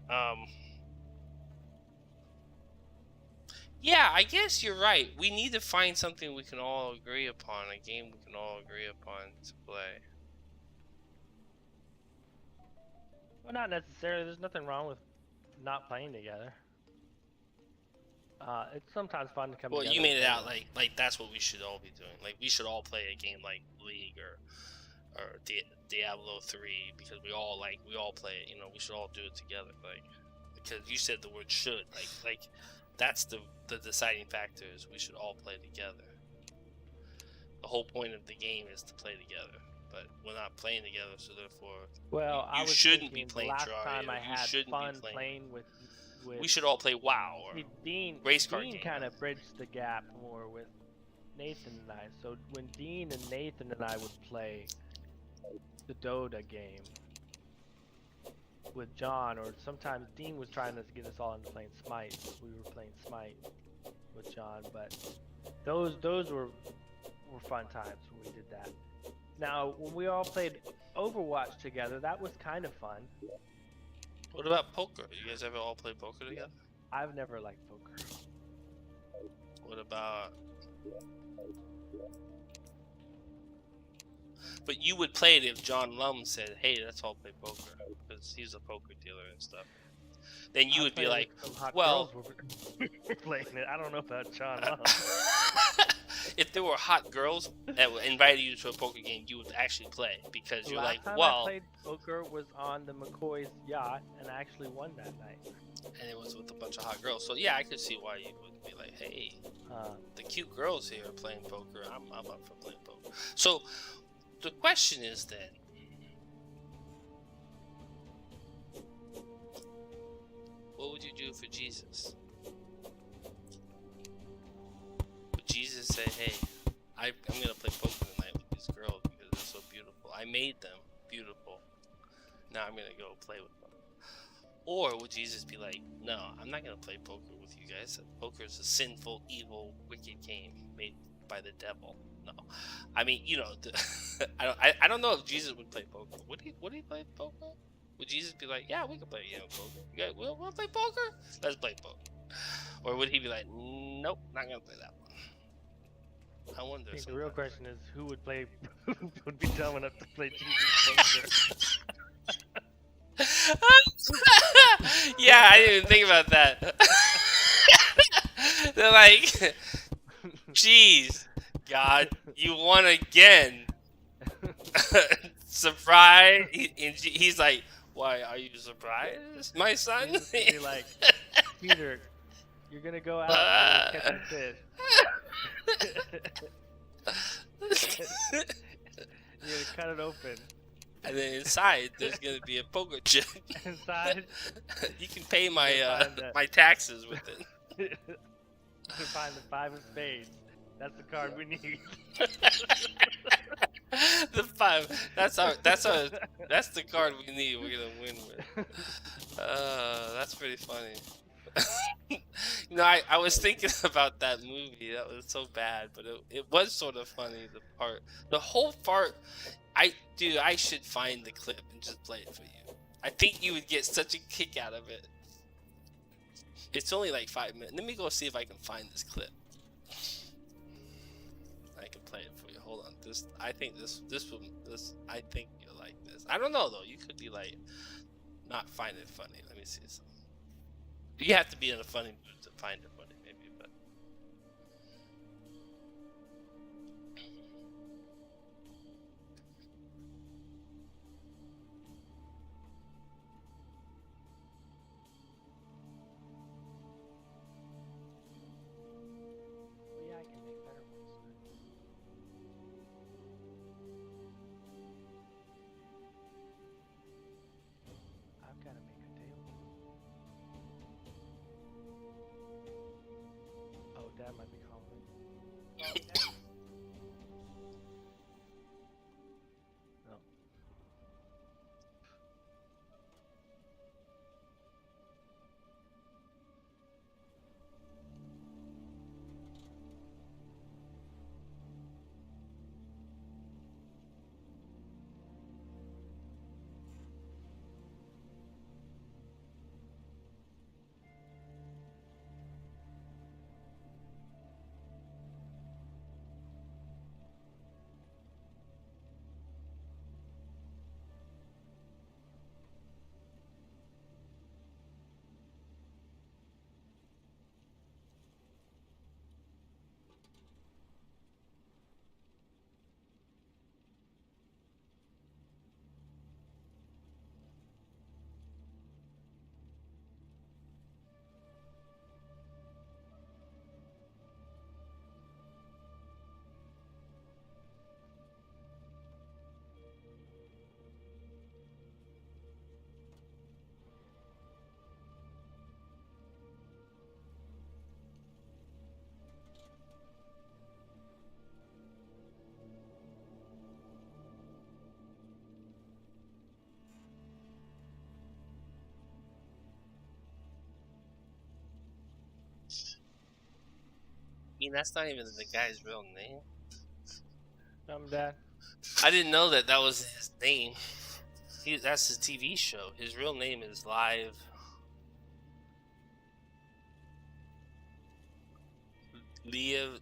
yeah, I guess you're right. We need to find something we can all agree upon, a game we can all agree upon to play. Well, not necessarily. There's nothing wrong with not playing together. It's sometimes fun to come Well, together. you and made it play out with. like that's what we should all be doing. Like, we should all play a game like League or Diablo 3 because we all play it. You know, we should all do it together. Like, because you said the word should. Like that's the deciding factor is we should all play together. The whole point of the game is to play together, but we're not playing together, so therefore Well, you I was shouldn't be thinking playing last Terraria, time I you had shouldn't be fun playing- playing with. we should all play WoW or See, Dean race car game. kind of bridged the gap more with Nathan and I. So when Dean and Nathan and I would play the Dota game with John, or sometimes Dean was trying to get us all into playing Smite. So we were playing Smite with John, but those were fun times when we did that. Now, when we all played Overwatch together, that was kind of fun. What about poker? You guys ever all play poker together? I've never liked poker. What about? But you would play it if John Lum said, "Hey, let's all play poker," because he's a poker dealer and stuff. Then you I would be played like, with some hot well- girls were playing it. I don't know about John Love. if there were hot girls that invited you to a poker game, you would actually play because The you're last like, time I well, played poker was on the McCoy's yacht, and I actually won that night. and it was with a bunch of hot girls. So yeah, I could see why you would be like, hey, the cute girls here are playing poker. I'm up for playing poker. So the question is then, what would you do for Jesus? Would Jesus say, hey, I'm going to play poker tonight with these girls because they're so beautiful. I made them beautiful. Now I'm going to go play with them. Or would Jesus be like, no, I'm not going to play poker with you guys. Poker is a sinful, evil, wicked game made by the devil. No. I mean, you know, I don't know if Jesus would play poker. Would he play poker? Would Jesus be like, yeah, we can play poker. You guys want to play poker? Let's play poker. Or would he be like, nope, not going to play that one? I wonder. I think the sometimes. real question is who would play, would be dumb enough to play Jesus poker. Yeah, I didn't even think about that. They're like, jeez, God, you won again. Surprise. He's like, why are you surprised, my son? Jesus would be like, Peter, you're gonna go out and catch a fish. You're gonna cut it open. And then inside, there's gonna be a poker chip. Inside, You can pay my find that. my taxes with it. to find the 5 of spades. That's the card we need. The 5. That's the card we need. We're gonna win with. That's pretty funny. You know, I was thinking about that movie. That was so bad, but it was sort of funny. The whole part. I should find the clip and just play it for you. I think you would get such a kick out of it. It's only like 5 minutes. Let me go see if I can find this clip. I can play it for you. Hold on. I think I think you'll like this. I don't know though. You could be like not find it funny. Let me see something. You have to be in a funny mood to find it funny, maybe, but. Well, yeah, I can make better ones. I've got to make a table. Oh, Dad might be calling. No. I mean, that's not even the guy's real name. Dad. I didn't know that that was his name. That's his TV show. His real name is Live. Liev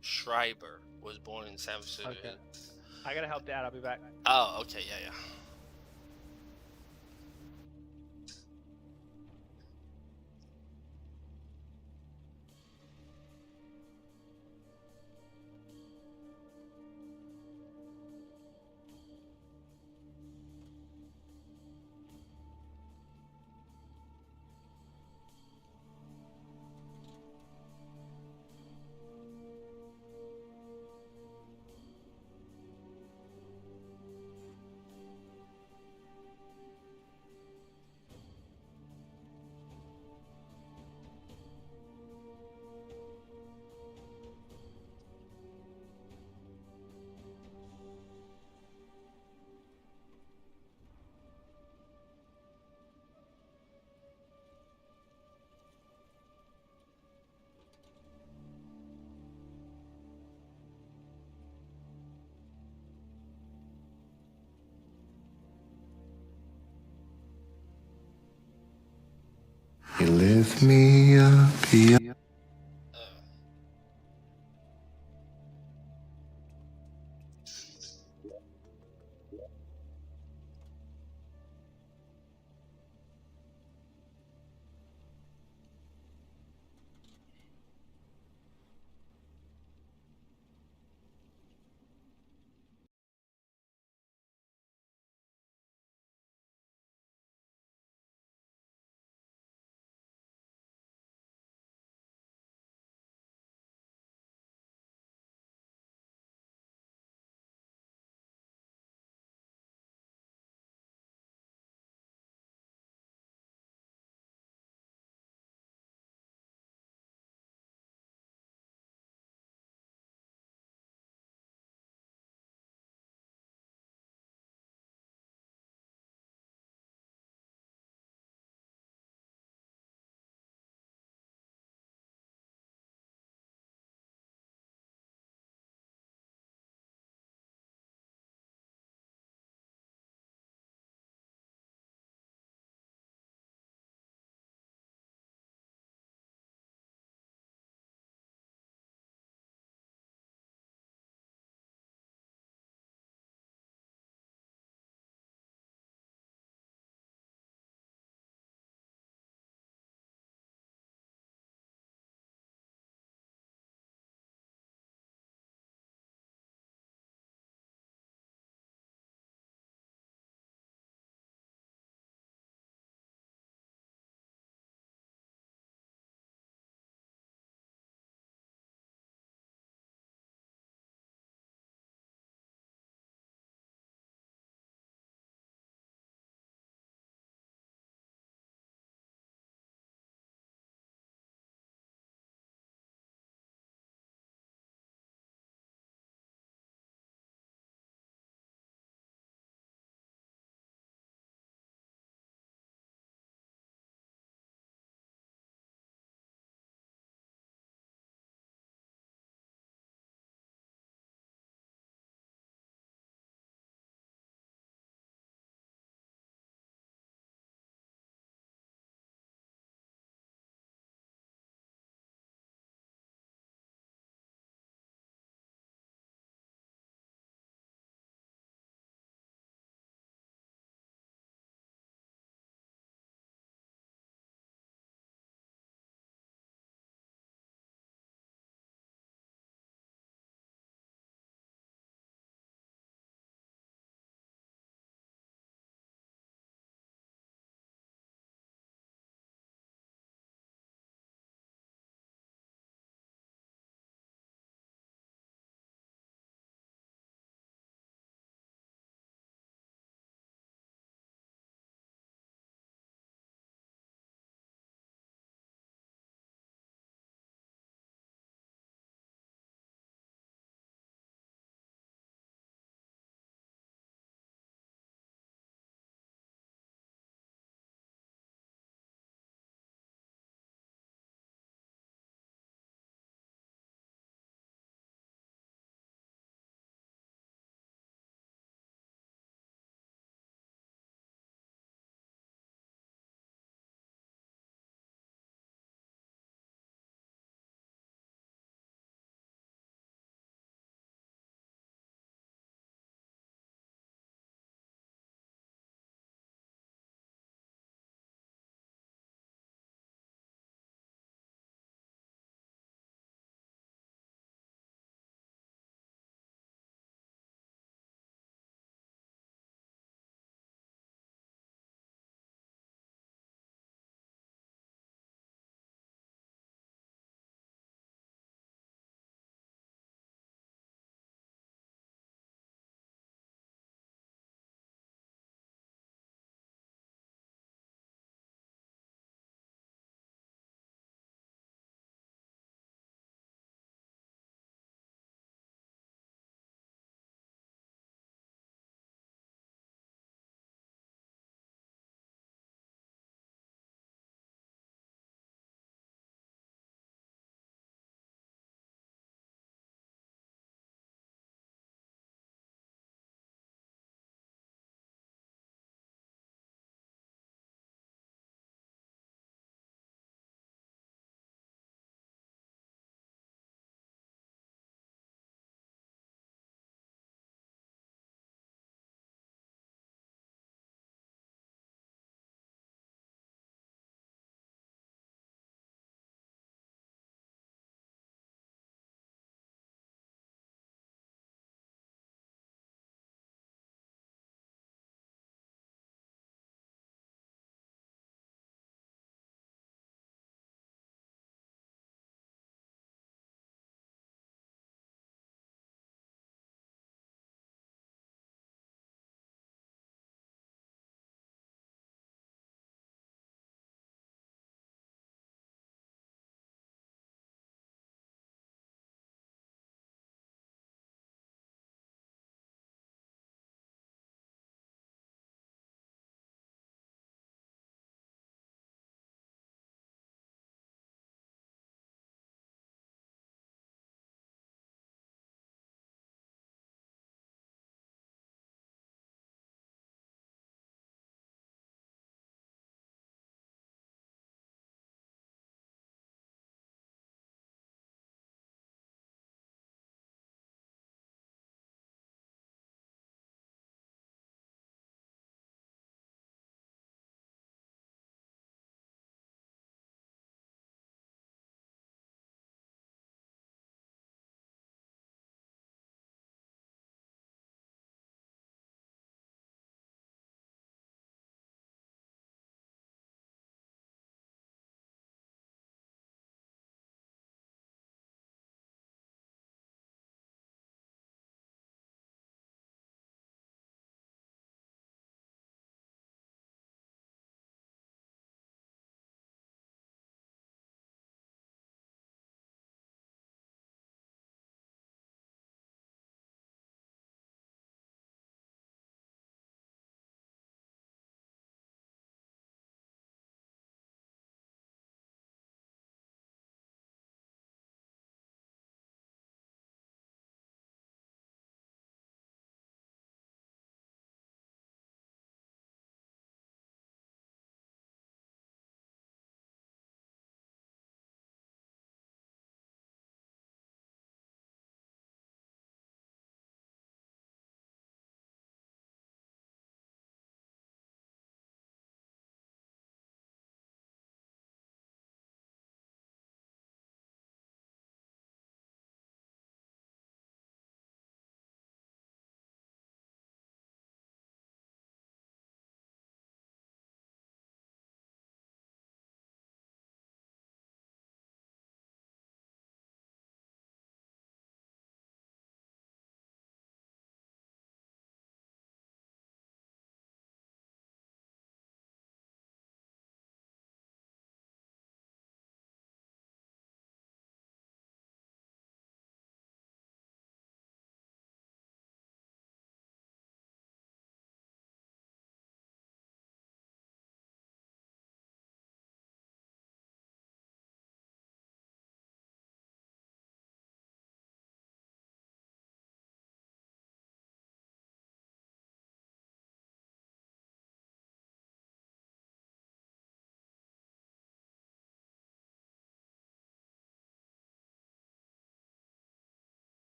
Schreiber was born in San Francisco. Okay. I gotta help Dad. I'll be back. Oh, okay, yeah. You lift me up.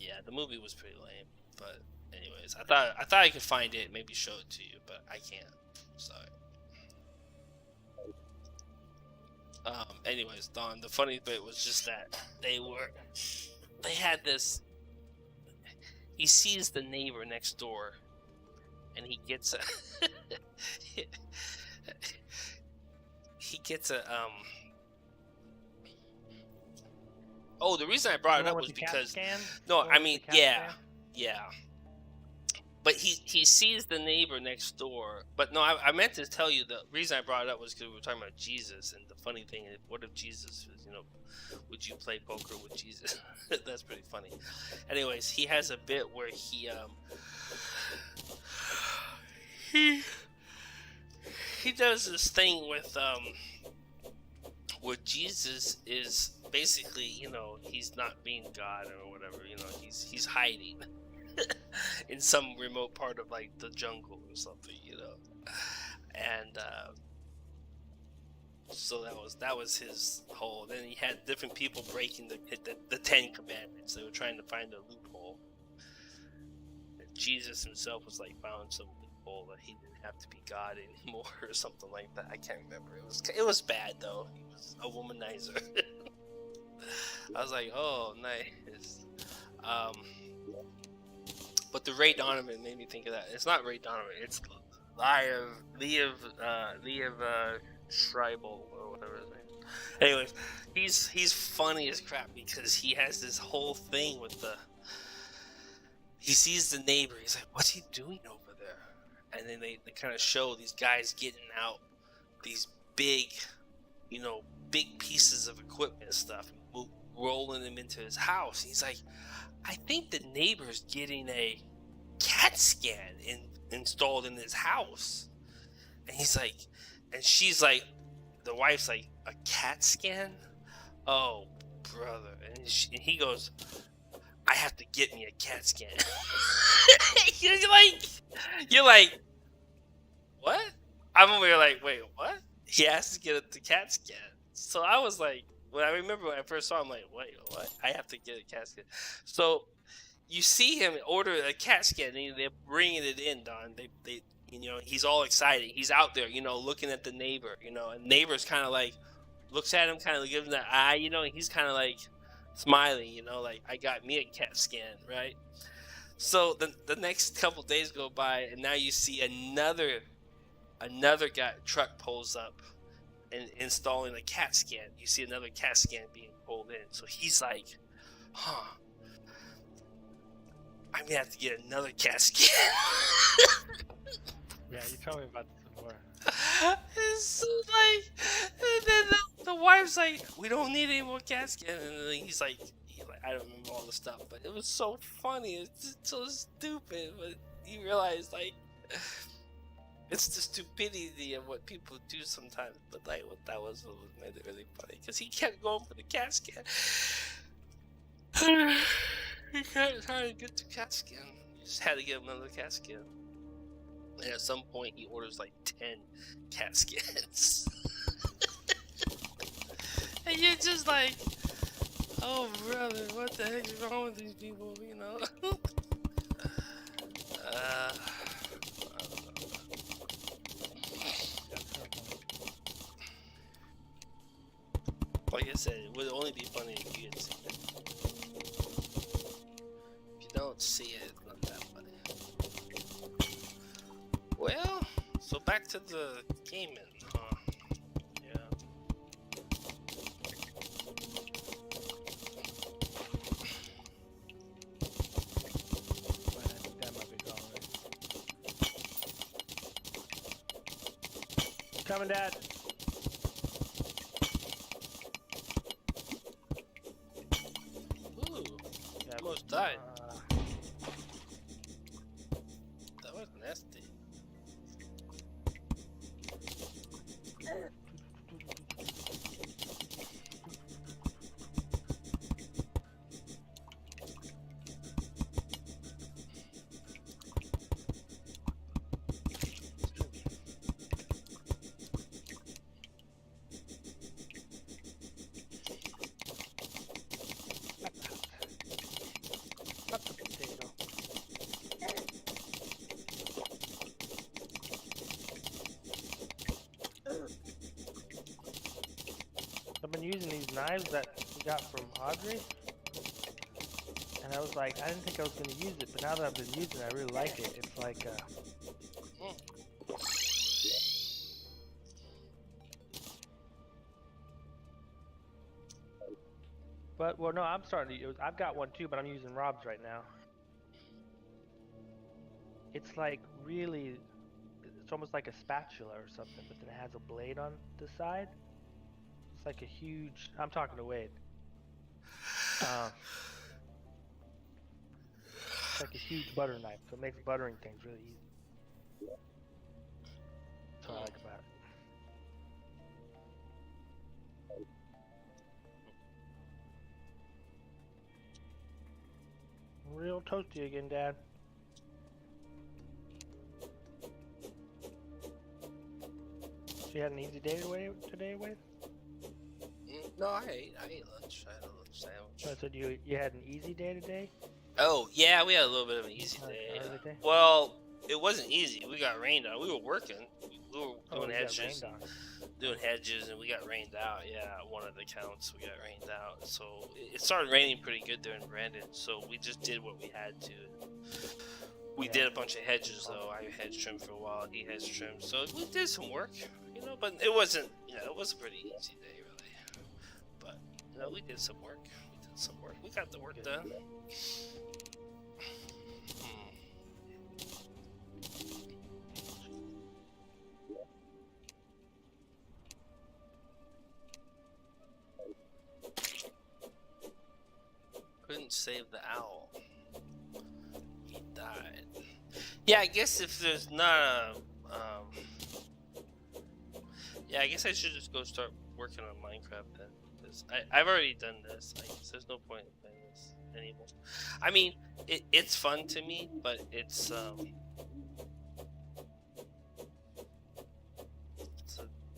Yeah, the movie was pretty lame. But anyways, I thought I could find it, maybe show it to you, but I can't. Sorry. Anyways, Don, the funny bit was just that they had this. He sees the neighbor next door, and he gets a Oh, the reason I brought it The up one was with the CAT because scan? no, The one I with mean, the CAT yeah, scan? yeah. But he sees the neighbor next door. But no, I meant to tell you the reason I brought it up was because we were talking about Jesus, and the funny thing is, what if Jesus was, would you play poker with Jesus? That's pretty funny. Anyways, he has a bit where he does this thing with where Jesus is basically, he's not being God or whatever, he's hiding in some remote part of like the jungle or something, and so that was his whole. Then he had different people breaking the 10 Commandments. They were trying to find a loophole. And Jesus himself was like found some loophole that he didn't have to be God anymore or something like that. I can't remember. It was bad though. He was a womanizer. I was like, oh, nice. But the Ray Donovan made me think of that. It's not Ray Donovan. It's Liev Schreibel or whatever his name is. Anyways, he's funny as crap because he has this whole thing with he sees the neighbor. He's like, what's he doing over there? And then they kind of show these guys getting out these big pieces of equipment and stuff, and rolling them into his house. He's like, I think the neighbor's getting a CAT scan installed in his house. And he's like, and she's like, the wife's like, a CAT scan? Oh, brother. And he goes, I have to get me a CAT scan. You're like, what? I'm over here like, wait, what? He has to get the CAT scan. So I was like, when I first saw him, like, wait, what? I have to get a CAT scan. So you see him order a CAT scan, and they're bringing it in, Don. They he's all excited. He's out there, looking at the neighbor, and neighbor's kind of like, looks at him, kind of gives him that eye, and he's kind of like smiling, like, I got me a CAT scan, right? So the next couple days go by, and now you see another truck pulls up and installing a CAT scan. You see another CAT scan being pulled in. So he's like, I'm gonna have to get another CAT scan. Yeah, you told me about this before. It's so like, and then the wife's like, we don't need any more CAT scan. And then he's like, I don't remember all the stuff, but it was so funny. It's just so stupid. But you realize, like, it's the stupidity of what people do sometimes. But like, what that was what made it really funny, because he kept going for the CAT scan. He kept trying to get the CAT scan. He just had to get another CAT scan. And at some point, he orders like 10 CAT scans. And you're just like, oh, brother, what the heck is wrong with these people, I don't know. Like I said, it would only be funny if you had seen it. If you don't see it, it's not that funny. Well, so back to the gaming, huh? Yeah. Well, I think that might be gone, right? Coming, Dad. Ooh, Yeah, almost died. That was nasty. been using these knives that we got from Audrey. And I was like, I didn't think I was going to use it, but now that I've been using it, I really like it. It's like, But, well, no, I'm starting to use, I've got one too, but I'm using Rob's right now. It's like really, it's almost like a spatula or something, but then it has a blade on the side. It's like a huge, I'm talking to Wade. It's like a huge butter knife, so it makes buttering things really easy. That's what I like about it. Real toasty again, Dad. So you had an easy day today, Wade? No, I ate lunch. I had a little sandwich. I said you had an easy day today? Oh, yeah, we had a little bit of an easy Like day. early day? Well, it wasn't easy. We got rained on. We were working. We were doing you got hedges. rained on. Doing hedges, and we got rained out. Yeah, one of the counts, we got rained out. So it started raining pretty good there in Brandon. So we just did what we had to. We did a bunch of hedges, though. I hedge trimmed for a while. He hedge trimmed. So we did some work, but it wasn't, it was a pretty easy day, really. But, we did some work. We got the work done. Couldn't save the owl. He died. Yeah, I guess if there's not a, yeah, I guess I should just go start working on Minecraft then. Because I've already done this. I guess there's no point in playing this anymore. I mean, it's fun to me, but it's, it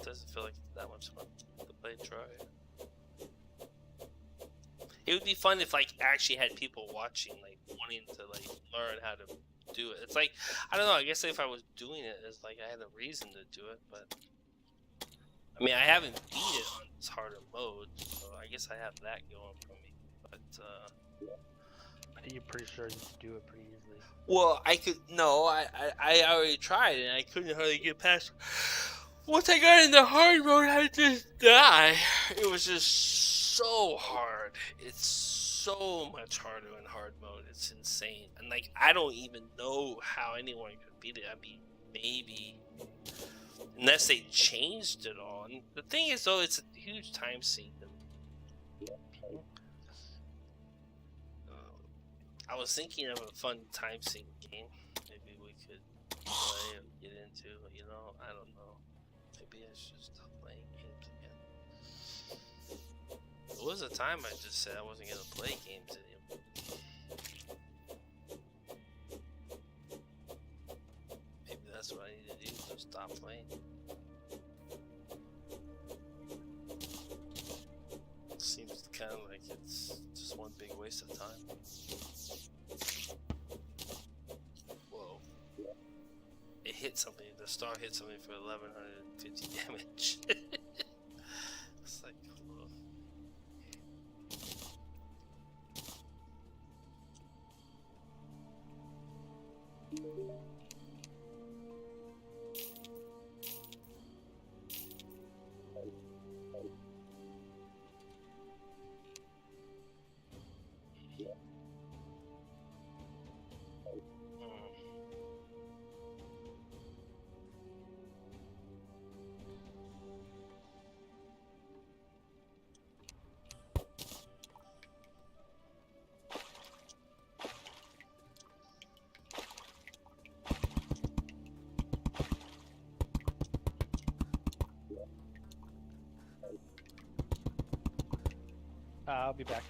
doesn't feel like that much fun to play try. It would be fun if actually had people watching, wanting to learn how to do it. It's I don't know, I guess if I was doing it as I had a reason to do it, but I mean, I haven't beat it on this harder mode, so I guess I have that going for me. But You're pretty sure you could do it pretty easily. well, I already tried and I couldn't hardly get past. Once I got in the hard mode, I just die. It was just so hard. It's so much harder in hard mode. It's insane. And I don't even know how anyone could beat it. I mean, maybe unless they changed it all. And the thing is, though, it's a huge time sink. I was thinking of a fun time sink game. Maybe we could play or get into. I don't know. Maybe I should stop playing games again. There was a time I just said I wasn't gonna play games anymore. Maybe that's what I need to do, just stop playing. Seems kind of like it's just one big waste of time. Whoa. It hit something, the star hit something for 1150 damage. It's whoa. I'll be back.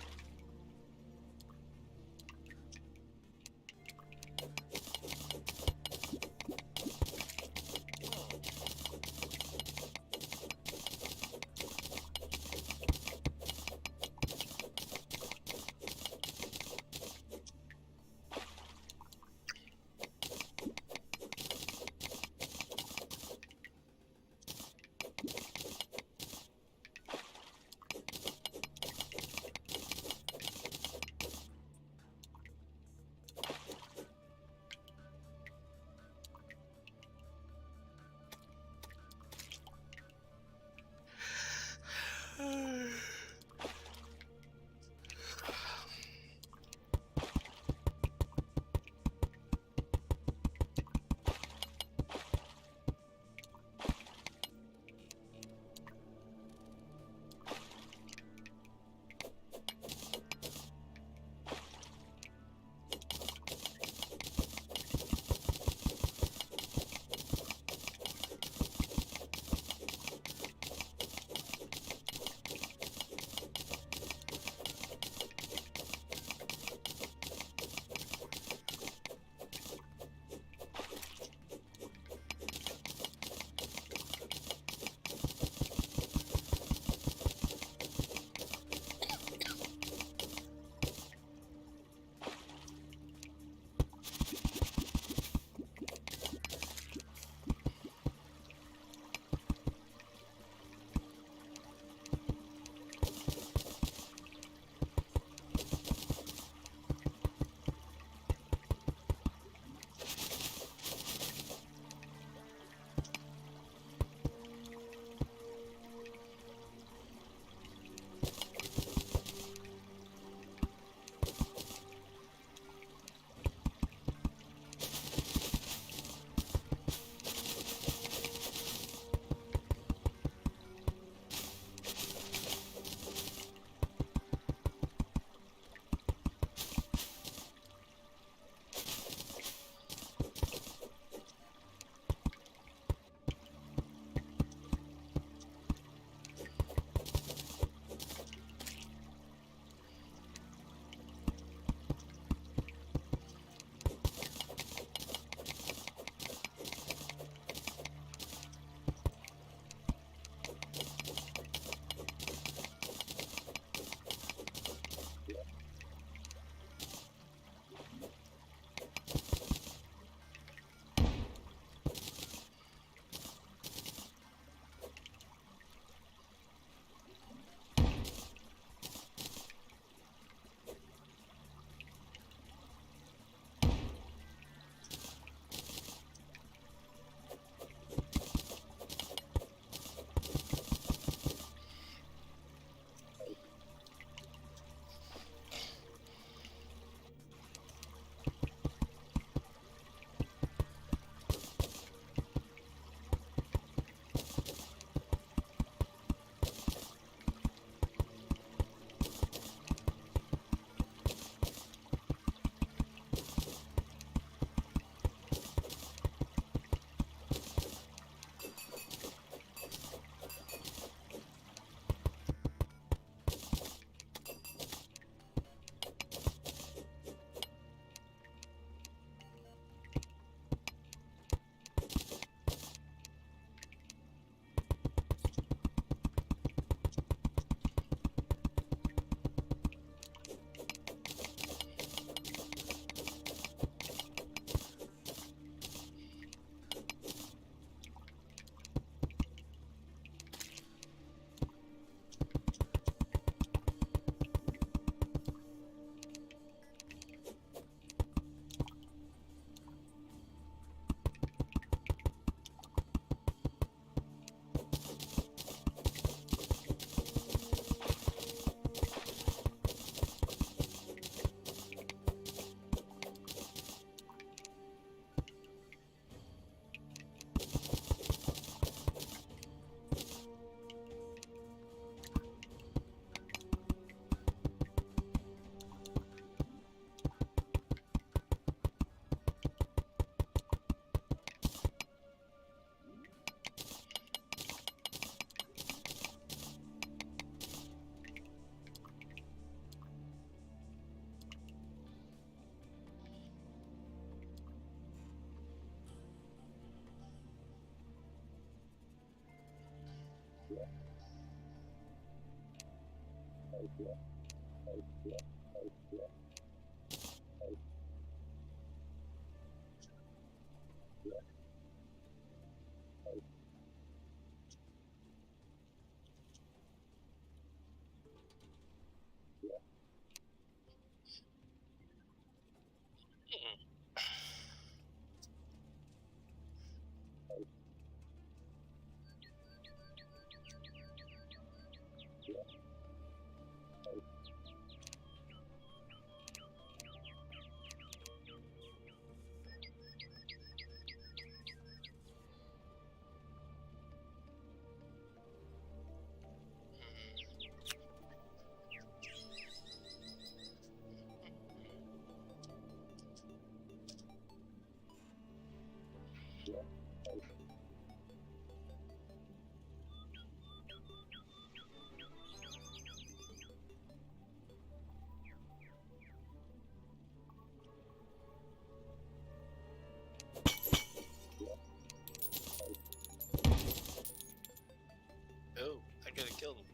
Oh, I could have killed him.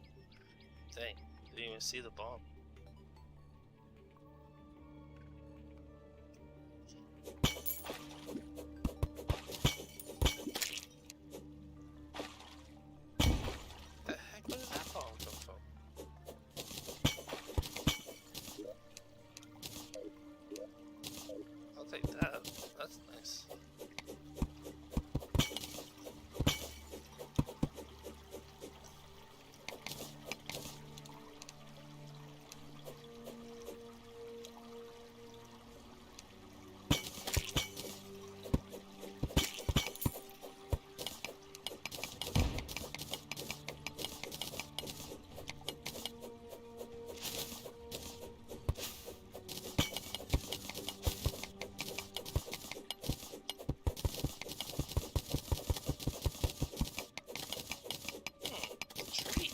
Dang, didn't even see the bomb. The heck, where did that bomb come from? I'll take that. That's nice. Tree.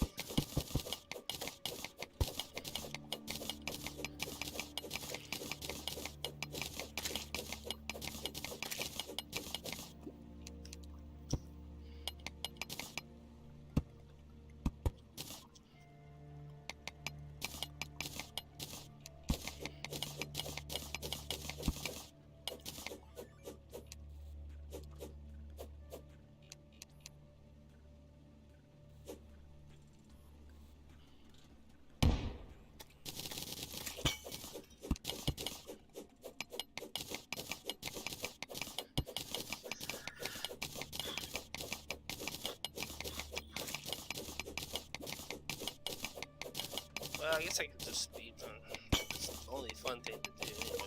Well, I guess I could just speed run. It's the only fun thing to do, anyways.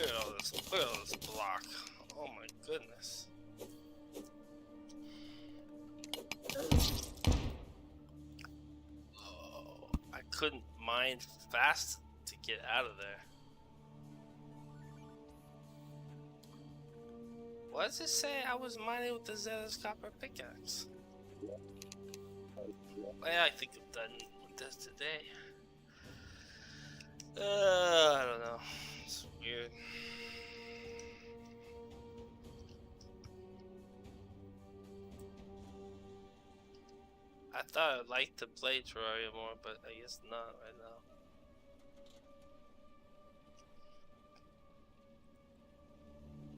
Look at all this block. Oh my goodness. Oh, I couldn't mine fast to get out of there. What does it say? I was mining with the Zealous copper pickaxe. Well, I think I'm done with this today. I don't know. It's weird. I thought I'd like to play Terraria more, but I guess not right now.